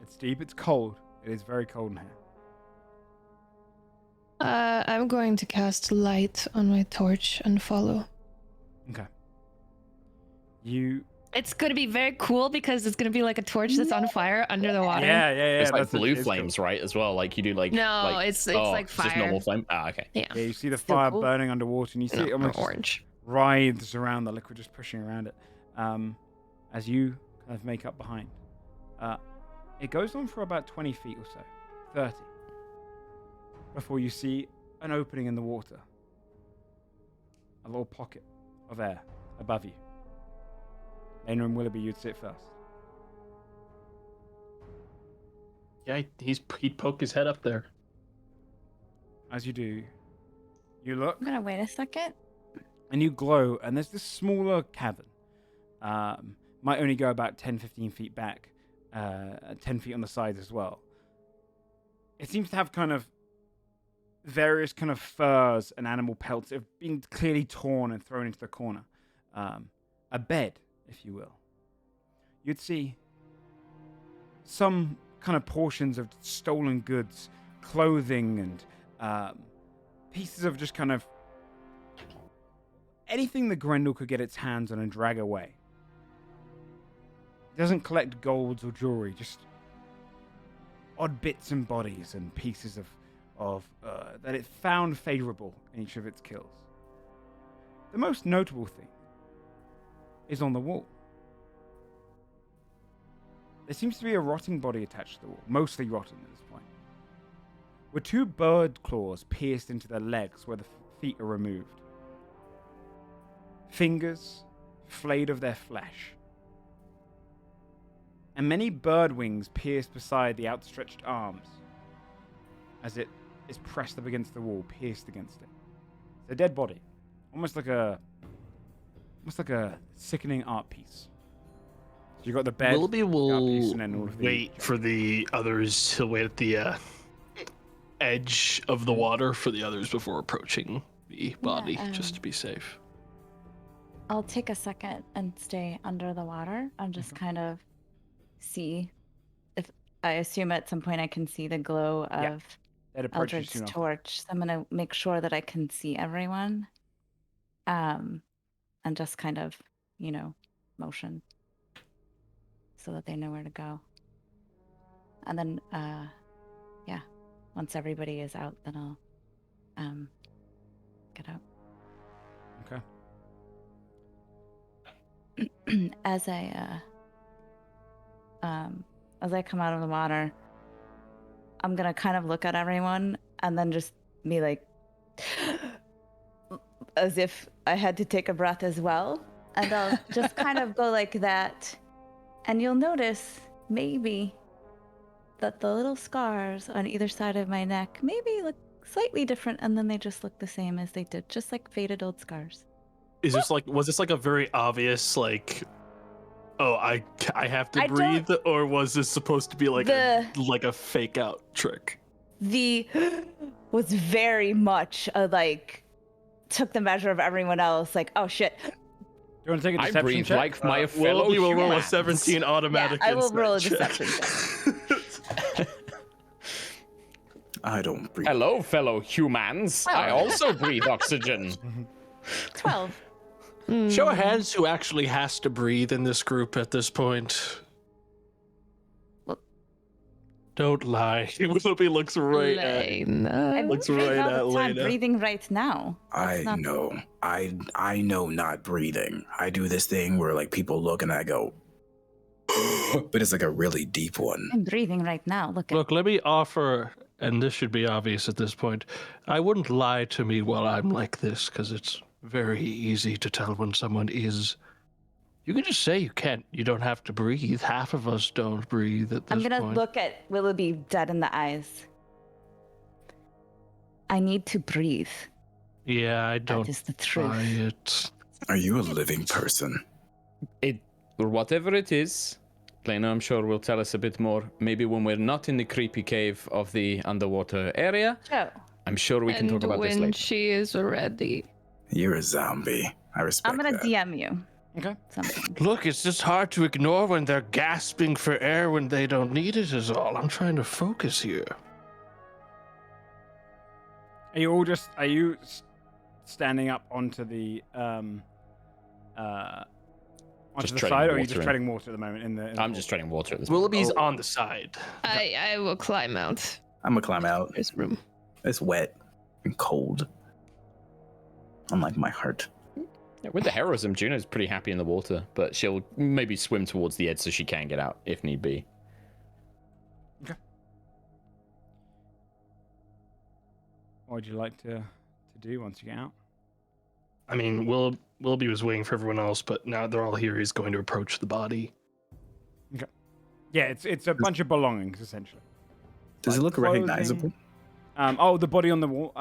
It's deep. It's cold. It is very cold in here. I'm going to cast light on my torch and follow. Okay. You. It's going to be very cool because it's going to be like a torch that's on fire under the water. Yeah. It's like that's what blue it is flames, right? As well. Like you do like. No, like, it's like it's fire. just normal flame. Ah, okay. Yeah. Yeah, you see the Still fire cool. burning underwater, and you see No, it almost orange. writhes around the liquid, just pushing around it. As you kind of make up behind. It goes on for about 20 feet or so, 30, before you see an opening in the water. A little pocket of air above you. Lena and Willoughby, you'd sit first. Yeah, he'd poke his head up there. As you do, you look I'm gonna wait a second. and you glow, and there's this smaller cavern. Might only go about 10, 15 feet back, 10 feet on the sides as well. It seems to have kind of various kind of furs and animal pelts that have been clearly torn and thrown into the corner. A bed, if you will. You'd see some kind of portions of stolen goods, clothing, and pieces of just kind of anything that Grendel could get its hands on and drag away. It doesn't collect golds or jewelry, just odd bits and bodies and pieces of that it found favorable in each of its kills. The most notable thing is on the wall. There seems to be a rotting body attached to the wall, mostly rotten at this point, with 2 bird claws pierced into the legs where the feet are removed. Fingers flayed of their flesh. And many bird wings pierced beside the outstretched arms as it is pressed up against the wall, pierced against it. It's a dead body, almost like a sickening art piece. So you got the bed, Willoughby the art will piece, and then all of the wait for the others. He'll wait at the edge of the water for the others before approaching the body, just to be safe. I'll take a second and stay under the water and just kind of see if I assume at some point I can see the glow of They'd approach you Eldred's soon after. torch. So I'm gonna make sure that I can see everyone. And just kind of, motion so that they know where to go. And then once everybody is out, then I'll get out. Okay. As I come out of the water, I'm gonna kind of look at everyone and then just be like, as if I had to take a breath as well, and I'll just kind of go like that, and you'll notice maybe that the little scars on either side of my neck maybe look slightly different, and then they just look the same as they did, just like faded old scars. Was this like a very obvious like, oh, I have to I don't- breathe, or was this supposed to be like a fake out trick? The was very much a like took the measure of everyone else, like, oh shit. Do you want to take a I deception breathe check? like my fellow Willoughby will roll a humans. 17 automatic. I will insight roll a check. deception check. I don't breathe. Hello, fellow humans. I also breathe oxygen. 12. Show of hands who actually has to breathe in this group at this point. Well- Don't lie. Willoughby looks right at. Lena. Looks breathing right all the at time, Lena. breathing right now. I not- know. I know not breathing. I do this thing where like people look and I go, but it's like a really deep one. I'm breathing right now. Look at Look, let me offer, and this should be obvious at this point. I wouldn't lie to me while I'm like this, because it's very easy to tell when someone is. You can just say you can't. You don't have to breathe. Half of us don't breathe at this I'm gonna point. look at Willoughby dead in the eyes. I need to breathe. Yeah, I That don't is the truth. buy it. Are you a living person? Or whatever it is, Lena, I'm sure, will tell us a bit more. Maybe when we're not in the creepy cave of the underwater area. Joe. I'm sure we can talk about this when later. she is ready. You're a zombie. I respect I'm gonna that. DM you Okay. something. Look, it's just hard to ignore when they're gasping for air when they don't need it is all. I'm trying to focus here. Are you all just? Are you standing up onto the onto Just the treading side, or are you water just in. treading water at the moment in the? I'm just treading water at this point. Willoughby's on the side. I will climb out. I'm gonna climb out. There's room. It's wet and cold. Unlike my heart. Yeah, with the heroism, Juno's pretty happy in the water, but she'll maybe swim towards the edge so she can get out if need be. What would you like to do once you get out? I mean, Willoughby was waiting for everyone else, but now they're all here. He's going to approach the body. Yeah, it's a bunch of belongings essentially. Does it Like look clothing. recognizable? The body on the wall.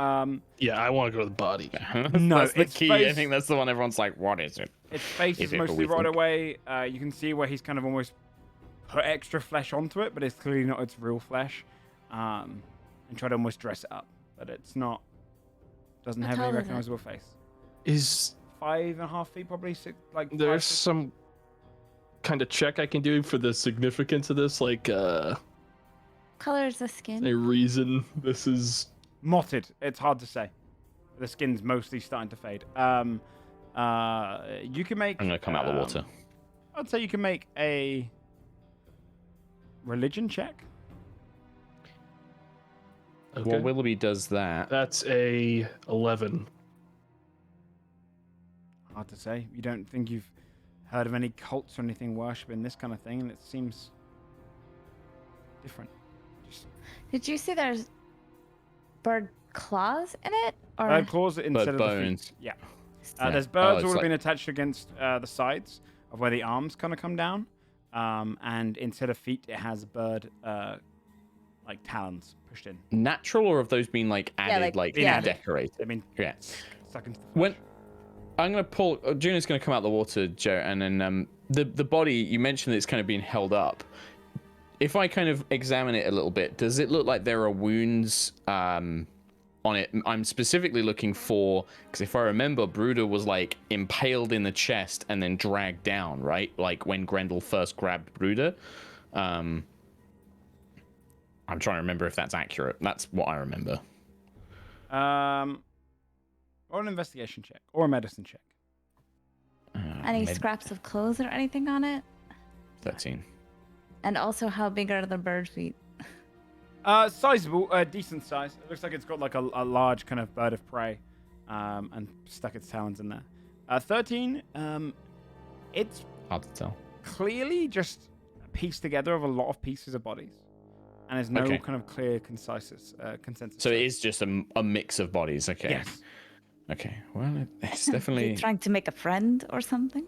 Yeah, I want to go to the body. No, that's the its key. I face- think that's the one everyone's like, what is it? Its face Is is it mostly what we right think? away. You can see where he's kind of almost put extra flesh onto it, but it's clearly not its real flesh. And try to almost dress it up, but it's not. Doesn't How have any tall is it? recognizable face. Is 5.5 feet, probably six. Like There's 5, 6. some kind of check I can do for the significance of this, like Colors the skin. a reason this is. Motted. It's hard to say. The skin's mostly starting to fade. You can make. I'm gonna come out of the water. I'd say you can make a religion check. okay. Well, Willoughby does that. That's a 11. Hard to say. You don't think you've heard of any cults or anything worshipping this kind of thing, and it seems different. Just Did you see there's bird claws in it? Or bird claws instead of the bones. feet. Yeah. Yeah. There's birds it's all have like- been attached against the sides of where the arms kind of come down, and instead of feet, it has bird like talons pushed in. Natural, or have those been like added, yeah. decorated? I mean, Yeah. stuck into the flesh. When I'm gonna pull, Juno's gonna come out of the water, Joe, and then the body you mentioned that it's kind of being held up. If I kind of examine it a little bit, does it look like there are wounds on it? I'm specifically looking for, because if I remember, Bruder was like impaled in the chest and then dragged down, right? Like when Grendel first grabbed Bruder. I'm trying to remember if that's accurate. That's what I remember. Or an investigation check or a medicine check. any Med- scraps of clothes or anything on it? 13. And also, how big are the bird feet? Sizable, decent size. It looks like it's got like a large kind of bird of prey, and stuck its talons in there. 13. It's Hard to tell. clearly just pieced together of a lot of pieces of bodies, and there's no Okay. kind of clear consensus. So it is just a mix of bodies. Okay. Yes. Okay. Well, it's Is he definitely trying to make a friend or something?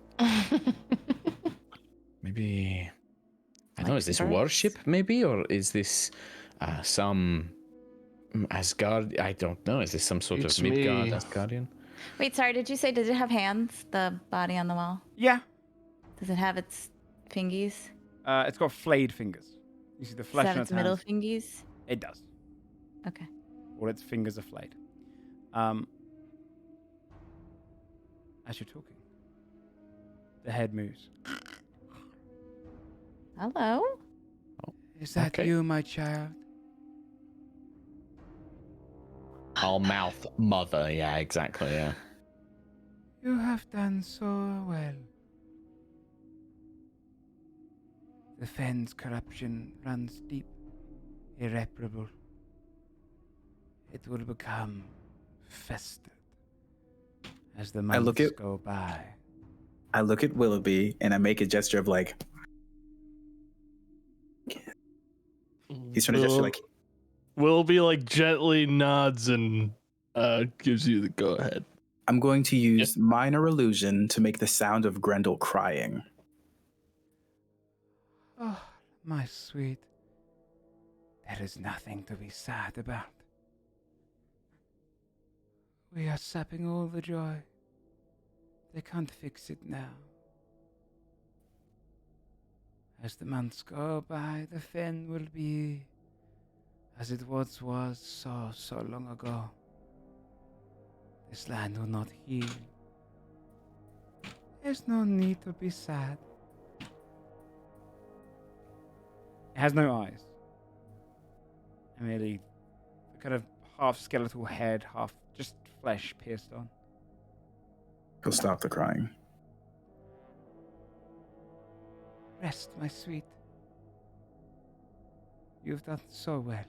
maybe. I don't know. Like Is this birds? worship maybe, or is this some Asgard? I don't know. Is this some sort It's of Midgard me. Asgardian? Wait, sorry, did you say, did it have hands, the body on the wall? Yeah. Does it have its fingies? It's got flayed fingers. You see the Does it flesh have on its its middle hands. fingies? It does. Okay. All its fingers are flayed. As you're talking, the head moves. Hello? Is that Okay. you, my child? I'll mouth mother. Yeah, exactly. Yeah. You have done so well. The Fen's corruption runs deep, irreparable. It will become festered as the I look months at- go by. I look at Willoughby and I make a gesture of like, he's trying to gesture like, Willoughby like gently nods and gives you the go ahead. I'm going to use minor illusion to make the sound of Grendel crying. Oh, my sweet. There is nothing to be sad about. We are sapping all the joy. They can't fix it now. As the months go by, the fen will be as it once was so long ago. This land will not heal. There's no need to be sad. It has no eyes. And merely a kind of half skeletal head, half just flesh pierced on. He'll stop the crying. Rest, my sweet. You've done so well.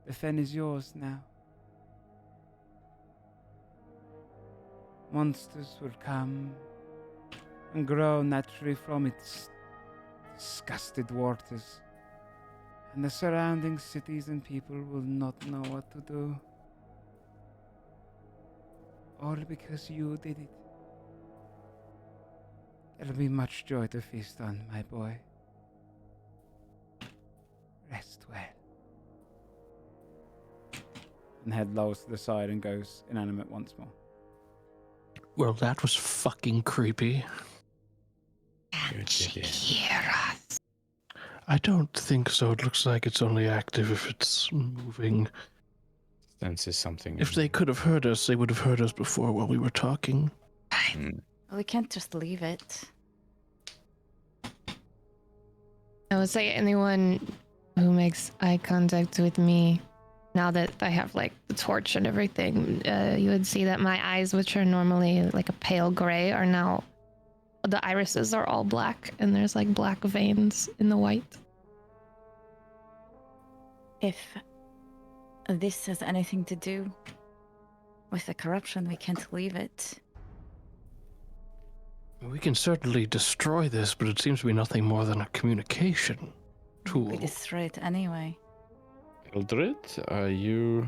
The fen is yours now. Monsters will come and grow naturally from its disgusted waters, and the surrounding cities and people will not know what to do. All because you did it. There'll be much joy to feast on, my boy. Rest well. And head lowers to the side and goes inanimate once more. Well, that was fucking creepy. Good to hear. Hear us. I don't think so. It looks like it's only active if it's moving. Senses something. If they could have heard us, they would have heard us before while we were talking. Mm. Well, we can't just leave it. I would say anyone who makes eye contact with me, now that I have like the torch and everything, you would see that my eyes, which are normally like a pale gray, are now, the irises are all black and there's like black veins in the white. If this has anything to do with the corruption, we can't leave it. We can certainly destroy this, but it seems to be nothing more than a communication tool. We destroy it anyway. Eldred, are you...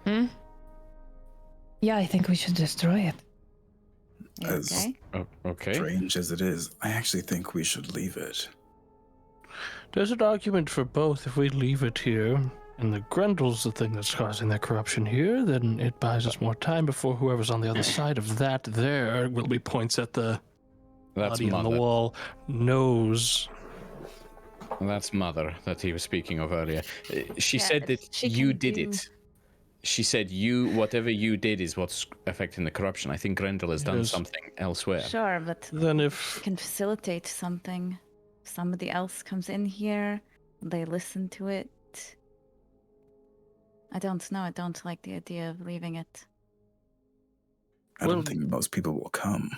Yeah, I think we should destroy it. You As- okay? Oh, okay. Strange as it is, I actually think we should leave it. There's an argument for both. If we leave it here, and the Grendel's the thing that's causing that corruption here, then it buys us more time before whoever's on the other side of that there, Willoughby points at the That's body on the Mother. wall, knows. That's Mother that he was speaking of earlier. She Yeah, said that she you can did do- it. She said whatever you did is what's affecting the corruption. I think Grendel has done Yes. something elsewhere. Sure, but Then we if can facilitate something. Somebody else comes in here, they listen to it. I don't know. I don't like the idea of leaving it. I Well- don't think most people will come.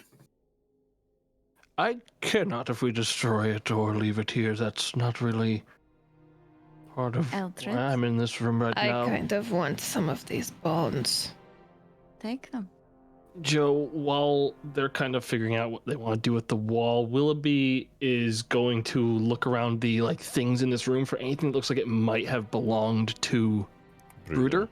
I care not if we destroy it or leave it here. That's not really part of Eldred? why I'm in this room right I now. kind of want some of these bones. Take them. Joe, while they're kind of figuring out what they want to do with the wall, Willoughby is going to look around the like things in this room for anything that looks like it might have belonged to Brooder.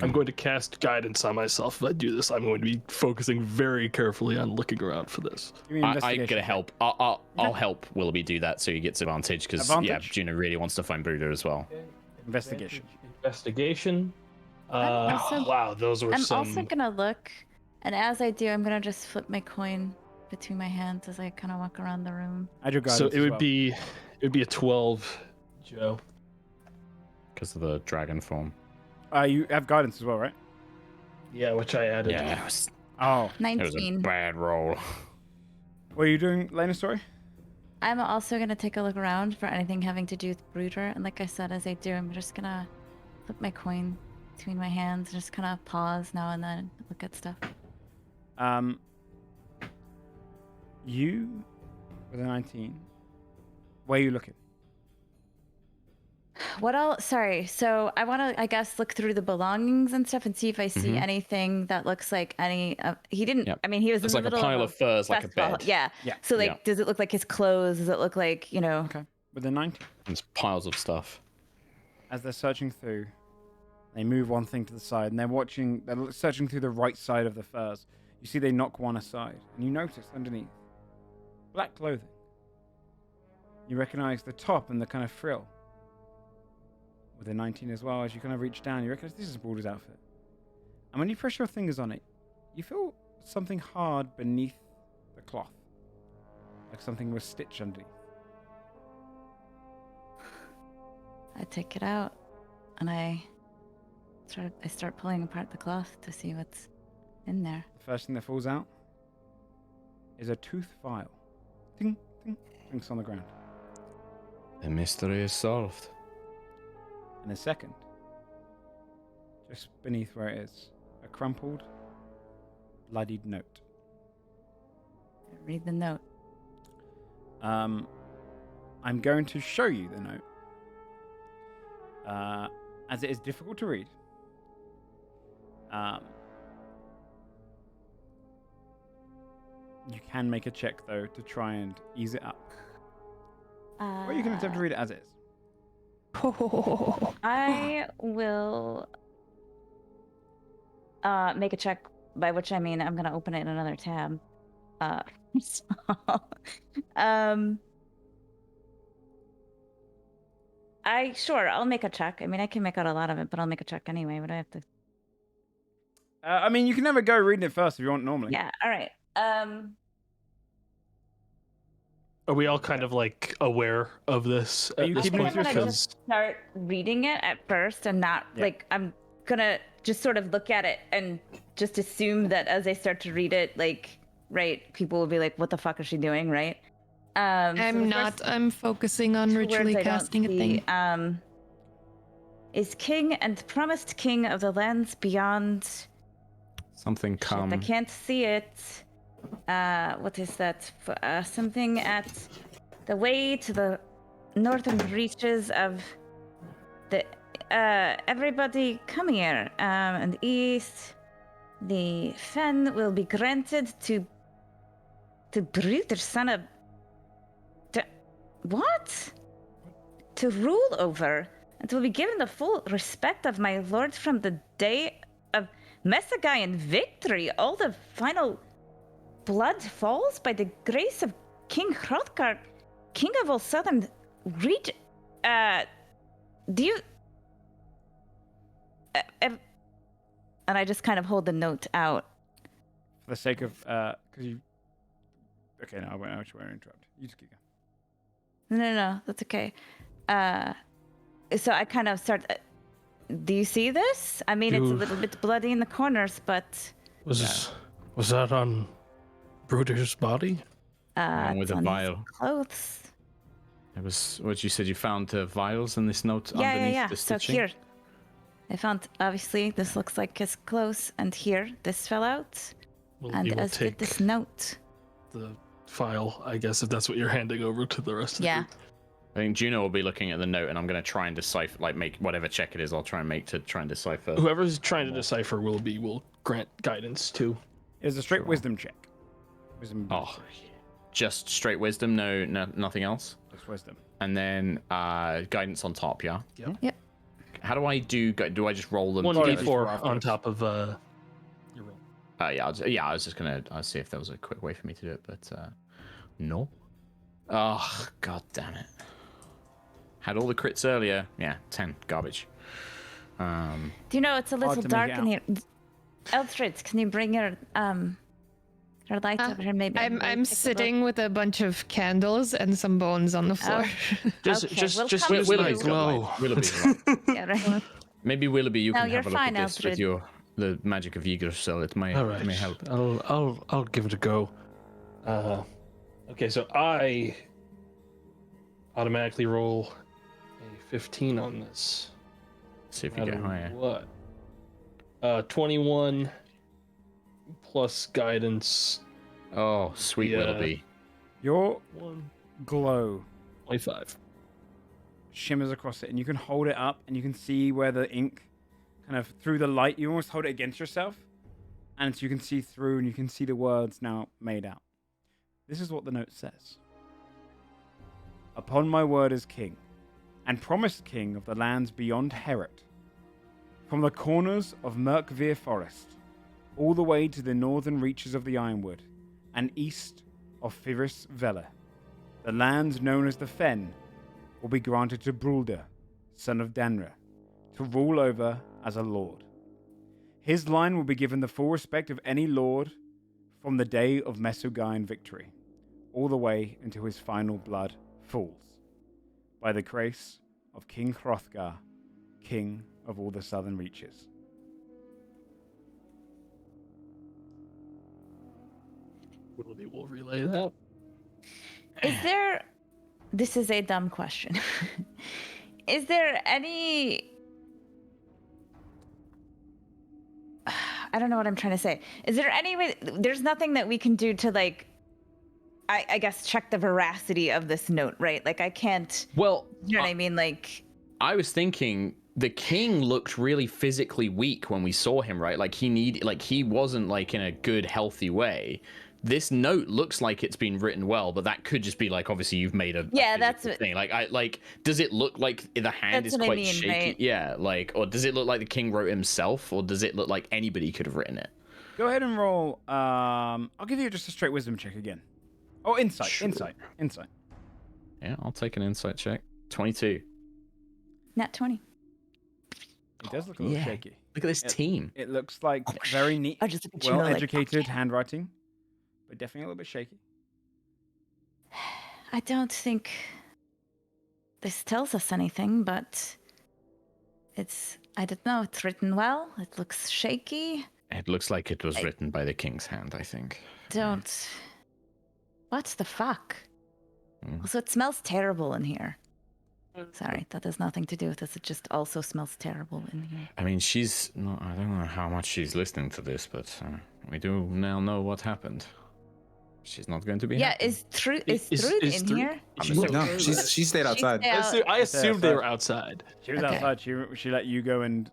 I'm going to cast guidance on myself. If I do this, I'm going to be focusing very carefully on looking around for this. Give me an I'm investigation. gonna help. I'll help Willoughby do that so he gets advantage because yeah, Advantage? Juno really wants to find Brooder as well. Investigation. Investigation. I'm also- Wow, those were I'm some. also gonna look, and as I do, I'm gonna just flip my coin between my hands as I kind of walk around the room. Add your guidance So as it would well. be a 12, Joe. Because of the dragon form. You have guidance as well, right? Yeah, which I added. Yeah, it was a 19. bad roll. What are you doing, Lena? Story? I'm also gonna take a look around for anything having to do with Brooder, and like I said, as I do, I'm just gonna flip my coin between my hands, and just kind of pause now and then, look at stuff. You with a 19. Where are you looking? What else? Sorry. So I want to, I guess, look through the belongings and stuff and see if I see Mhm. anything that looks like any. He didn't. Yep. I mean, he was It's in like the a middle pile of of furs, like a festival. bed. Yeah. Yeah. So like, Yeah. does it look like his clothes? Does it look like Okay. With a 19. There's piles of stuff. As they're searching through, they move one thing to the side, and they're searching through the right side of the furs. You see they knock one aside, and you notice underneath black clothing. You recognize the top and the kind of frill. With a 19 as well, as you kind of reach down, you recognize this is Balder's outfit. And when you press your fingers on it, you feel something hard beneath the cloth, like something was stitched underneath. I take it out, and I start pulling apart the cloth to see what's in there. The first thing that falls out is a tooth file. Ding, ding, drinks on the ground. The mystery is solved. And a second, just beneath where it is, a crumpled, bloodied note. Read the note. I'm going to show you the note, as it is difficult to read. You can make a check, though, to try and ease it up. Or you can attempt to read it as is. I will make a check, by which I mean I'm going to open it in another tab. So, I'll make a check. I mean, I can make out a lot of it, but I'll make a check anyway. But I have to. I mean, you can never go reading it first if you want normally. Yeah. All right. Are we all kind of like aware of this Are at you this keeping it point? to I'm gonna yourself? just start reading it at first, and not Yeah. like I'm gonna just sort of look at it and just assume that as I start to read it, like, right, people will be like, "What the fuck is she doing?" Right? I'm not. I'm focusing on ritually casting a thing. Is king and promised king of the lands beyond. Something Shit, come. I can't see it. What is that? Something at the way to the northern reaches of the. Everybody come here. And east, the fen will be granted to Bruder, son of. What? To rule over, and will be given the full respect of my lord from the day of Messagai victory. All the final blood falls by the grace of King Hrothgar, king of all southern region. Do you? And I just kind of hold the note out. For the sake of, because you. Okay, no, I won't interrupt. You just keep going. No, that's okay. So I kind of start. Do you see this? I mean, it's a little bit bloody in the corners, but. Was that on Bruder's body? Along with it's a on his vial. clothes. It was what you said. You found vials in this note underneath Yeah. the So stitching. here, I found. Obviously, this looks like his clothes, and here, this fell out, Well, and you will as did take this note. the file, I guess, if that's what you're handing over to the rest of the Yeah. group. I think Juno will be looking at the note, and I'm going to try and decipher, like, make whatever check it is. I'll try and decipher. Whoever's trying to decipher will grant guidance too. It was a straight Sure. wisdom check. Wisdom. Oh, just straight wisdom, no, nothing else. Just wisdom. And then guidance on top, yeah. Yep. How do I do? Do I just roll them? One together? d4 on afterwards. top of your roll. Yeah, I was just gonna see if there was a quick way for me to do it, but no. Oh, god damn it! Had all the crits earlier. Yeah, 10 garbage. Do you know it's a little to make dark it in here? Elfrid, can you bring your light over here? Maybe I'm take a look? sitting with a bunch of candles and some bones on the floor. Just Okay, just we'll just come use to my you. glow. Willoughby's right. Yeah, right. Maybe Willoughby, you No, can you're have a look fine, at this with Alfred. the magic of Yggdrasil. It may All right. may help. I'll give it a go. Okay, so I automatically roll a 15 on this. See if you get Matter higher. What? 21 plus guidance. Oh, sweet Yeah. Willoughby. Your 1, glow 25. shimmers across it, and you can hold it up, and you can see where the ink, kind of through the light, you almost hold it against yourself, and so you can see through, and you can see the words now made out. This is what the note says. Upon my word as king, and promised king of the lands beyond Heret, from the corners of Merkvir Forest, all the way to the northern reaches of the Ironwood, and east of Firis Vela, the lands known as the Fen will be granted to Brulder, son of Danra, to rule over as a lord. His line will be given the full respect of any lord from the day of Mesogain victory, all the way until his final blood falls, by the grace of King Hrothgar, king of all the southern reaches. Willoughby will relay that. Is there... This is a dumb question. Is there any... I don't know what I'm trying to say. Is there any way... There's nothing that we can do to, like, I guess, check the veracity of this note, right? Like, I can't... Well, You know what I mean? Like... I was thinking the king looked really physically weak when we saw him, right? Like he wasn't like in a good, healthy way. This note looks like it's been written well, but that could just be like, obviously you've made a that's what thing. Does it look like the hand is quite shaky? Right? Yeah, like, or does it look like the king wrote himself, or does it look like anybody could have written it? Go ahead and roll. I'll give you just a straight wisdom check again. Oh, insight, Sure. insight. Yeah, I'll take an insight check. 22. Nat 20. It does look a little Yeah. shaky. Look at this team. It looks like very neat, I just look at you and go like, well-educated handwriting, but definitely a little bit shaky. I don't think this tells us anything, but I don't know, it's written well, it looks shaky. It looks like it was written by the king's hand, I think. What the fuck? Also, it smells terrible in here. Sorry, that has nothing to do with this. It just also smells terrible in here. I mean, I don't know how much she's listening to this, but we do now know what happened. She's not going to be happy. Is Trude in here? No, she stayed outside. I assumed they were outside. She was Okay. outside. She let you go and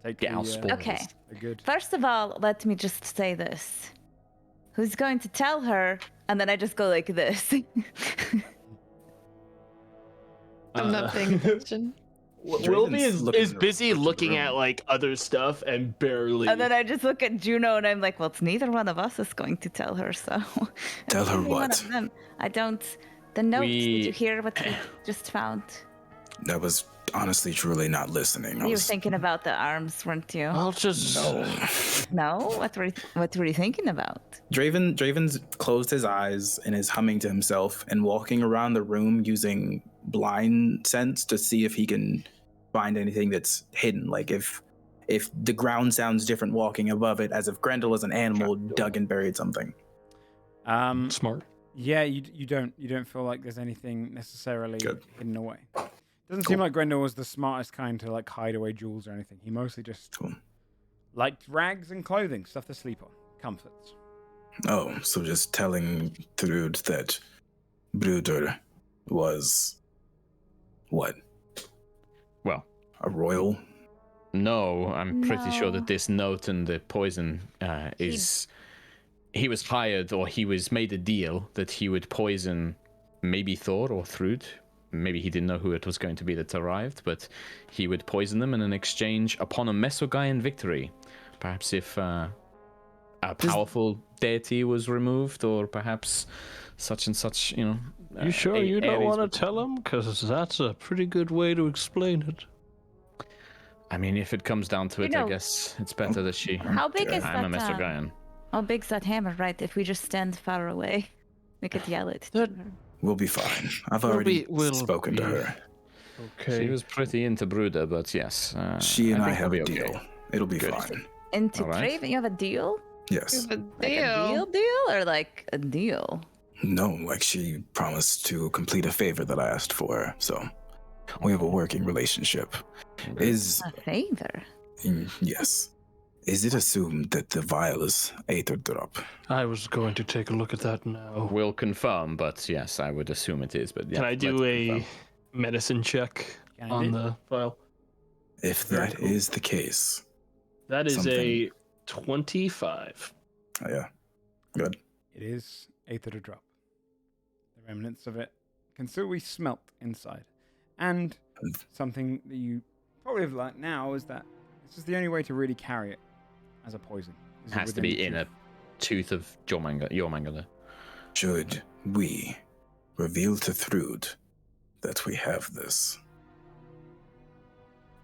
take Get the, our spoilers. Okay. the good. First of all, let me just say this. Who's going to tell her? And then I just go like this. I'm not paying attention. Willoughby is looking busy around the looking room. at like other stuff and barely. And then I just look at Juno and I'm like, well, it's neither one of us is going to tell her, so. Tell her Only one what? of them. I don't. The notes, did We- you hear what we just found? I was honestly, truly not listening. I You were was thinking about the arms, weren't you? I'll just. no. No? What were you thinking about? Draven's closed his eyes and is humming to himself and walking around the room using blind sense to see if he can find anything that's hidden. Like if the ground sounds different walking above it, as if Grendel is an animal dug and buried something. Smart. Yeah, you don't feel like there's anything necessarily Good. hidden away. Doesn't seem like Grendel was the smartest kind to like hide away jewels or anything. He mostly just Cool. liked rags and clothing, stuff to sleep on, comforts. Oh, so just telling Trude that Bruder was what? Well, A royal? no, I'm pretty sure No. that this note and the poison is... He was hired, or he was made a deal that he would poison maybe Thor or Thrud. Maybe he didn't know who it was going to be that arrived, but he would poison them in an exchange upon a Mesogain victory. Perhaps if a powerful deity was removed, or perhaps such and such, You sure you don't want to tell him? Because that's a pretty good way to explain it. I mean, if it comes down to You it, I know- guess it's better that she... How big is I'm a that? Mesogain. How big's that hammer, right? If we just stand far away, we could yell it. to That- her. We'll be fine. I've We'll already we'll spoken to be her. Okay. She was pretty into Bruder, but yes. She and I think have we'll a be deal. okay. It'll be Good. fine. Into All right. Draven, you have a deal? Yes. But Like a deal, or like a deal? No, like she promised to complete a favor that I asked for her, so we have a working relationship. Is A favor. yes. Is it assumed that the vial is Aether drop? I was going to take a look at that now. We'll confirm, but yes, I would assume it is. But yeah, Can I do let's a confirm. medicine check Can on do. the file? If Very that cool. is the case, That is a Something. 25. oh, yeah, good. It is Aether to drop. The remnants of it can still be smelt inside. And something that you probably have learnt now is that this is the only way to really carry it as a poison. is Has to within be the in a tooth. tooth of Jormungandr. Should we reveal to Thrud that we have this?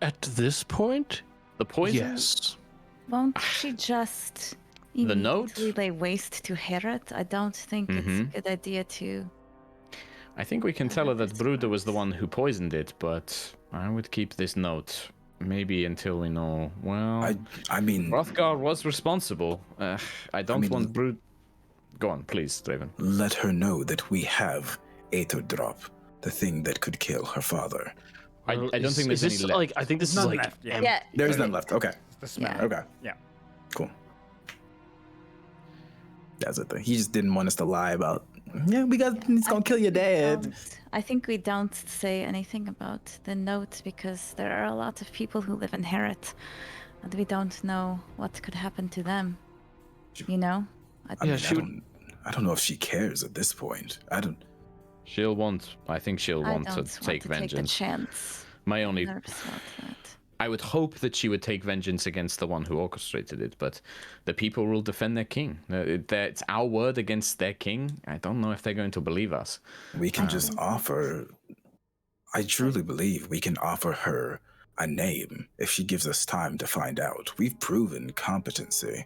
At this point, The poison. yes. Won't she just The note? immediately lay waste to Herod? I don't think it's a good idea to. I think we can tell her that Bruder was the one who poisoned it, but I would keep this note. Maybe until we know. Well, I mean, Hrothgar was responsible. I don't want Bruder. Go on, please, Draven. let her know that we have Aether Drop, the thing that could kill her father. I don't think there's any left. Like, I think this is None like left, yeah. Yeah. There's none left. Okay. It's the smell. Okay. Yeah. Cool. That's the thing. He just didn't want us to lie about. Yeah, it's gonna kill your dad. I think we don't say anything about the note because there are a lot of people who live in Herod, and we don't know what could happen to them. You know? I don't know if she cares at this point. I think She'll want. I think she'll want to take Take the vengeance. chance. My only. Nerves about that. I would hope that she would take vengeance against the one who orchestrated it, but the people will defend their king. It's our word against their king. I don't know if they're going to believe us. we can just offer. I truly believe we can offer her a name if she gives us time to find out. We've proven competency.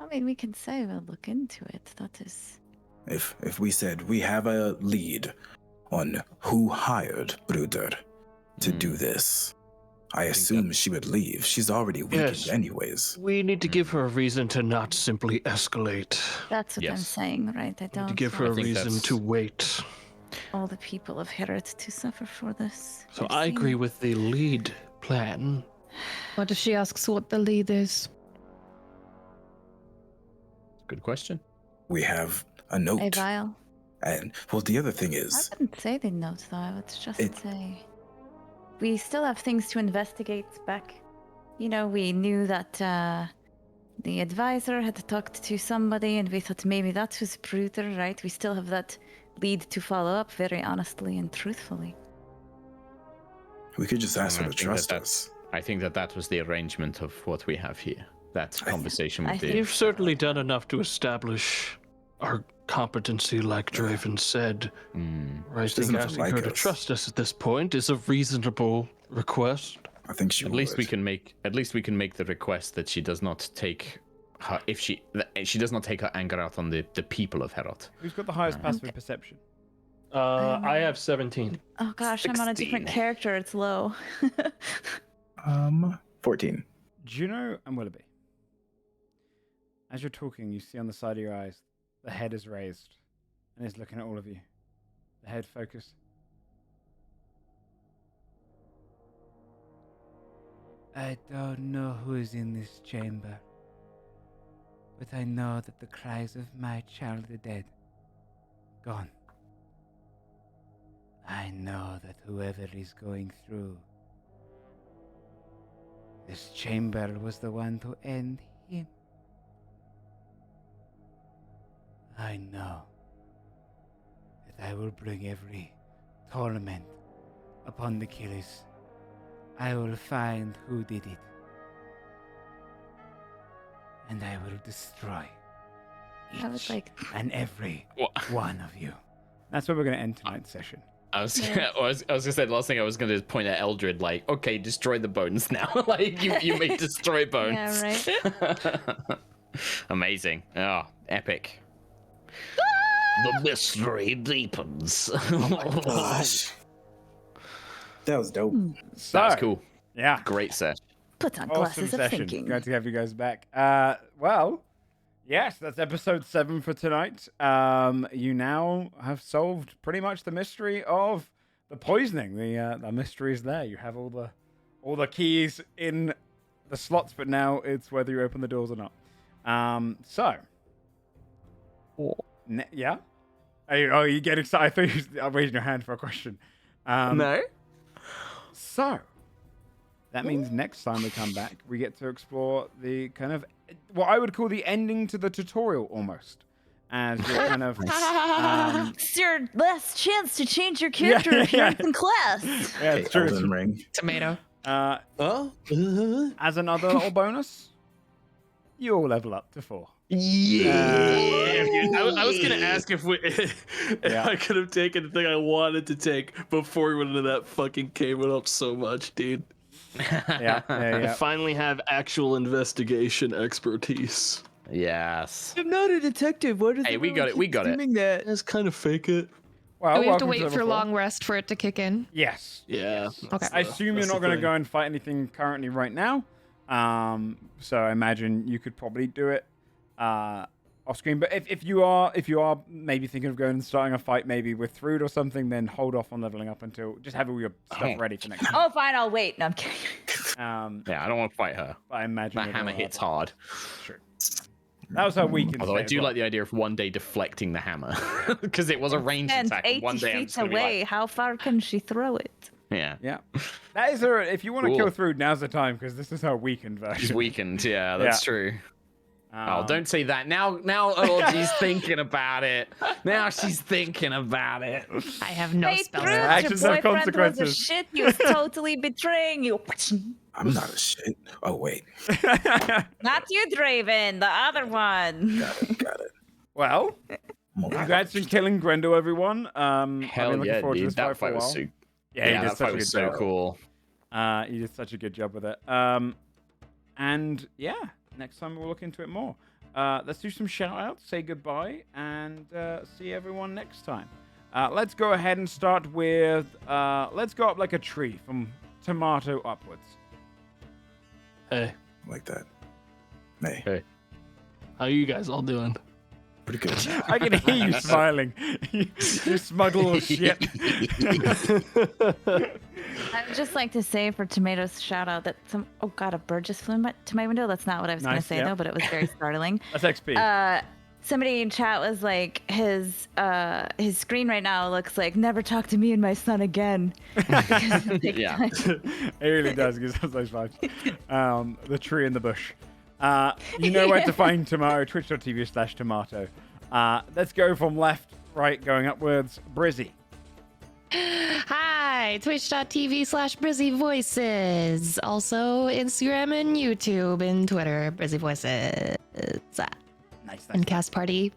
I mean, we can say we'll look into it. That is. If we said we have a lead on who hired Bruder to do this, I assume she would leave. She's already weakened Yes. anyways. we need to give her a reason to not simply escalate. That's what I'm Yes. saying, right? I We don't need to give her a want think reason that's- to wait. all the people of Herod to suffer for this. So I've I seen- agree with the lead plan. What if she asks what the lead is? Good question. We have a note. A vial. And, well, the other thing I is, wouldn't say the note though. I would just It- say we still have things to investigate back. You know, we knew that the advisor had talked to somebody, and we thought maybe that was Bruder, right? We still have that lead to follow up very honestly and truthfully. we could just ask her I to think trust that us. I think that was the arrangement of what we have here. That conversation I with think- the. You've certainly done enough to establish our competency, like Draven said. I She doesn't think have to asking like her to us. trust us at this point is a reasonable request. I think she At would. least we can make the request that she does not take her she does not take her anger out on the people of Herod. Who's got the highest passive perception? I have 17. Oh gosh, I'm on a different 16. character. It's low. 14. Juno and Willoughby. As you're talking, you see on the side of your eyes, the head is raised and is looking at all of you. The head focused. I don't know who is in this chamber, but I know that the cries of my child are dead. Gone. I know that whoever is going through this chamber was the one to end him. I know that I will bring every torment upon the killers. I will find who did it. And I will destroy I would each like. and every What? one of you. That's where we're going to end tonight's session. I was gonna say the last thing I was gonna point at Eldred, like, okay, destroy the bones now. Like you may destroy bones. Yeah, right. Amazing. Oh, epic. The mystery deepens. Gosh. That was dope. So, That was cool. Yeah. Great set. Put on Awesome glasses of session. thinking. Glad to have you guys back. Well, yes, that's episode 7 for tonight. You now have solved pretty much the mystery of the poisoning. The mystery is there. You have all the keys in the slots, but now it's whether you open the doors or not. Yeah. You get excited? I thought you were raising your hand for a question. No. So, that means next time we come back, we get to explore the kind of what I would call the ending to the tutorial almost. As you're kind of. It's your last chance to change your character if you're yeah. in class. Yeah, it's true. Elden Ring. Tomato. As another little bonus, you all level up to 4. I was gonna ask if Yeah. I could have taken the thing I wanted to take before we went into that fucking cave. Went up so much, dude. I finally have actual investigation expertise. Yes. I'm not a detective. What is Hey, we got it. We got it. doing that? Let's kind of fake it. Well, Do we have to welcome wait level for 4. long rest for it to kick in? Yes. Yeah. Okay. I assume you're not going to go and fight anything currently right now. So I imagine you could probably do it off screen. But if you are maybe thinking of going and starting a fight maybe with Thrud or something, then hold off on leveling up until just have all your stuff ready for next time. Oh, fine. I'll wait. No, I'm kidding. Yeah, I don't want to fight her. But I imagine That you're hammer gonna hits have- hard. Sure. That was her weekend. Although I do like the idea of one day deflecting the hammer because it was a ranged And attack. And 80 one day I'm feet just gonna be away. like, How far can she throw it? yeah, Yeah, that is her. If you want to Cool. kill Thrud, now's the time because this is her weekend version. she's weakened. Yeah, that's Yeah. true. Oh, Um, don't say that. Now she's thinking about it. Now she's thinking about it. I have no Hey, spells. Thrud, your Actions have boyfriend was a consequences. shit. He was totally betraying you. I'm not a shit. Oh, wait. Not you, Draven. The other one. Got it. Well, I'm okay. congrats on killing Grendel, everyone. I've Hell been looking yeah, forward to dude. this That for a fight was while. so. Yeah, he did that such fight a was good so job. cool. You did such a good job with it. And yeah, next time we'll look into it more. Let's do some shout outs, say goodbye, and see everyone next time. Let's go ahead and start with let's go up like a tree from tomato upwards. Hey, Like that. Hey, how you guys all doing? pretty good. I can hear you smiling. You smug little shit. I would just like to say for Tomato's shout out that oh god, a bird just flew to my window. That's not what I was going to Nice, say yeah. though, but it was very startling. That's XP. Somebody in chat was like, his screen right now looks like "Never talk to me and my son again." Because of big Yeah. time. It really does give us those vibes. The tree in the bush. You know where to find Tomato, twitch.tv/tomato. Let's go from left, right, going upwards. Brizzy. Hi, twitch.tv/Brizzy Voices. Also Instagram and YouTube and Twitter, Brizzy Voices. Nice. And Cast Party,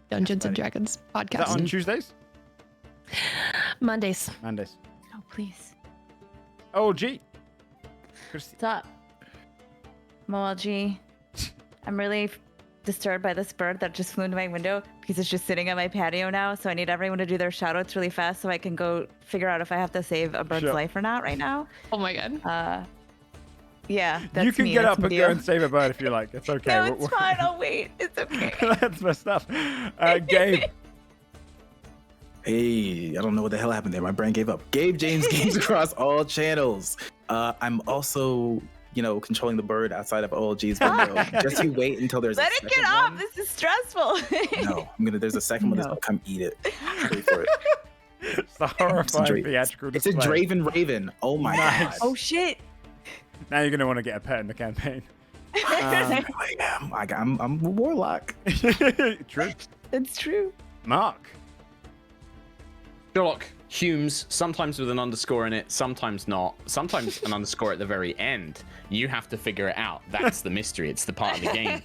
Dungeons and Dragons Is that podcast. on Tuesdays? Mondays. Mondays. Oh please, Oh, gee. stop, MoLG. I'm really disturbed by this bird that just flew into my window because it's just sitting on my patio now. So I need everyone to do their shoutouts really fast so I can go figure out if I have to save a bird's Sure. life or not right now. Oh my god. Yeah, that's You can me. get That's up my and deal. go and save a bird if you like. It's okay. No, it's fine. I'll wait. It's okay. That's messed up. Gabe. Hey, I don't know what the hell happened there. My brain gave up. Gabe James Games across all channels. I'm also, controlling the bird outside of OLG's window. Just you wait until there's Let a it second get up. one. This is stressful. No, there's a second one. I'll come eat it. Wait for it. It's the horrifying theatrical It's a display. Draven Raven. Oh my Nice. god. Oh shit. Now you're going to want to get a pet in the campaign. I am. I'm a warlock. True. It's true. Mark. Sherlock Humes, sometimes with an underscore in it, sometimes not. Sometimes an underscore at the very end. You have to figure it out. That's the mystery. It's the part of the game.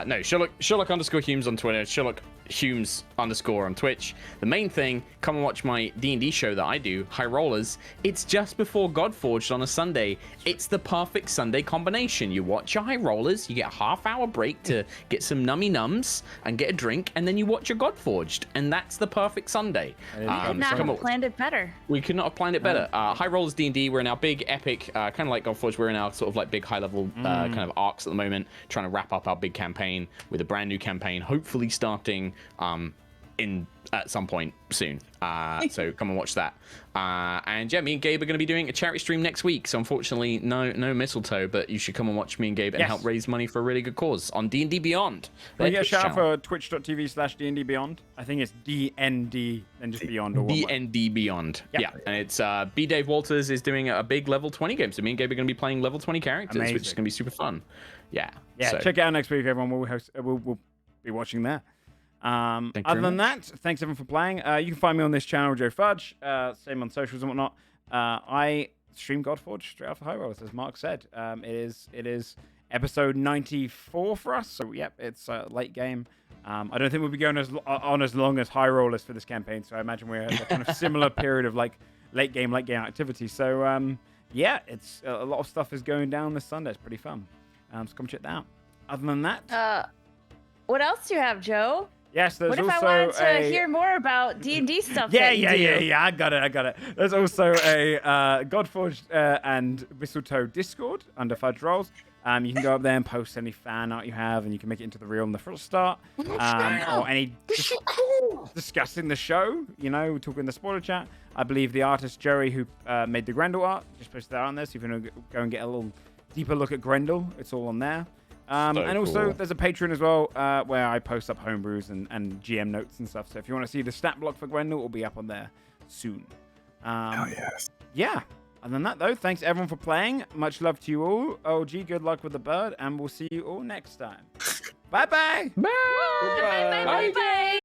No, Sherlock underscore Humes on Twitter. Sherlock Humes underscore on Twitch. The main thing, come and watch my D&D show that I do, High Rollers. It's just before Godforged on a Sunday. It's the perfect Sunday combination. You watch your High Rollers, you get a half-hour break to get some nummy nums and get a drink, and then you watch your Godforged, and that's the perfect Sunday. Could not come have on. planned it better. We could not have planned it better. High Rollers D&D, we're in our big epic, kind of like Godforge, we're in our sort of like big high-level kind of arcs at the moment, trying to wrap up our big campaign with a brand new campaign, hopefully starting in at some point soon. So come and watch that. And yeah, me and Gabe are going to be doing a charity stream next week. So unfortunately, no Mistletoe, but you should come and watch me and Gabe and help raise money for a really good cause on D&D Beyond. Can you get a shout out for twitch.tv/D&D Beyond? I think it's DND, then just Beyond or one word. D&D Beyond. Yep. Yeah. And it's B. Dave Walters is doing a big level 20 game. So me and Gabe are going to be playing level 20 characters, which is Amazing. going to be super fun. Yeah. Yeah, So, check it out next week, everyone. We'll be watching there. Thank you Other very than that, thanks everyone for playing. You can find me on this channel, Joe Fudge. Same on socials and whatnot. I stream Godforge straight after High Rollers, as Mark said. It is episode 94 for us. So yep, it's a late game. I don't think we'll be going on as long as High Rollers for this campaign. So I imagine we're at a kind of similar period of like late game activity. So yeah, it's a lot of stuff is going down this Sunday. It's pretty fun. So come check that out. Other than that, What else do you have, Joe? yes, there's What if also I wanted to a... hear more about D&D stuff? Yeah, that you do? I got it. There's also a Godforged and Mistletoe Discord under Fudge Rolls. You can go up there and post any fan art you have, and you can make it into the reel in the first start. Or any discussing the show, talking in the spoiler chat. I believe the artist Jerry, who made the Grendel art, just posted that on there. So if you want to go and get a little deeper look at Grendel, it's all on there. And also, cool. there's a Patreon as well, where I post up homebrews and GM notes and stuff. So if you want to see the stat block for Grendel, it will be up on there soon. Oh, yes. Yeah. Other than that, though, thanks everyone for playing. Much love to you all. OG, good luck with the bird, and we'll see you all next time. Bye-bye. Bye. Bye.